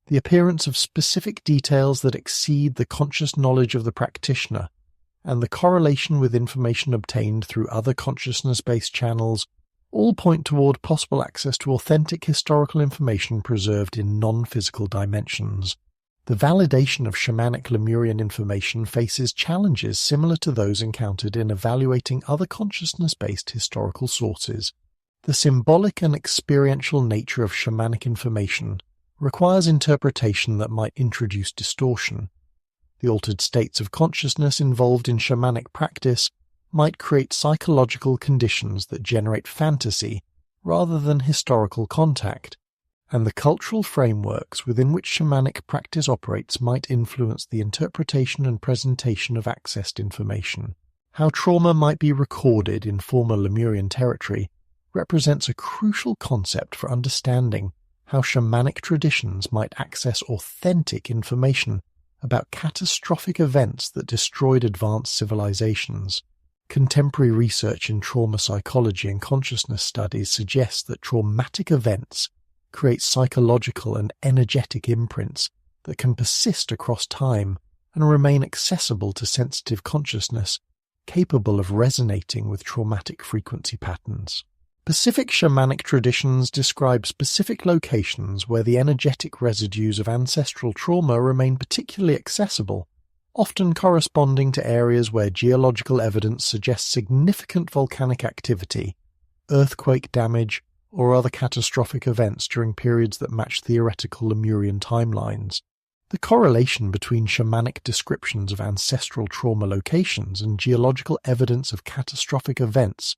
the appearance of specific details that exceed the conscious knowledge of the practitioner, and the correlation with information obtained through other consciousness-based channels all point toward possible access to authentic historical information preserved in non-physical dimensions. The validation of shamanic Lemurian information faces challenges similar to those encountered in evaluating other consciousness-based historical sources. The symbolic and experiential nature of shamanic information requires interpretation that might introduce distortion. The altered states of consciousness involved in shamanic practice might create psychological conditions that generate fantasy rather than historical contact, and the cultural frameworks within which shamanic practice operates might influence the interpretation and presentation of accessed information. How trauma might be recorded in former Lemurian territory represents a crucial concept for understanding how shamanic traditions might access authentic information about catastrophic events that destroyed advanced civilizations. Contemporary research in trauma psychology and consciousness studies suggests that traumatic events create psychological and energetic imprints that can persist across time and remain accessible to sensitive consciousness, capable of resonating with traumatic frequency patterns. Pacific shamanic traditions describe specific locations where the energetic residues of ancestral trauma remain particularly accessible, often corresponding to areas where geological evidence suggests significant volcanic activity, earthquake damage, or other catastrophic events during periods that match theoretical Lemurian timelines. The correlation between shamanic descriptions of ancestral trauma locations and geological evidence of catastrophic events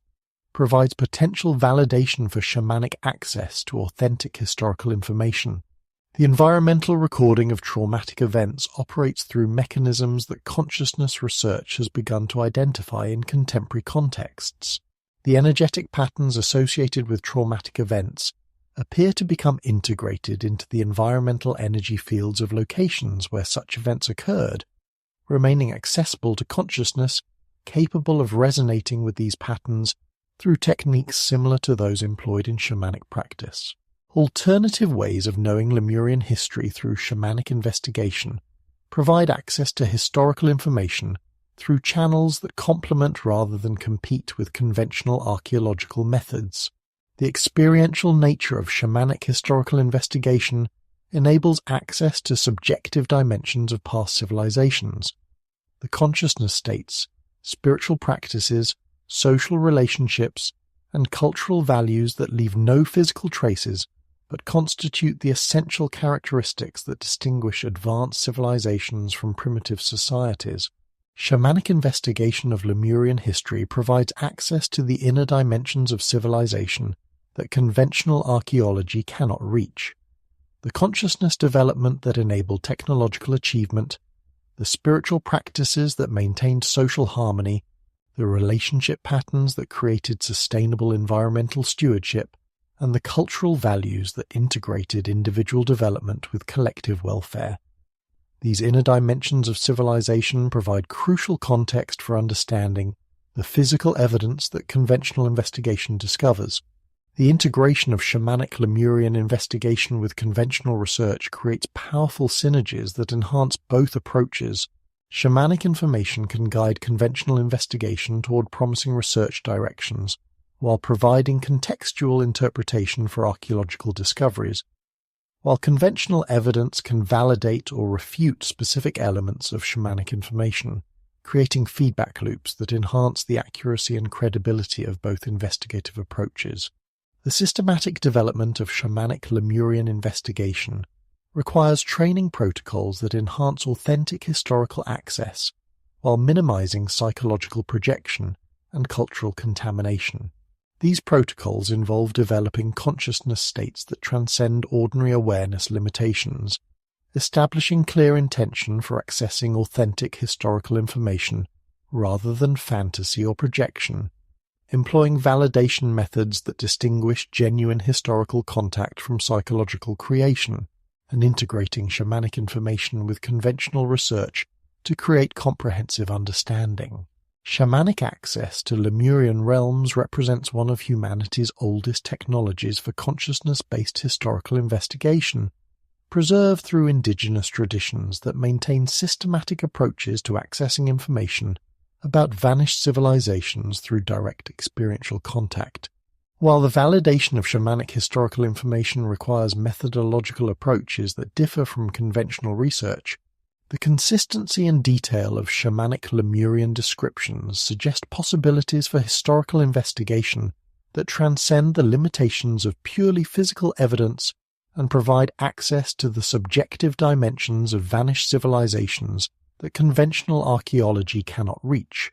provides potential validation for shamanic access to authentic historical information. The environmental recording of traumatic events operates through mechanisms that consciousness research has begun to identify in contemporary contexts. The energetic patterns associated with traumatic events appear to become integrated into the environmental energy fields of locations where such events occurred, remaining accessible to consciousness capable of resonating with these patterns through techniques similar to those employed in shamanic practice. Alternative ways of knowing Lemurian history through shamanic investigation provide access to historical information through channels that complement rather than compete with conventional archaeological methods. The experiential nature of shamanic historical investigation enables access to subjective dimensions of past civilizations, the consciousness states, spiritual practices, social relationships, and cultural values that leave no physical traces but constitute the essential characteristics that distinguish advanced civilizations from primitive societies. Shamanic investigation of Lemurian history provides access to the inner dimensions of civilization that conventional archaeology cannot reach. The consciousness development that enabled technological achievement, the spiritual practices that maintained social harmony, the relationship patterns that created sustainable environmental stewardship, and the cultural values that integrated individual development with collective welfare. These inner dimensions of civilization provide crucial context for understanding the physical evidence that conventional investigation discovers. The integration of shamanic Lemurian investigation with conventional research creates powerful synergies that enhance both approaches. Shamanic information can guide conventional investigation toward promising research directions, while providing contextual interpretation for archaeological discoveries, while conventional evidence can validate or refute specific elements of shamanic information, creating feedback loops that enhance the accuracy and credibility of both investigative approaches. The systematic development of shamanic Lemurian investigation requires training protocols that enhance authentic historical access while minimizing psychological projection and cultural contamination. These protocols involve developing consciousness states that transcend ordinary awareness limitations, establishing clear intention for accessing authentic historical information rather than fantasy or projection, employing validation methods that distinguish genuine historical contact from psychological creation, and integrating shamanic information with conventional research to create comprehensive understanding. Shamanic access to Lemurian realms represents one of humanity's oldest technologies for consciousness-based historical investigation, preserved through indigenous traditions that maintain systematic approaches to accessing information about vanished civilizations through direct experiential contact. While the validation of shamanic historical information requires methodological approaches that differ from conventional research, the consistency and detail of shamanic Lemurian descriptions suggest possibilities for historical investigation that transcend the limitations of purely physical evidence and provide access to the subjective dimensions of vanished civilizations that conventional archaeology cannot reach.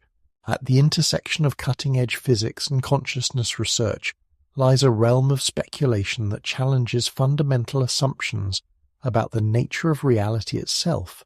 At the intersection of cutting-edge physics and consciousness research lies a realm of speculation that challenges fundamental assumptions about the nature of reality itself.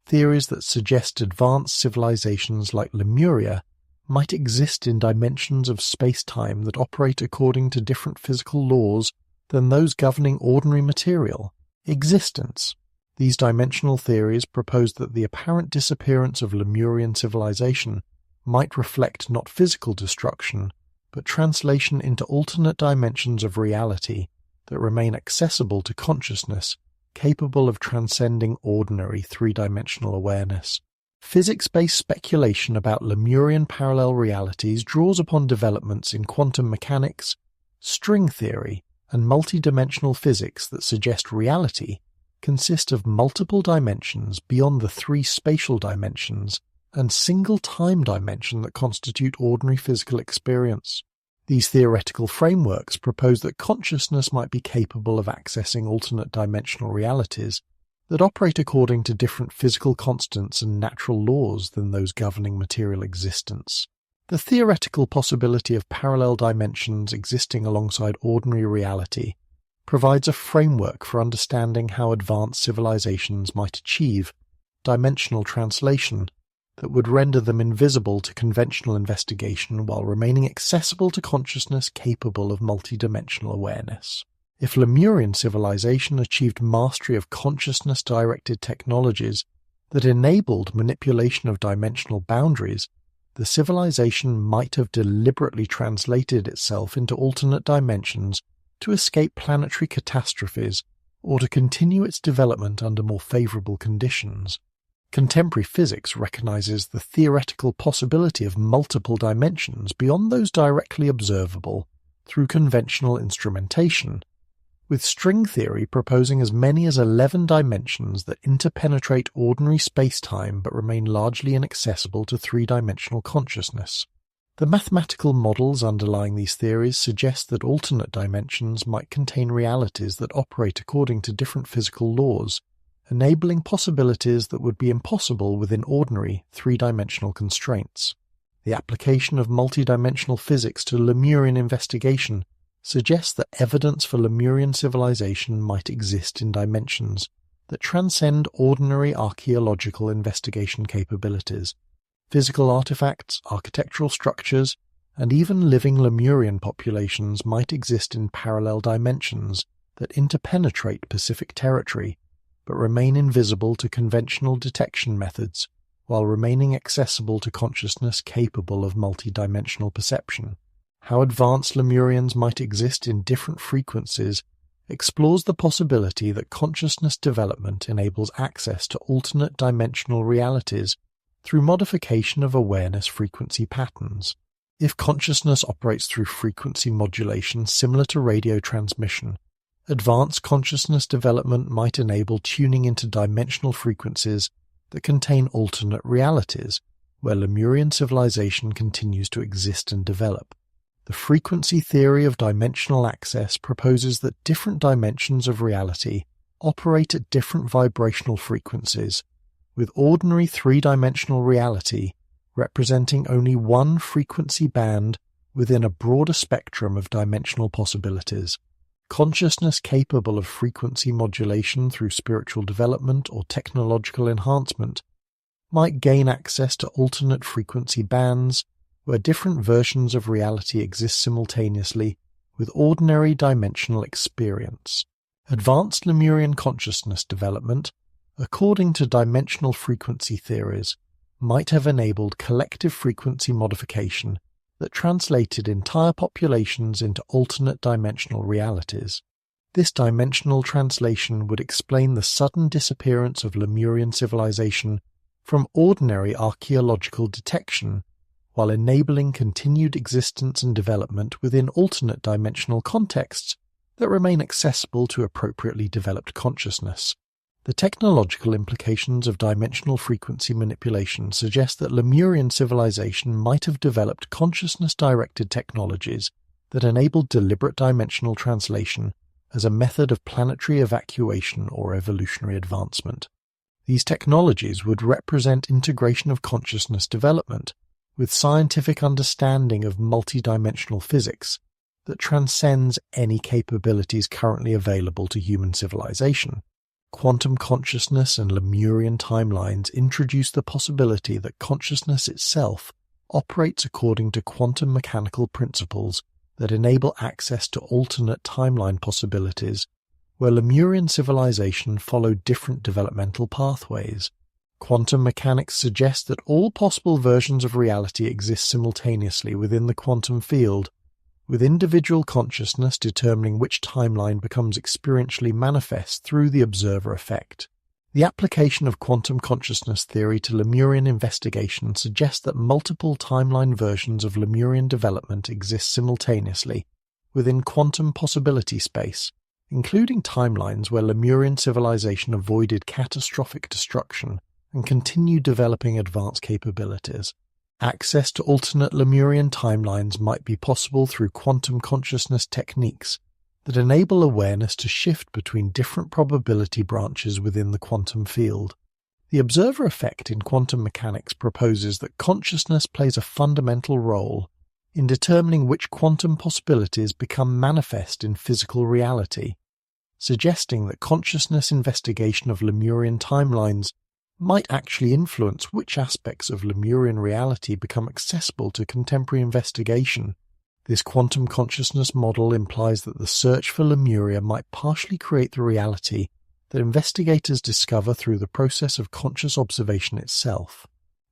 Theories that suggest advanced civilizations like Lemuria might exist in dimensions of space-time that operate according to different physical laws than those governing ordinary material existence. These dimensional theories propose that the apparent disappearance of Lemurian civilization might reflect not physical destruction, but translation into alternate dimensions of reality that remain accessible to consciousness, capable of transcending ordinary three-dimensional awareness. Physics-based speculation about Lemurian parallel realities draws upon developments in quantum mechanics, string theory, and multidimensional physics that suggest reality consist of multiple dimensions beyond the three spatial dimensions and single time dimension that constitute ordinary physical experience. These theoretical frameworks propose that consciousness might be capable of accessing alternate dimensional realities that operate according to different physical constants and natural laws than those governing material existence. The theoretical possibility of parallel dimensions existing alongside ordinary reality provides a framework for understanding how advanced civilizations might achieve dimensional translation that would render them invisible to conventional investigation while remaining accessible to consciousness capable of multidimensional awareness. If Lemurian civilization achieved mastery of consciousness-directed technologies that enabled manipulation of dimensional boundaries, the civilization might have deliberately translated itself into alternate dimensions to escape planetary catastrophes or to continue its development under more favorable conditions. Contemporary physics recognizes the theoretical possibility of multiple dimensions beyond those directly observable through conventional instrumentation, with string theory proposing as many as 11 dimensions that interpenetrate ordinary space-time but remain largely inaccessible to three-dimensional consciousness. The mathematical models underlying these theories suggest that alternate dimensions might contain realities that operate according to different physical laws, enabling possibilities that would be impossible within ordinary three-dimensional constraints. The application of multidimensional physics to Lemurian investigation suggests that evidence for Lemurian civilization might exist in dimensions that transcend ordinary archaeological investigation capabilities. Physical artifacts, architectural structures, and even living Lemurian populations might exist in parallel dimensions that interpenetrate Pacific territory, but remain invisible to conventional detection methods, while remaining accessible to consciousness capable of multidimensional perception. How advanced Lemurians might exist in different frequencies explores the possibility that consciousness development enables access to alternate dimensional realities through modification of awareness frequency patterns. If consciousness operates through frequency modulation similar to radio transmission, advanced consciousness development might enable tuning into dimensional frequencies that contain alternate realities, where Lemurian civilization continues to exist and develop. The frequency theory of dimensional access proposes that different dimensions of reality operate at different vibrational frequencies, with ordinary three-dimensional reality representing only one frequency band within a broader spectrum of dimensional possibilities. Consciousness capable of frequency modulation through spiritual development or technological enhancement might gain access to alternate frequency bands where different versions of reality exist simultaneously with ordinary dimensional experience. Advanced Lemurian consciousness development, according to dimensional frequency theories, might have enabled collective frequency modification that translated entire populations into alternate dimensional realities. This dimensional translation would explain the sudden disappearance of Lemurian civilization from ordinary archaeological detection, while enabling continued existence and development within alternate dimensional contexts that remain accessible to appropriately developed consciousness. The technological implications of dimensional frequency manipulation suggest that Lemurian civilization might have developed consciousness-directed technologies that enabled deliberate dimensional translation as a method of planetary evacuation or evolutionary advancement. These technologies would represent integration of consciousness development with scientific understanding of multidimensional physics that transcends any capabilities currently available to human civilization. Quantum consciousness and Lemurian timelines introduce the possibility that consciousness itself operates according to quantum mechanical principles that enable access to alternate timeline possibilities, where Lemurian civilization followed different developmental pathways. Quantum mechanics suggest that all possible versions of reality exist simultaneously within the quantum field, with individual consciousness determining which timeline becomes experientially manifest through the observer effect. The application of quantum consciousness theory to Lemurian investigation suggests that multiple timeline versions of Lemurian development exist simultaneously within quantum possibility space, including timelines where Lemurian civilization avoided catastrophic destruction and continued developing advanced capabilities. Access to alternate Lemurian timelines might be possible through quantum consciousness techniques that enable awareness to shift between different probability branches within the quantum field. The observer effect in quantum mechanics proposes that consciousness plays a fundamental role in determining which quantum possibilities become manifest in physical reality, suggesting that consciousness investigation of Lemurian timelines might actually influence which aspects of Lemurian reality become accessible to contemporary investigation. This quantum consciousness model implies that the search for Lemuria might partially create the reality that investigators discover through the process of conscious observation itself.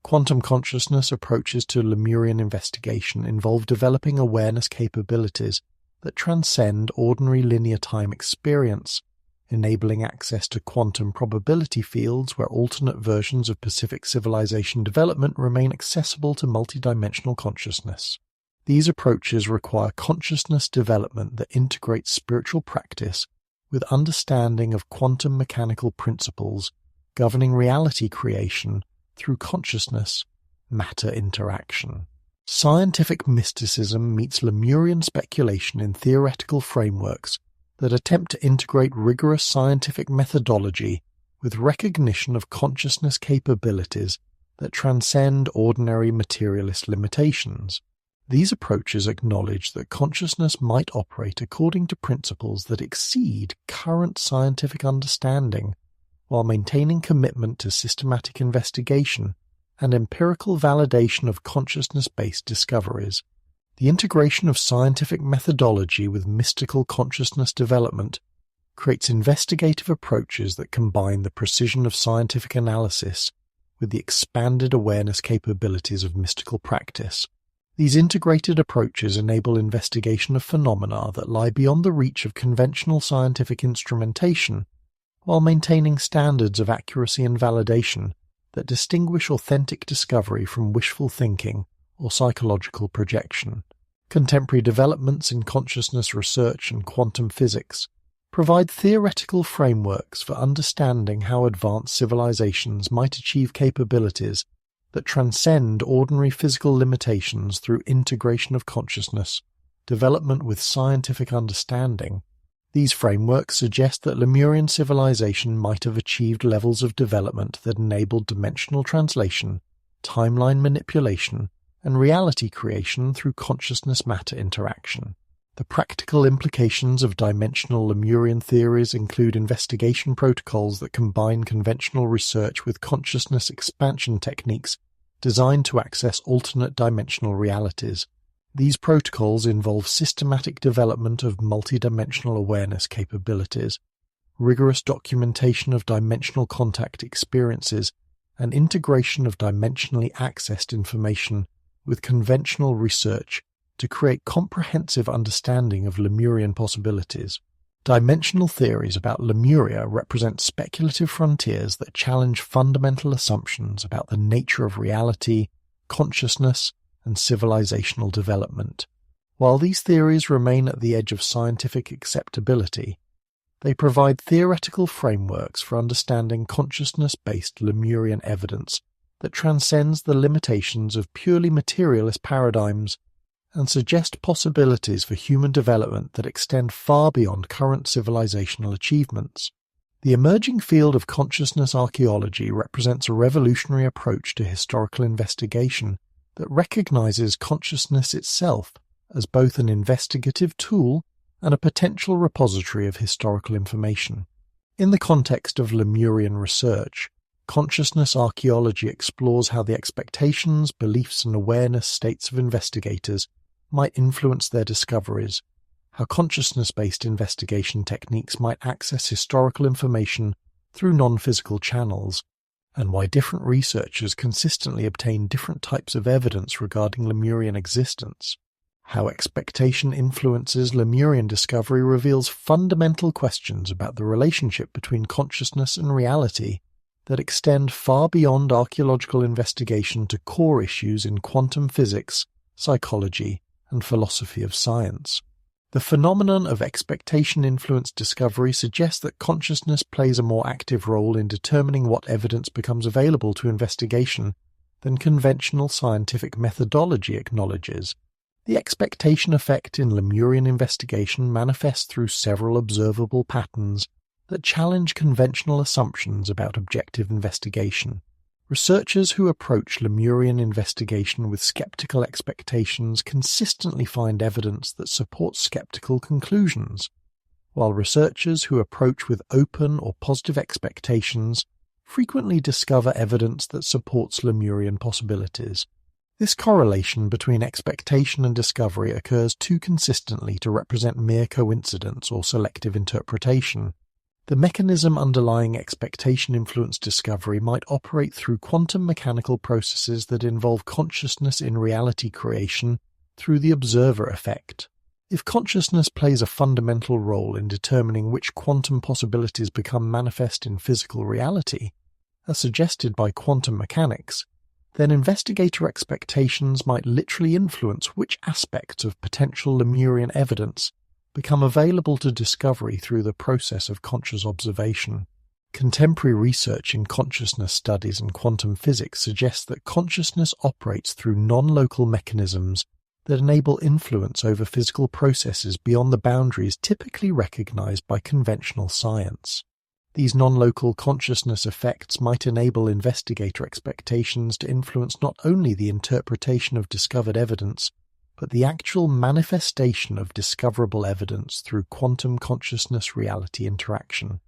Quantum consciousness approaches to Lemurian investigation involve developing awareness capabilities that transcend ordinary linear time experience, enabling access to quantum probability fields where alternate versions of Pacific civilization development remain accessible to multidimensional consciousness. These approaches require consciousness development that integrates spiritual practice with understanding of quantum mechanical principles governing reality creation through consciousness-matter interaction. Scientific mysticism meets Lemurian speculation in theoretical frameworks that attempt to integrate rigorous scientific methodology with recognition of consciousness capabilities that transcend ordinary materialist limitations. These approaches acknowledge that consciousness might operate according to principles that exceed current scientific understanding, while maintaining commitment to systematic investigation and empirical validation of consciousness-based discoveries. The integration of scientific methodology with mystical consciousness development creates investigative approaches that combine the precision of scientific analysis with the expanded awareness capabilities of mystical practice. These integrated approaches enable investigation of phenomena that lie beyond the reach of conventional scientific instrumentation, while maintaining standards of accuracy and validation that distinguish authentic discovery from wishful thinking or psychological projection. Contemporary developments in consciousness research and quantum physics provide theoretical frameworks for understanding how advanced civilizations might achieve capabilities that transcend ordinary physical limitations through integration of consciousness development with scientific understanding, these frameworks suggest that Lemurian civilization might have achieved levels of development that enabled dimensional translation, timeline manipulation, and reality creation through consciousness-matter interaction. The practical implications of dimensional Lemurian theories include investigation protocols that combine conventional research with consciousness expansion techniques designed to access alternate dimensional realities. These protocols involve systematic development of multidimensional awareness capabilities, rigorous documentation of dimensional contact experiences, and integration of dimensionally accessed information with conventional research to create comprehensive understanding of Lemurian possibilities. Dimensional theories about Lemuria represent speculative frontiers that challenge fundamental assumptions about the nature of reality, consciousness, and civilizational development. While these theories remain at the edge of scientific acceptability, they provide theoretical frameworks for understanding consciousness-based Lemurian evidence that transcends the limitations of purely materialist paradigms and suggest possibilities for human development that extend far beyond current civilizational achievements. The emerging field of consciousness archaeology represents a revolutionary approach to historical investigation that recognizes consciousness itself as both an investigative tool and a potential repository of historical information. In the context of Lemurian research, consciousness archaeology explores how the expectations, beliefs, and awareness states of investigators might influence their discoveries, how consciousness-based investigation techniques might access historical information through non-physical channels, and why different researchers consistently obtain different types of evidence regarding Lemurian existence. How expectation influences Lemurian discovery reveals fundamental questions about the relationship between consciousness and reality that extend far beyond archaeological investigation to core issues in quantum physics, psychology, and philosophy of science. The phenomenon of expectation-influenced discovery suggests that consciousness plays a more active role in determining what evidence becomes available to investigation than conventional scientific methodology acknowledges. The expectation effect in Lemurian investigation manifests through several observable patterns that challenge conventional assumptions about objective investigation. Researchers who approach Lemurian investigation with skeptical expectations consistently find evidence that supports skeptical conclusions, while researchers who approach with open or positive expectations frequently discover evidence that supports Lemurian possibilities. This correlation between expectation and discovery occurs too consistently to represent mere coincidence or selective interpretation. The mechanism underlying expectation-influenced discovery might operate through quantum mechanical processes that involve consciousness in reality creation through the observer effect. If consciousness plays a fundamental role in determining which quantum possibilities become manifest in physical reality, as suggested by quantum mechanics, then investigator expectations might literally influence which aspects of potential Lemurian evidence become available to discovery through the process of conscious observation. Contemporary research in consciousness studies and quantum physics suggests that consciousness operates through non-local mechanisms that enable influence over physical processes beyond the boundaries typically recognized by conventional science. These non-local consciousness effects might enable investigator expectations to influence not only the interpretation of discovered evidence, but the actual manifestation of discoverable evidence through quantum consciousness-reality interaction.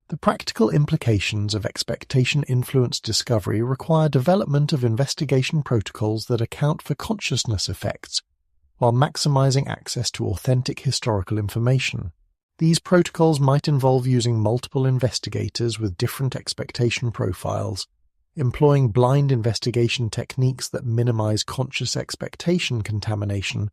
The practical implications of expectation-influenced discovery require development of investigation protocols that account for consciousness effects, while maximizing access to authentic historical information. These protocols might involve using multiple investigators with different expectation profiles, employing blind investigation techniques that minimize conscious expectation contamination,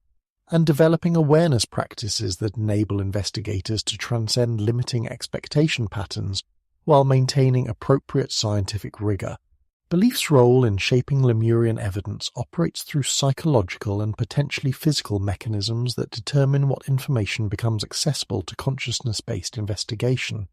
and developing awareness practices that enable investigators to transcend limiting expectation patterns while maintaining appropriate scientific rigor. Belief's role in shaping Lemurian evidence operates through psychological and potentially physical mechanisms that determine what information becomes accessible to consciousness-based investigation.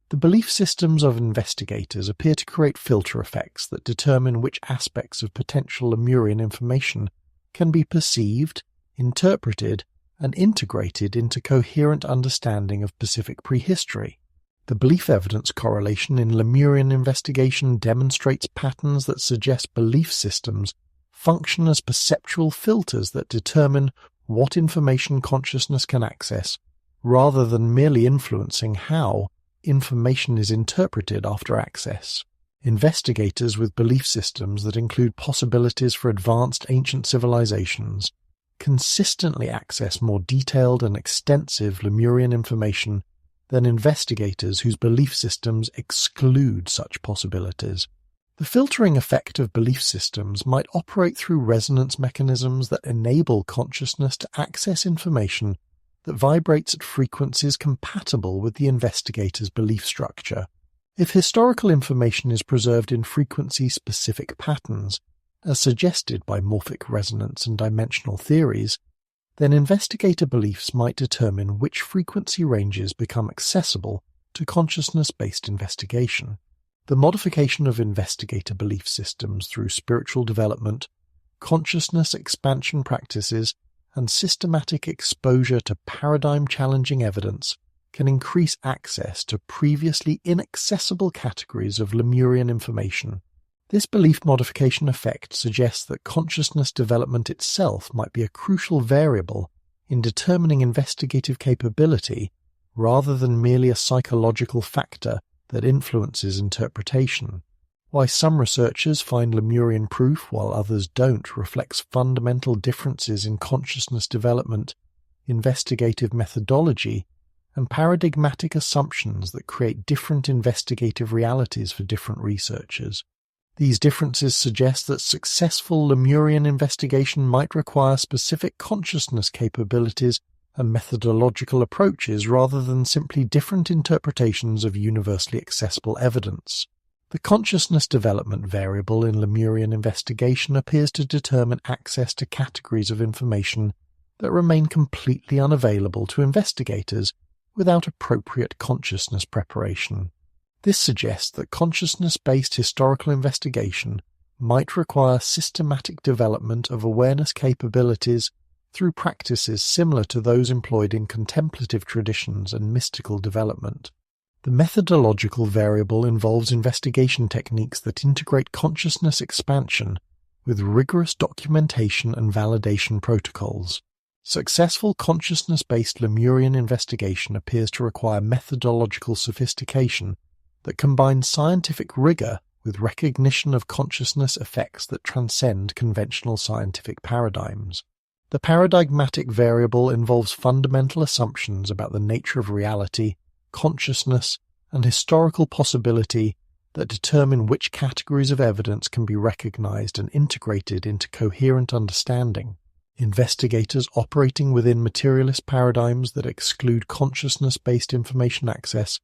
The belief systems of investigators appear to create filter effects that determine which aspects of potential Lemurian information can be perceived, interpreted, and integrated into coherent understanding of Pacific prehistory. The belief evidence correlation in Lemurian investigation demonstrates patterns that suggest belief systems function as perceptual filters that determine what information consciousness can access, rather than merely influencing how information is interpreted after access. Investigators with belief systems that include possibilities for advanced ancient civilizations consistently access more detailed and extensive Lemurian information than investigators whose belief systems exclude such possibilities. The filtering effect of belief systems might operate through resonance mechanisms that enable consciousness to access information that vibrates at frequencies compatible with the investigator's belief structure. If historical information is preserved in frequency-specific patterns, as suggested by morphic resonance and dimensional theories, then investigator beliefs might determine which frequency ranges become accessible to consciousness-based investigation. The modification of investigator belief systems through spiritual development, consciousness expansion practices, and systematic exposure to paradigm-challenging evidence can increase access to previously inaccessible categories of Lemurian information. This belief modification effect suggests that consciousness development itself might be a crucial variable in determining investigative capability rather than merely a psychological factor that influences interpretation. Why some researchers find Lemurian proof while others don't reflects fundamental differences in consciousness development, investigative methodology, and paradigmatic assumptions that create different investigative realities for different researchers. These differences suggest that successful Lemurian investigation might require specific consciousness capabilities and methodological approaches rather than simply different interpretations of universally accessible evidence. The consciousness development variable in Lemurian investigation appears to determine access to categories of information that remain completely unavailable to investigators without appropriate consciousness preparation. This suggests that consciousness-based historical investigation might require systematic development of awareness capabilities through practices similar to those employed in contemplative traditions and mystical development. The methodological variable involves investigation techniques that integrate consciousness expansion with rigorous documentation and validation protocols. Successful consciousness-based Lemurian investigation appears to require methodological sophistication that combines scientific rigor with recognition of consciousness effects that transcend conventional scientific paradigms. The paradigmatic variable involves fundamental assumptions about the nature of reality, consciousness, and historical possibility that determine which categories of evidence can be recognized and integrated into coherent understanding. Investigators operating within materialist paradigms that exclude consciousness-based information access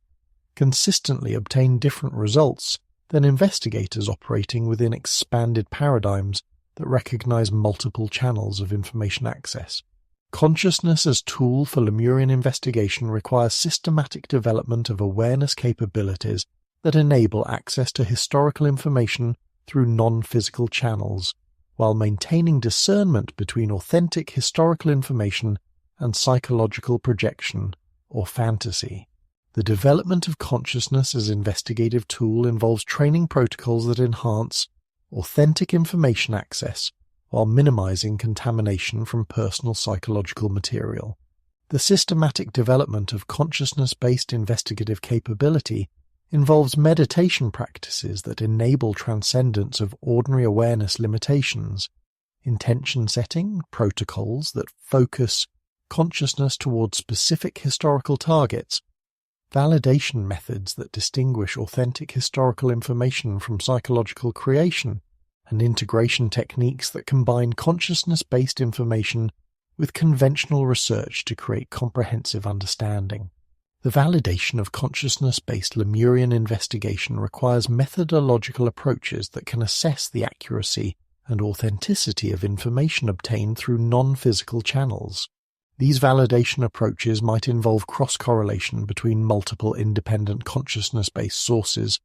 consistently obtain different results than investigators operating within expanded paradigms that recognize multiple channels of information access. Consciousness as tool for Lemurian investigation requires systematic development of awareness capabilities that enable access to historical information through non-physical channels, while maintaining discernment between authentic historical information and psychological projection or fantasy. The development of consciousness as investigative tool involves training protocols that enhance authentic information access while minimizing contamination from personal psychological material. The systematic development of consciousness-based investigative capability involves meditation practices that enable transcendence of ordinary awareness limitations, intention setting protocols that focus consciousness towards specific historical targets, validation methods that distinguish authentic historical information from psychological creation, and integration techniques that combine consciousness-based information with conventional research to create comprehensive understanding. The validation of consciousness-based Lemurian investigation requires methodological approaches that can assess the accuracy and authenticity of information obtained through non-physical channels. These validation approaches might involve cross-correlation between multiple independent consciousness-based sources,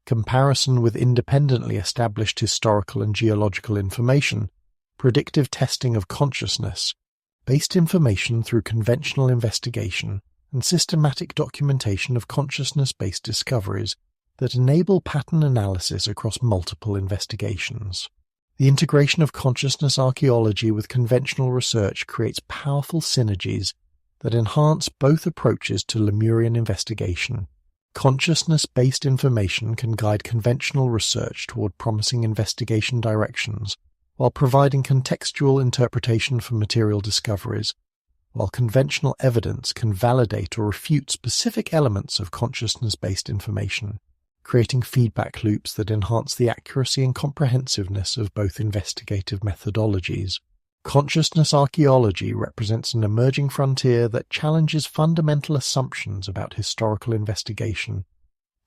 comparison with independently established historical and geological information, predictive testing of consciousness, based information through conventional investigation and systematic documentation of consciousness-based discoveries that enable pattern analysis across multiple investigations. The integration of consciousness archaeology with conventional research creates powerful synergies that enhance both approaches to Lemurian investigation. Consciousness-based information can guide conventional research toward promising investigation directions, while providing contextual interpretation for material discoveries, while conventional evidence can validate or refute specific elements of consciousness-based information, creating feedback loops that enhance the accuracy and comprehensiveness of both investigative methodologies. Consciousness archaeology represents an emerging frontier that challenges fundamental assumptions about historical investigation,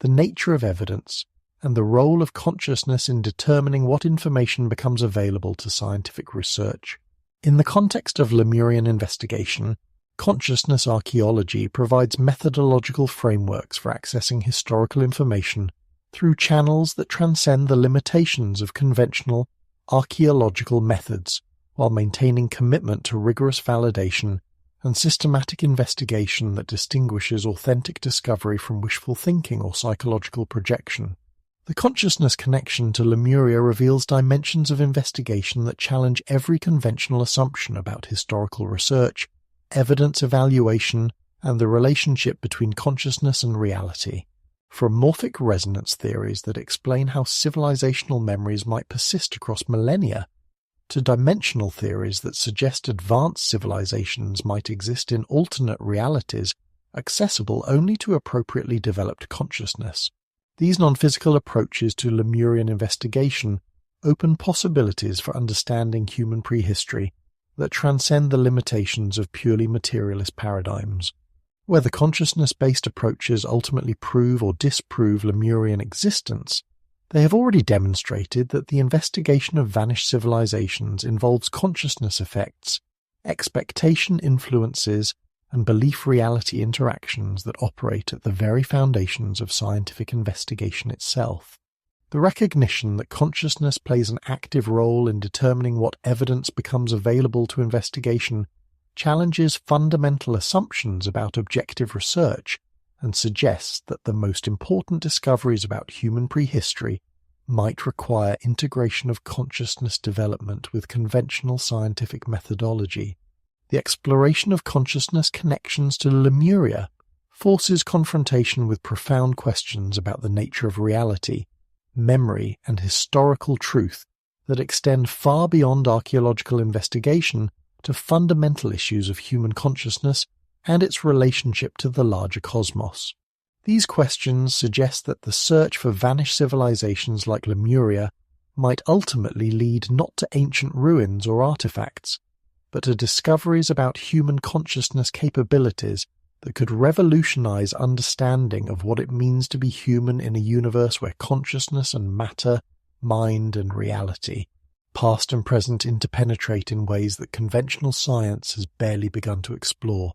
the nature of evidence, and the role of consciousness in determining what information becomes available to scientific research. In the context of Lemurian investigation, consciousness archaeology provides methodological frameworks for accessing historical information through channels that transcend the limitations of conventional archaeological methods, while maintaining commitment to rigorous validation and systematic investigation that distinguishes authentic discovery from wishful thinking or psychological projection. The consciousness connection to Lemuria reveals dimensions of investigation that challenge every conventional assumption about historical research, evidence evaluation, and the relationship between consciousness and reality. From morphic resonance theories that explain how civilizational memories might persist across millennia, to dimensional theories that suggest advanced civilizations might exist in alternate realities accessible only to appropriately developed consciousness. These non-physical approaches to Lemurian investigation open possibilities for understanding human prehistory that transcend the limitations of purely materialist paradigms. Whether consciousness-based approaches ultimately prove or disprove Lemurian existence, they have already demonstrated that the investigation of vanished civilizations involves consciousness effects, expectation influences, and belief-reality interactions that operate at the very foundations of scientific investigation itself. The recognition that consciousness plays an active role in determining what evidence becomes available to investigation challenges fundamental assumptions about objective research and suggests that the most important discoveries about human prehistory might require integration of consciousness development with conventional scientific methodology. The exploration of consciousness connections to Lemuria forces confrontation with profound questions about the nature of reality, memory, and historical truth that extend far beyond archaeological investigation to fundamental issues of human consciousness and its relationship to the larger cosmos. These questions suggest that the search for vanished civilizations like Lemuria might ultimately lead not to ancient ruins or artifacts, but to discoveries about human consciousness capabilities that could revolutionize understanding of what it means to be human in a universe where consciousness and matter, mind and reality, past and present, interpenetrate in ways that conventional science has barely begun to explore.